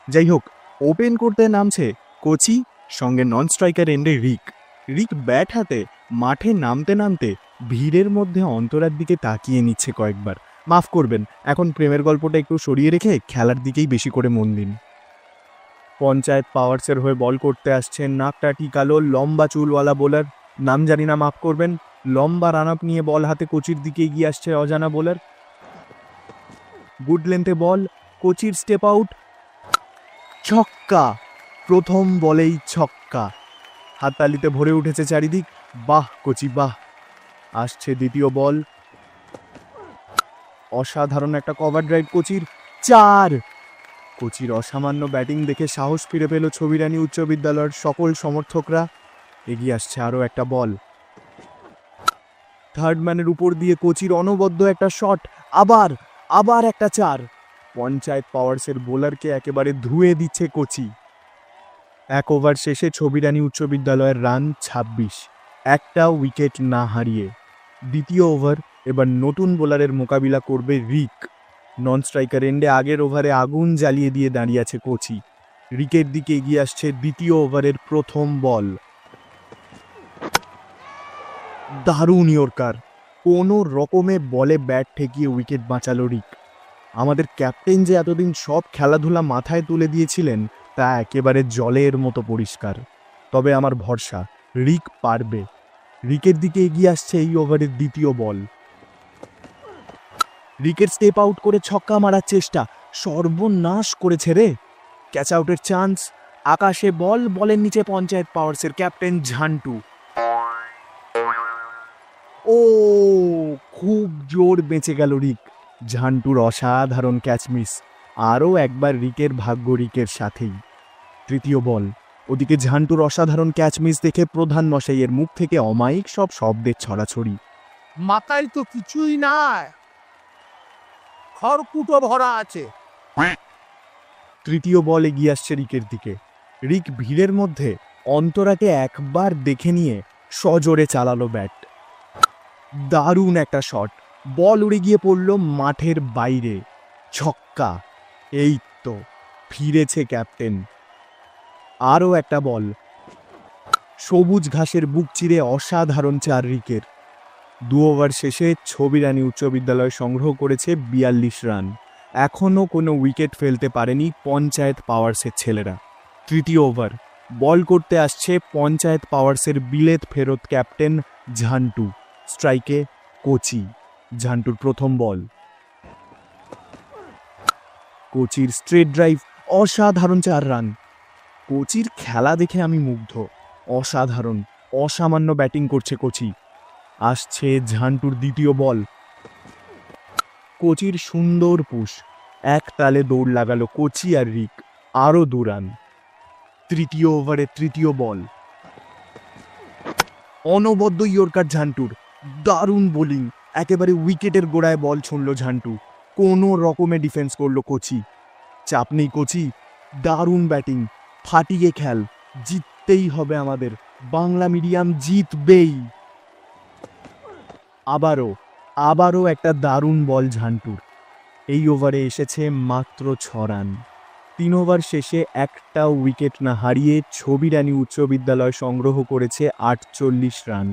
যাই হোক, ওপেন করতে নামছে কোচি, সঙ্গে নন স্ট্রাইকার এন্ডে রিক। রিক ব্যাট হাতে মাঠে নামতে নামতে ভিড়ের মধ্যে অন্তরার দিকে তাকিয়ে নিচ্ছে কয়েকবার। মাফ করবেন, এখন প্রেমের গল্পটা একটু সরিয়ে রেখে খেলার দিকেই বেশি করে মন দিন। পঞ্চায়েত পাওয়ার্সের হয়ে বল করতে আসছেন নাকটা টিকালো, লম্বা চুলওয়ালা বোলার, নাম জানি না, মাফ করবেন। লম্বা রান আপ নিয়ে বল হাতে কোচির দিকে এগিয়ে আসছে অজানা বোলার। গুড লেন্থে বল, কোচির স্টেপ আউট, ছক্কা। প্রথম বলেই ছক্কা। হাততালিতে ভরে উঠেছে চারিদিক। বাহ কোচি বাহ। আসছে দ্বিতীয় বল, অসাধারণ একটা কভার ড্রাইভ কোচির, 4। কোচির অসামান্য ব্যাটিং দেখে সাহস ফিরে পেল ছবিরানী উচ্চ বিদ্যালয়ের সকল সমর্থকরা। এগিয়ে আসছে আরও একটা বল, থার্ড ম্যানের উপর দিয়ে কোচির অনবদ্য একটা শট, আবার একটা 4। পঞ্চায়েত পাওয়ার্সের বোলারকে একেবারে ধুয়ে দিচ্ছে কোচি। 1 ওভার শেষে ছবিরানী উচ্চ বিদ্যালয়ের রান 26, একটা উইকেট না হারিয়ে। দ্বিতীয় ওভার, এবার নতুন বোলারের মোকাবিলা করবে রিক। নন স্ট্রাইকার এন্ডে আগের ওভারে আগুন জ্বালিয়ে দিয়ে দাঁড়িয়ে আছে কোচি। রিকের দিকে এগিয়ে আসছে দ্বিতীয় ওভারের প্রথম বল, দারুণ ইয়র্কার। কোনো রকমে বলে ব্যাট ঠেকিয়ে উইকেট বাঁচালো রিক। আমাদের ক্যাপ্টেন যে এতদিন সব খেলাধুলা মাথায় তুলে দিয়েছিলেন তা একেবারে জলের মতো পরিষ্কার। তবে আমার ভরসা, রিক পারবে। রিকের দিকে এগিয়ে আসছে এই ওভারের দ্বিতীয় বল। রিকের স্টেপ আউট করে ছক্কা মারার চেষ্টা, সর্বনাশ করেছে রে। ক্যাচ আউটের চান্স, আকাশে বল, বলের নিচে পঞ্চায়েত পাওয়ার্সের ক্যাপ্টেন ঝান্টু। ও, খুব জোর বেঁচে গেল রিক। ঝান্টুর অসাধারণ ক্যাচ মিস। আরও একবার রিকের ভাগ্য রিকের সাথেই। তৃতীয় বল, ওদিকে ঝান্টুর অসাধারণ ক্যাচ মিস দেখে প্রধান মশাইয়ের মুখ থেকে অমায়িক সব শব্দের ছড়াছড়ি। মাথায় তো কিছুই নাই, খড়কুটো ভরা আছে। তৃতীয় বল এগিয়ে আসছে রিকের দিকে। রিক ভিড়ের মধ্যে অন্তরাকে একবার দেখে নিয়ে সজোরে চালালো ব্যাট। দারুণ একটা শট, বল উড়ে গিয়ে পড়ল মাঠের বাইরে, ছক্কা। এই তো ফিরেছে ক্যাপ্টেন। আরও একটা বল, সবুজ ঘাসের বুক চিরে অসাধারণ 4 রিকের। 2 ওভার শেষে ছবিরানী উচ্চ বিদ্যালয় সংগ্রহ করেছে 42 রান। এখনও কোনো উইকেট ফেলতে পারেনি পঞ্চায়েত পাওয়ার্সের ছেলেরা। তৃতীয় ওভার, বল করতে আসছে পঞ্চায়েত পাওয়ার্সের বিলেত ফেরত ক্যাপ্টেন ঝান্টু। স্ট্রাইকে কোচি। ঝান্টুর প্রথম বল। কোচির স্ট্রেট ড্রাইভ, অসাধারণ 4 রান। কোচির খেলা দেখে আমি মুগ্ধ। অসাধারণ, অসামান্য ব্যাটিং করছে কোচি। আসছে ঝান্টুর দ্বিতীয় বল। কোচির সুন্দর পুশ, এক তালে দৌড় লাগালো কোচি আর রিক, আরও 2 রান। তৃতীয় ওভারে তৃতীয় বল। অনবদ্য ইয়র্কার ঝান্টুর, দারুণ বোলিং, একেবারে উইকেটের গোড়ায় বল ছুঁড়ল ঝান্টু। কোনো রকমে ডিফেন্স করলো কোচি। চাপ নেই কোচি, দারুণ ব্যাটিং, ফাটিয়ে খেল, জিততেই হবে আমাদের, বাংলা মিডিয়াম জিতবেই। আবারও একটা দারুণ বল ঝান্টুর। এই ওভারে এসেছে মাত্র 6 রান। 3 ওভার শেষে একটা উইকেট না হারিয়ে ছবিরানী উচ্চ বিদ্যালয় সংগ্রহ করেছে 48 রান,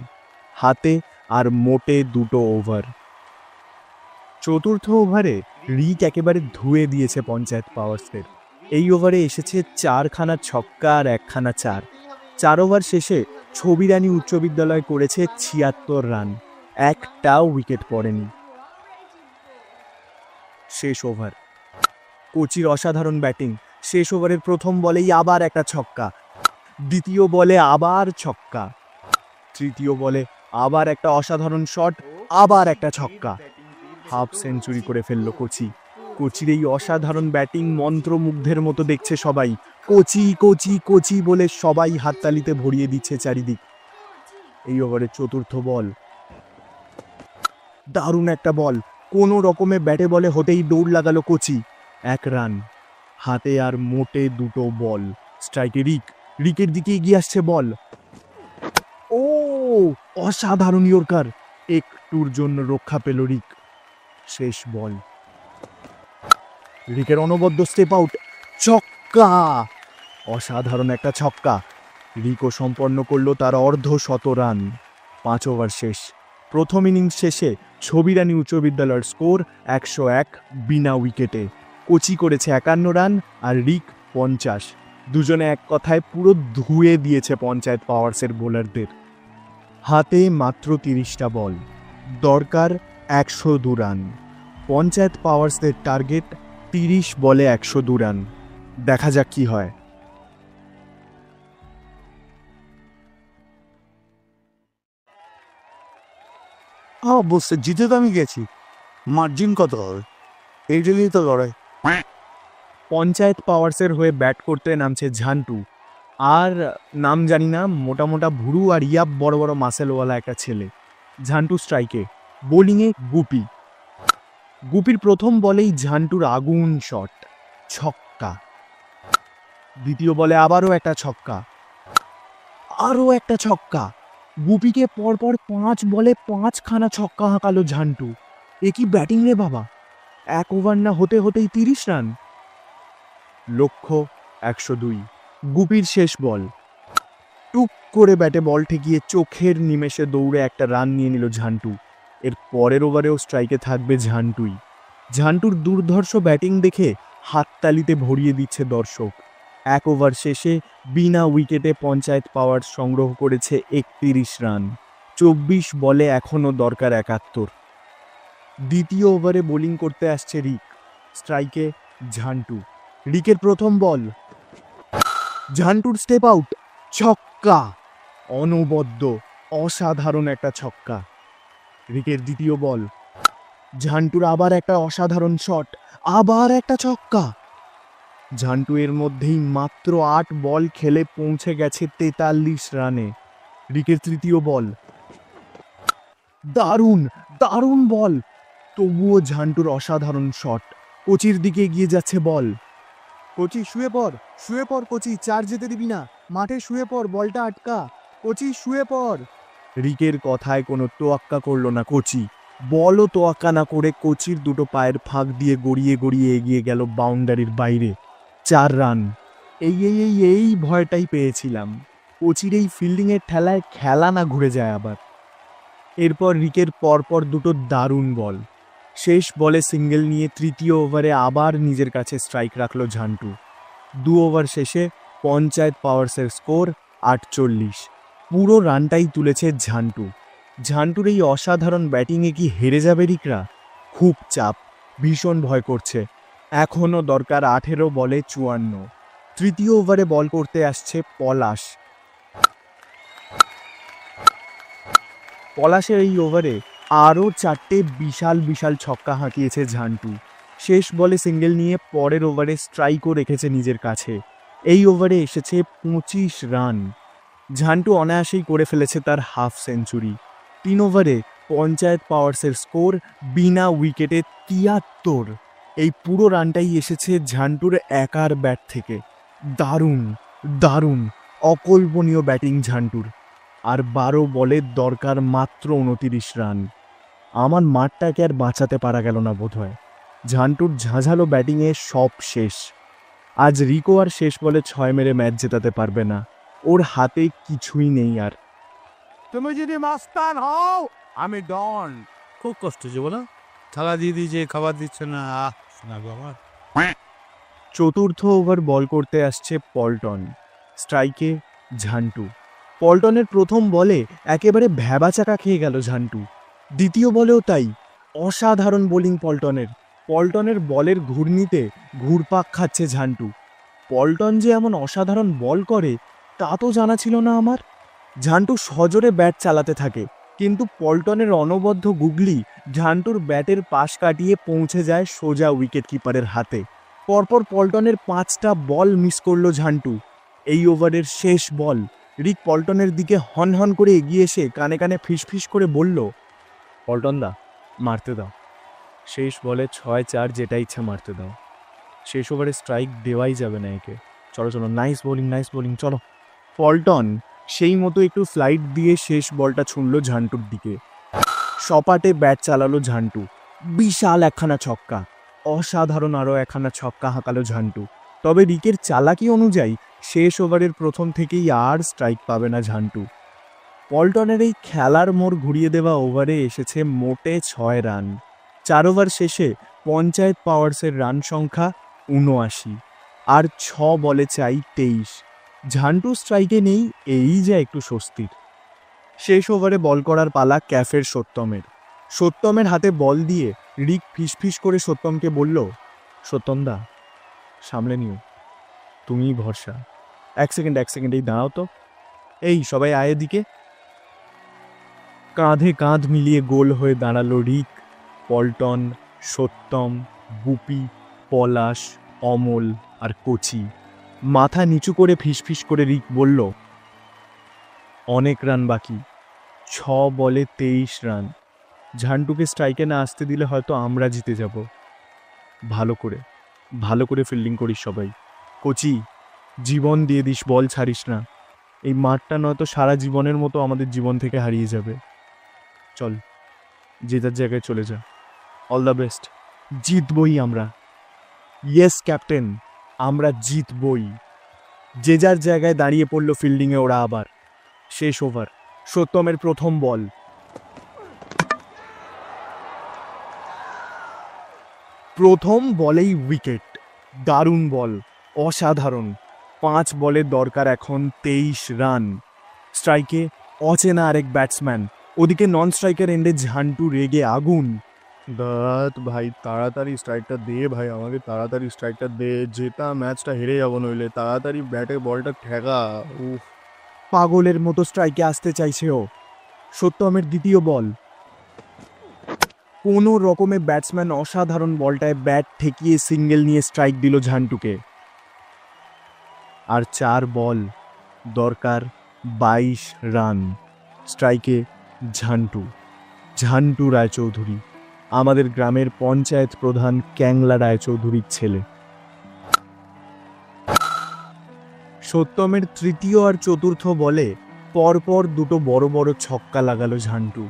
হাতে আর মোটে 2 ওভার। চতুর্থ ওভারে রিক একেবারে ধুয়ে দিয়েছে পঞ্চায়েত পাওয়ার্সের। এই ওভারে এসেছে 4খানা ছক্কা আর 1খানা 4। 4 ওভার শেষে ছবিরানী উচ্চ বিদ্যালয় করেছে 76 রান, একটাও উইকেট পড়েনি। শেষ ওভার। কোচির অসাধারণ ব্যাটিং। শেষ ওভারের প্রথম বলেই আবার একটা ছক্কা, দ্বিতীয় বলে আবার ছক্কা, তৃতীয় বলে আবার একটা অসাধারণ শট, আবার একটা ছক্কা। হাফ সেঞ্চুরি করে ফেলল কোচি। কোচির এই অসাধারণ ব্যাটিং মন্ত্রমুগ্ধের মতো দেখছে সবাই। কোচি কোচি কোচি বলে সবাই হাততালিতে ভরিয়ে দিচ্ছে চারিদিক। এই ওভারের চতুর্থ বল। দারুণ একটা বল, কোনো রকমে ব্যাটে বলে হতেই দৌড় লাগালো কোচি। 1 রান, হাতে আর মোটে 2 বল। স্ট্রাইকে রিকের দিকে এগিয়ে আসছে বল। ও অসাধারণ ইয়র্কার, একটুর জন্য রক্ষা পেল রিক। শেষ বল। রিকের অনবদ্য স্টেপ আউট, ছক্কা, অসাধারণ একটা ছক্কা। রিকও সম্পন্ন করলো তার অর্ধ-শত রান। 5 ওভার শেষ। প্রথম ইনিংস শেষে ছবিরানী উচ্চ বিদ্যালয়ের স্কোর 101 বিনা উইকেটে। কোচি করেছে 51 রান আর রিক 50। দুজনে এক কথায় পুরো ধুয়ে দিয়েছে পঞ্চায়েত পাওয়ার্সের বোলারদের। হাতে মাত্র 30টা বল, দরকার 102 রান। পঞ্চায়েত পাওয়ার্সদের টার্গেট 30 বলে 102 রান। দেখা যাক কি হয়। অবশ্যই জিতে তো আমি গেছি, মার্জিন কত হবে এই জন্যই তো লড়াই। পঞ্চায়েত পাওয়ার্সের হয়ে ব্যাট করতে নামছে ঝান্টু, আর নাম জানি না, মোটা মোটা ভুরু আর ইয়াব বড় বড় মাসেলওয়ালা একটা ছেলে। ঝান্টু স্ট্রাইকে, বোলিংয়ে গুপির প্রথম বলেই ঝান্টুর আগুন শট, ছক্কা। দ্বিতীয় বলে আবারও একটা ছক্কা, আরও একটা ছক্কা। গুপিকে পরপর 5 বলে 5খানা ছক্কা হাঁকালো ঝান্টু। এ কি ব্যাটিং রে বাবা! 1 ওভার না হতে হতেই 30 রান। লক্ষ্য 102। গুপির শেষ বল। টুক করে ব্যাটে বল ঠেকিয়ে চোখের নিমেষে দৌড়ে একটা রান নিয়ে নিল ঝান্টু। এর পরের ওভারেও স্ট্রাইকে থাকবে ঝান্টুই। ঝান্টুর দুর্ধর্ষ ব্যাটিং দেখে হাততালিতে ভরিয়ে দিচ্ছে দর্শক। 1 ওভার শেষে বিনা উইকেটে পঞ্চায়েত পাওয়ার্স সংগ্রহ করেছে 31 রান। 24 বলে এখনও দরকার 71। দ্বিতীয় ওভারে বোলিং করতে আসছে রিক, স্ট্রাইকে ঝান্টু। রিকের প্রথম বল, ঝান্টুর স্টেপ আউট, ছক্কা, অনবদ্য অসাধারণ একটা ছক্কা। রিকের দ্বিতীয় বল, ঝান্টুর আবার একটা অসাধারণ শট, আবার একটা ছক্কা। ঝান্টু এর মধ্যেই মাত্র 8 বল খেলে পৌঁছে গেছে 43 রানে। রিকের তৃতীয় বল, দারুণ বল, তবুও ঝান্টুর অসাধারণ শট। কোচির দিকে এগিয়ে যাচ্ছে বল। কোচি শুয়ে পড় কোচি, 4 যেতে দিবি না, মাঠে শুয়ে পড়, বলটা আটকা, কোচি শুয়ে পড়। রিকের কথায় কোনো তোয়াক্কা করল না কোচি। বলও তোয়াক্কা না করে কোচির 2 পায়ের ফাঁক দিয়ে গড়িয়ে এগিয়ে গেল বাউন্ডারির বাইরে। 4 রান। এই ভয়টাই পেয়েছিলাম, কোচির এই ফিল্ডিংয়ের ঠেলায় খেলা না ঘুরে যায় আবার। এরপর রিকের পরপর 2 দারুণ বল। শেষ বলে সিঙ্গেল নিয়ে তৃতীয় ওভারে আবার নিজের কাছে স্ট্রাইক রাখল ঝান্টু। 2 ওভার শেষে পঞ্চায়েত পাওয়ার্সের স্কোর 48। পুরো রানটাই তুলেছে ঝান্টু। ঝান্টুর এই অসাধারণ ব্যাটিংয়ে কি হেরে যাবে রিকরা? খুব চাপ, ভীষণ ভয় করছে। এখনও দরকার 18 বলে 54। তৃতীয় ওভারে বল করতে আসছে পলাশ। পলাশের এই ওভারে আরও 4টে বিশাল বিশাল ছক্কা হাঁকিয়েছে ঝান্টু। শেষ বলে সিঙ্গেল নিয়ে পরের ওভারে স্ট্রাইকও রেখেছে নিজের কাছে। এই ওভারে এসেছে 25 রান। ঝান্টু অনায়াসেই করে ফেলেছে তার হাফ সেঞ্চুরি। 3 ওভারে পঞ্চায়েত পাওয়ার্সের স্কোর বিনা উইকেটে 73। এই পুরো রানটাই এসেছে ঝান্টুর একার ব্যাট থেকে। দারুণ দারুণ অকল্পনীয় ব্যাটিং ঝান্টুর। আর 12 বলে দরকার মাত্র 29 রান। আমার মাঠটাকে আর বাঁচাতে পারা গেল না বোধহয়। ঝান্টুর ঝাঁঝালো ব্যাটিংয়ে সব শেষ। আজ রিকো আর শেষ বলে 6 মেরে ম্যাচ জেতাতে পারবে না। ওর হাতে কিছুই নেই আর। তুমি যদি মাস্তান হও, আমি ডন। খুব কষ্ট হচ্ছে বলো, থালা দিয়ে দিয়েছে, খাবার দিচ্ছে না। শোনা গো আমার। চতুর্থ ওভার বল করতে আসছে পল্টন। স্ট্রাইকে ঝান্টু। পল্টনের প্রথম বলে একেবারে ভ্যাবাচাকা খেয়ে গেল ঝান্টু। দ্বিতীয় বলেও তাই। অসাধারণ বোলিং পল্টনের। পল্টনের বলের ঘূর্ণিতে ঘুরপাক খাচ্ছে ঝান্টু। পল্টন যে এমন অসাধারণ বল করে তা তো জানা ছিল না আমার। ঝান্টু সজোরে ব্যাট চালাতে থাকে, কিন্তু পল্টনের অনবদ্য গুগলি ঝান্টুর ব্যাটের পাশ কাটিয়ে পৌঁছে যায় সোজা উইকেট কিপারের হাতে। পরপর পল্টনের 5টা বল মিস করল ঝান্টু। এই ওভারের শেষ বল রিক পল্টনের দিকে হনহন করে এগিয়ে এসে কানে কানে ফিসফিস করে বলল, পল্টন দা, মারতে দাও। শেষ বলে 6-4, যেটা ইচ্ছা মারতে দাও। শেষ ওভারে স্ট্রাইক দেওয়াই যাবে না একে। চলো চলো, নাইস বোলিং চলো। পল্টন সেই মতো একটু ফ্লাইট দিয়ে শেষ বলটা ছুঁড়ল ঝান্টুর দিকে। সপাটে ব্যাট চালালো ঝান্টু। বিশাল একখানা ছক্কা। অসাধারণ আরও একখানা ছক্কা হাঁকালো ঝান্টু। তবে রিকের চালাকি অনুযায়ী শেষ ওভারের প্রথম থেকেই আর স্ট্রাইক পাবে না ঝান্টু। পল্টনের এই খেলার মোড় ঘুরিয়ে দেওয়া ওভারে এসেছে মোটে 6 রান। 4 ওভার শেষে পঞ্চায়েত পাওয়ার্সের রান সংখ্যা 79। আর 6 বলে চাই 23। ঝান্টু স্ট্রাইকে নেই, এই যা একটু স্বস্তির। শেষ ওভারে বল করার পালা ক্যাফের সত্যমের। সত্যমের হাতে বল দিয়ে রিক ফিসফিস করে সত্যমকে বলল, সত্যম দা, সামলে নিও, তুমিই ভরসা। এক সেকেন্ড, এই দাঁড়াও তো। এই সবাই আয় দিকে। কাঁধে কাঁধ মিলিয়ে গোল হয়ে দাঁড়ালো রিক, পল্টন, সত্যম, বুপি, পলাশ, অমল আর কোচি। মাথা নিচু করে ফিসফিস করে রিক বলল, অনেক রান বাকি, 6 বলে 23 রান। ঝান্টুকে স্ট্রাইকে না আসতে দিলে হয়তো আমরা জিতে যাব। ভালো করে ফিল্ডিং করিস সবাই। কোচি, জীবন দিয়ে দিস, বল ছাড়িস না। এই মাঠটা নয়তো সারা জীবনের মতো আমাদের জীবন থেকে হারিয়ে যাবে। চল, জেতার জায়গায় চলে যা। All the best. জিতবই আমরা। ইয়েস ক্যাপ্টেন, আমরা জিতবই। যে যার জায়গায় দাঁড়িয়ে পড়ল ফিল্ডিংয়ে ওরা আবার। শেষ ওভার, সত্যমের প্রথম বল। প্রথম বলেই উইকেট। দারুণ বল, অসাধারণ। 5 বলে দরকার এখন 23 রান। স্ট্রাইকে অচেনা আরেক ব্যাটসম্যান। ওদিকে নন স্ট্রাইকার এন্ডে ঝান্টু রেগে আগুন। দাঁত ভাই, তাড়াতাড়ি স্ট্রাইকটা দে ভাই, আমাকে তাড়াতাড়ি স্ট্রাইকটা দে, জেতা ম্যাচটা হেরে যাবো নইলে। তাড়াতাড়ি ব্যাটে বলটা ঠেকা। উফ, পাগলের মতো স্ট্রাইকে আসতে চাইছে ও। সত্যমের দ্বিতীয় বল। কোনো রকমে ব্যাটসম্যান অসাধারণ বলটায় ব্যাট ঠেকিয়ে সিঙ্গেল নিয়ে স্ট্রাইক দিল ঝান্টুকে। আর 4 বল, দরকার 22 রান। স্ট্রাইকে ঝান্টু রায়চৌধুরী, আমাদের গ্রামের পঞ্চায়েত প্রধান ক্যাংলা রায়চৌধুরীর ছেলে। সত্যমের তৃতীয় আর চতুর্থ বলে পরপর দুটো বড় বড় ছক্কা লাগালো ঝান্টু।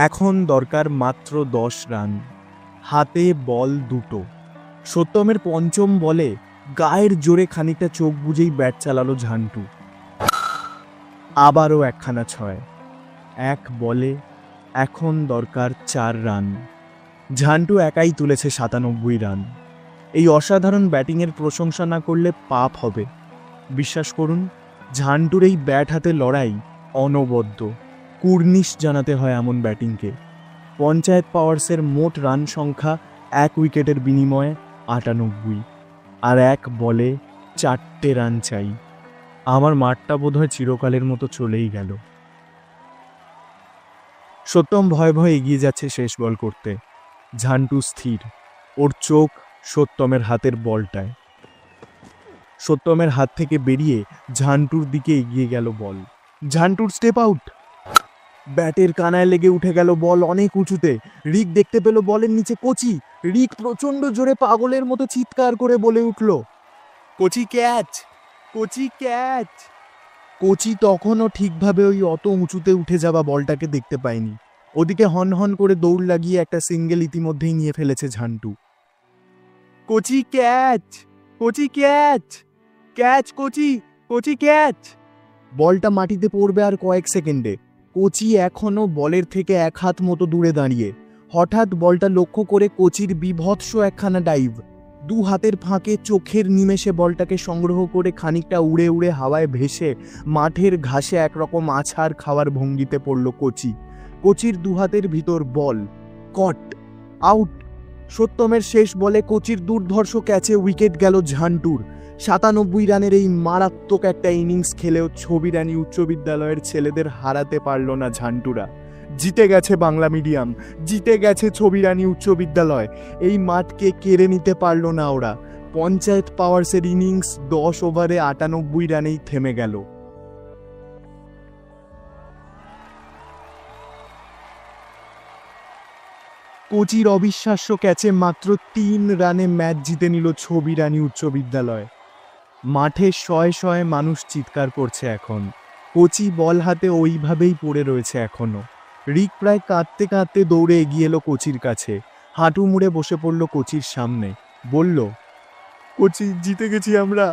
এখন দরকার মাত্র 10 রান। হাতে বল দুটো। সত্যমের পঞ্চম বলে গায়ের জোরে খানিকটা চোখ বুঝেই ব্যাট চালালো ঝান্টু। আবারও একখানা 6। 1 বলে এখন দরকার 4 রান। ঝান্টু একাই তুলেছে 97 রান। এই অসাধারণ ব্যাটিংয়ের প্রশংসা না করলে পাপ হবে। বিশ্বাস করুন, ঝান্টুর এই ব্যাট হাতে লড়াই অনবদ্য। কুর্নিশ জানাতে হয় এমন ব্যাটিংকে। পঞ্চায়েত পাওয়ার্সের মোট রান সংখ্যা 1 উইকেটের বিনিময়ে 98, আর 1 বলে 4টে রান চাই। আমার মাঠটা বোধহয় চিরকালের মতো চলেই গেল। সত্যম ভয়ে ভয়ে এগিয়ে যাচ্ছে শেষ বল করতে। ঝান্টু স্থির, ওর চোখ সত্যমের হাতের বলটায়। সত্যমের হাত থেকে বেরিয়ে ঝান্টুর দিকে এগিয়ে গেল বল। ঝান্টুর স্টেপ আউট। ব্যাটের কানায় লেগে উঠে গেল বল অনেক উঁচুতে। রিক দেখতে পেল বলের নিচে কোচি। রিক প্রচন্ড জোরে পাগলের মতো চিৎকার করে বলে উঠল, কোচি ক্যাচ, কোচি ক্যাচ। কোচি তখনও ঠিকভাবে ওই অত উঁচুতে উঠে যাওয়া বলটাকে দেখতে পায়নি। ওদিকে হন হন করে দৌড় লাগিয়ে একটা সিঙ্গেল ইতিমধ্যেই নিয়ে ফেলেছে ঝান্টু। কোচি ক্যাচ, কোচি ক্যাচ, ক্যাচ কোচি, কোচি ক্যাচ। বলটা মাটিতে পড়বে আর কয়েক সেকেন্ডে। কোচি এখনো বলের থেকে 1 হাত মতো দূরে দাঁড়িয়ে। হঠাৎ বলটা লক্ষ্য করে কোচির বিভৎস একখানা ডাইভ। 2 হাতের ফাঁকে চোখের নিমেষে বলটাকে সংগ্রহ করে খানিকটা উড়ে উড়ে হাওয়ায় ভেসে মাঠের ঘাসে একরকম আছাড় খাওয়ার ভঙ্গিতে পড়ল কোচি। কোচির 2 হাতের ভিতর বল, কট, আউট। সত্যমের শেষ বলে কোচির দুর্ধর্ষ ক্যাচে উইকেট গেল ঝান্টুর। 97 রানের এই মারাত্মক একটা ইনিংস খেলেও ছবিরানী উচ্চ বিদ্যালয়ের ছেলেদের হারাতে পারল না ঝান্টুরা। জিতে গেছে বাংলা মিডিয়াম, জিতে গেছে ছবিরানী উচ্চ বিদ্যালয়। এই মাঠকে কেড়ে নিতে পারল না ওরা। পঞ্চায়েত পাওয়ার্সের ইনিংস 10 ওভারে 98 রানেই থেমে গেল। কোচির অবিশ্বাস্য ক্যাচে মাত্র 3 রানে ম্যাচ জিতে নিল ছবিরানী উচ্চ বিদ্যালয়। মাঠে শয়ে শয়ে মানুষ চিৎকার করছে এখন। কোচি বল হাতে ওইভাবেই পড়ে রয়েছে এখনো। রিক প্রায় কাঁদতে কাঁদতে দৌড়ে এগিয়ে এলো কোচির কাছে। হাঁটু মুড়ে বসে পড়ল কোচির সামনে, বলল, কোচি জিতে গেছি আমরা।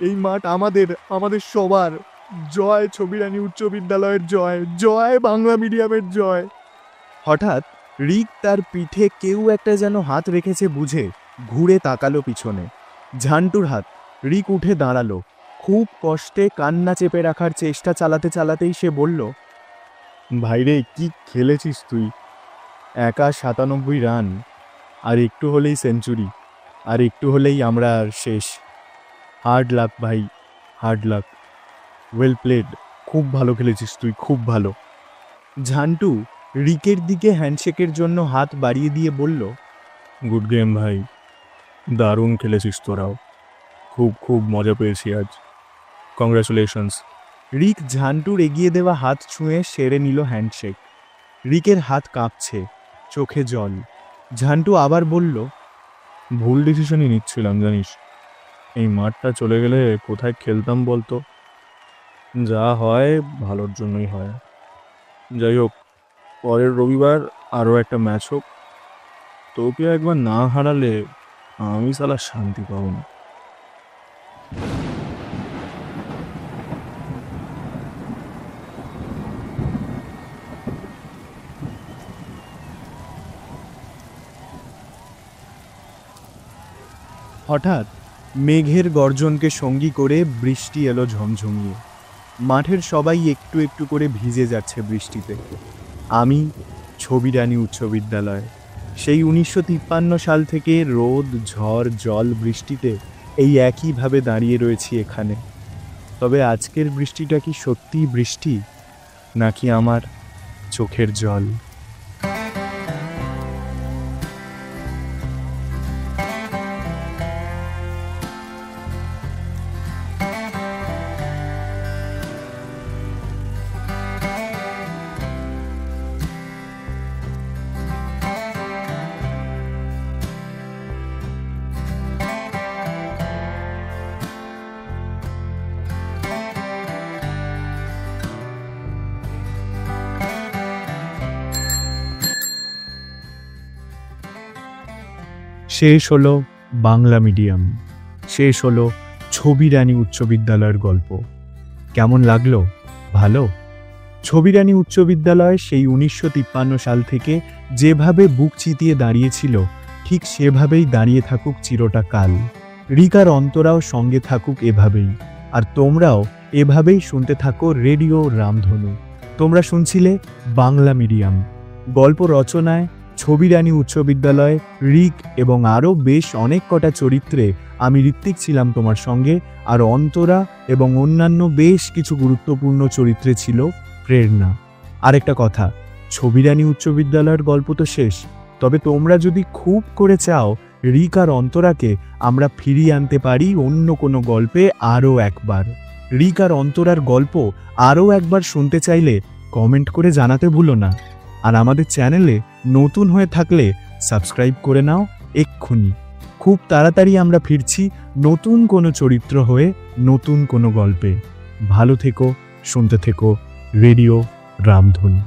এই মাঠ আমাদের, আমাদের সবার। জয় ছবিরানী উচ্চ বিদ্যালয়ের জয়, জয় বাংলা মিডিয়ামের জয়। হঠাৎ রিক তার পিঠে কেউ একটা যেন হাত রেখেছে বুঝে ঘুরে তাকালো পিছনে। ঝান্টুর হাত। রিক উঠে দাঁড়ালো। খুব কষ্টে কান্না চেপে রাখার চেষ্টা চালাতে চালাতেই সে বলল, ভাইরে কি খেলেছিস তুই। একা 97 রান, আর একটু হলেই সেঞ্চুরি, আর একটু হলেই আমরা আর শেষ। হার্ড লাক ভাই, হার্ড লাক। ওয়েল প্লেড, খুব ভালো খেলেছিস তুই, খুব ভালো। ঝান্টু রিকের দিকে হ্যান্ডশেকের জন্য হাত বাড়িয়ে দিয়ে বলল, গুড গেম ভাই, দারুণ খেলেছিস তোরাও। খুব খুব মজা পেয়েছি আজ, কংগ্রাচুলেশনস। রিক ঝান্টুর এগিয়ে দেওয়া হাত ছুঁয়ে সেরে নিল হ্যান্ডশেক। রিকের হাত কাঁপছে, চোখে জল। ঝান্টু আবার বলল, ভুল ডিসিশনই নিচ্ছিলাম জানিস। এই মাঠটা চলে গেলে কোথায় খেলতাম বলতো। যা হয় ভালোর জন্যই হয়। যাই হোক, পরের রবিবার আরও একটা ম্যাচ হোক। তোকে একবার না হারালে আমি সালা শান্তি পাবো না। হঠাৎ মেঘের গর্জনকে সঙ্গী করে বৃষ্টি এলো ঝমঝমিয়ে। মাঠের সবাই একটু একটু করে ভিজে যাচ্ছে বৃষ্টিতে। আমি ছবিরানী উচ্চ বিদ্যালয়, সেই 1953 সাল থেকে রোদ, ঝড়, জল, বৃষ্টিতে এই একইভাবে দাঁড়িয়ে রয়েছি এখানে। তবে আজকের বৃষ্টিটা কি সত্যিই বৃষ্টি, নাকি আমার চোখের জল? শেষ হলো বাংলা মিডিয়াম, শেষ হলো ছবিরানী উচ্চ বিদ্যালয়ের গল্প। কেমন লাগলো? ভালো? ছবিরানী উচ্চ বিদ্যালয় সেই 1953 সাল থেকে যেভাবে বুক চিতিয়ে দাঁড়িয়েছিল, ঠিক সেভাবেই দাঁড়িয়ে থাকুক চিরটা কাল। রিকার অন্তরাও সঙ্গে থাকুক এভাবেই। আর তোমরাও এভাবেই শুনতে থাকো রেডিও রামধনু। তোমরা শুনছিলে বাংলা মিডিয়াম। গল্প রচনায় ছবি রানী উচ্চ বিদ্যালয়, রিক এবং আরও বেশ অনেক কটা চরিত্রে আমি ঋত্বিক ছিলাম তোমার সঙ্গে, আর অন্তরা এবং অন্যান্য বেশ কিছু গুরুত্বপূর্ণ চরিত্রে ছিল প্রেরণা। আরেকটা কথা, ছবি রানী উচ্চ বিদ্যালয়ের গল্প তো শেষ, তবে তোমরা যদি খুব করে চাও রিক আর অন্তরাকে আমরা ফিরিয়ে আনতে পারি অন্য কোনো গল্পে আরও একবার। রিক আর অন্তরার গল্প আরও একবার শুনতে চাইলে কমেন্ট করে জানাতে ভুলো না। আর আমাদের চ্যানেলে নতুন হয়ে থাকলে সাবস্ক্রাইব করে নাও এক্ষুনি। খুব তাড়াতাড়ি আমরা ফিরছি নতুন কোনো চরিত্র হয়ে, নতুন কোনো গল্পে। ভালো থেকো, শুনতে থেকো রেডিও রামধনু।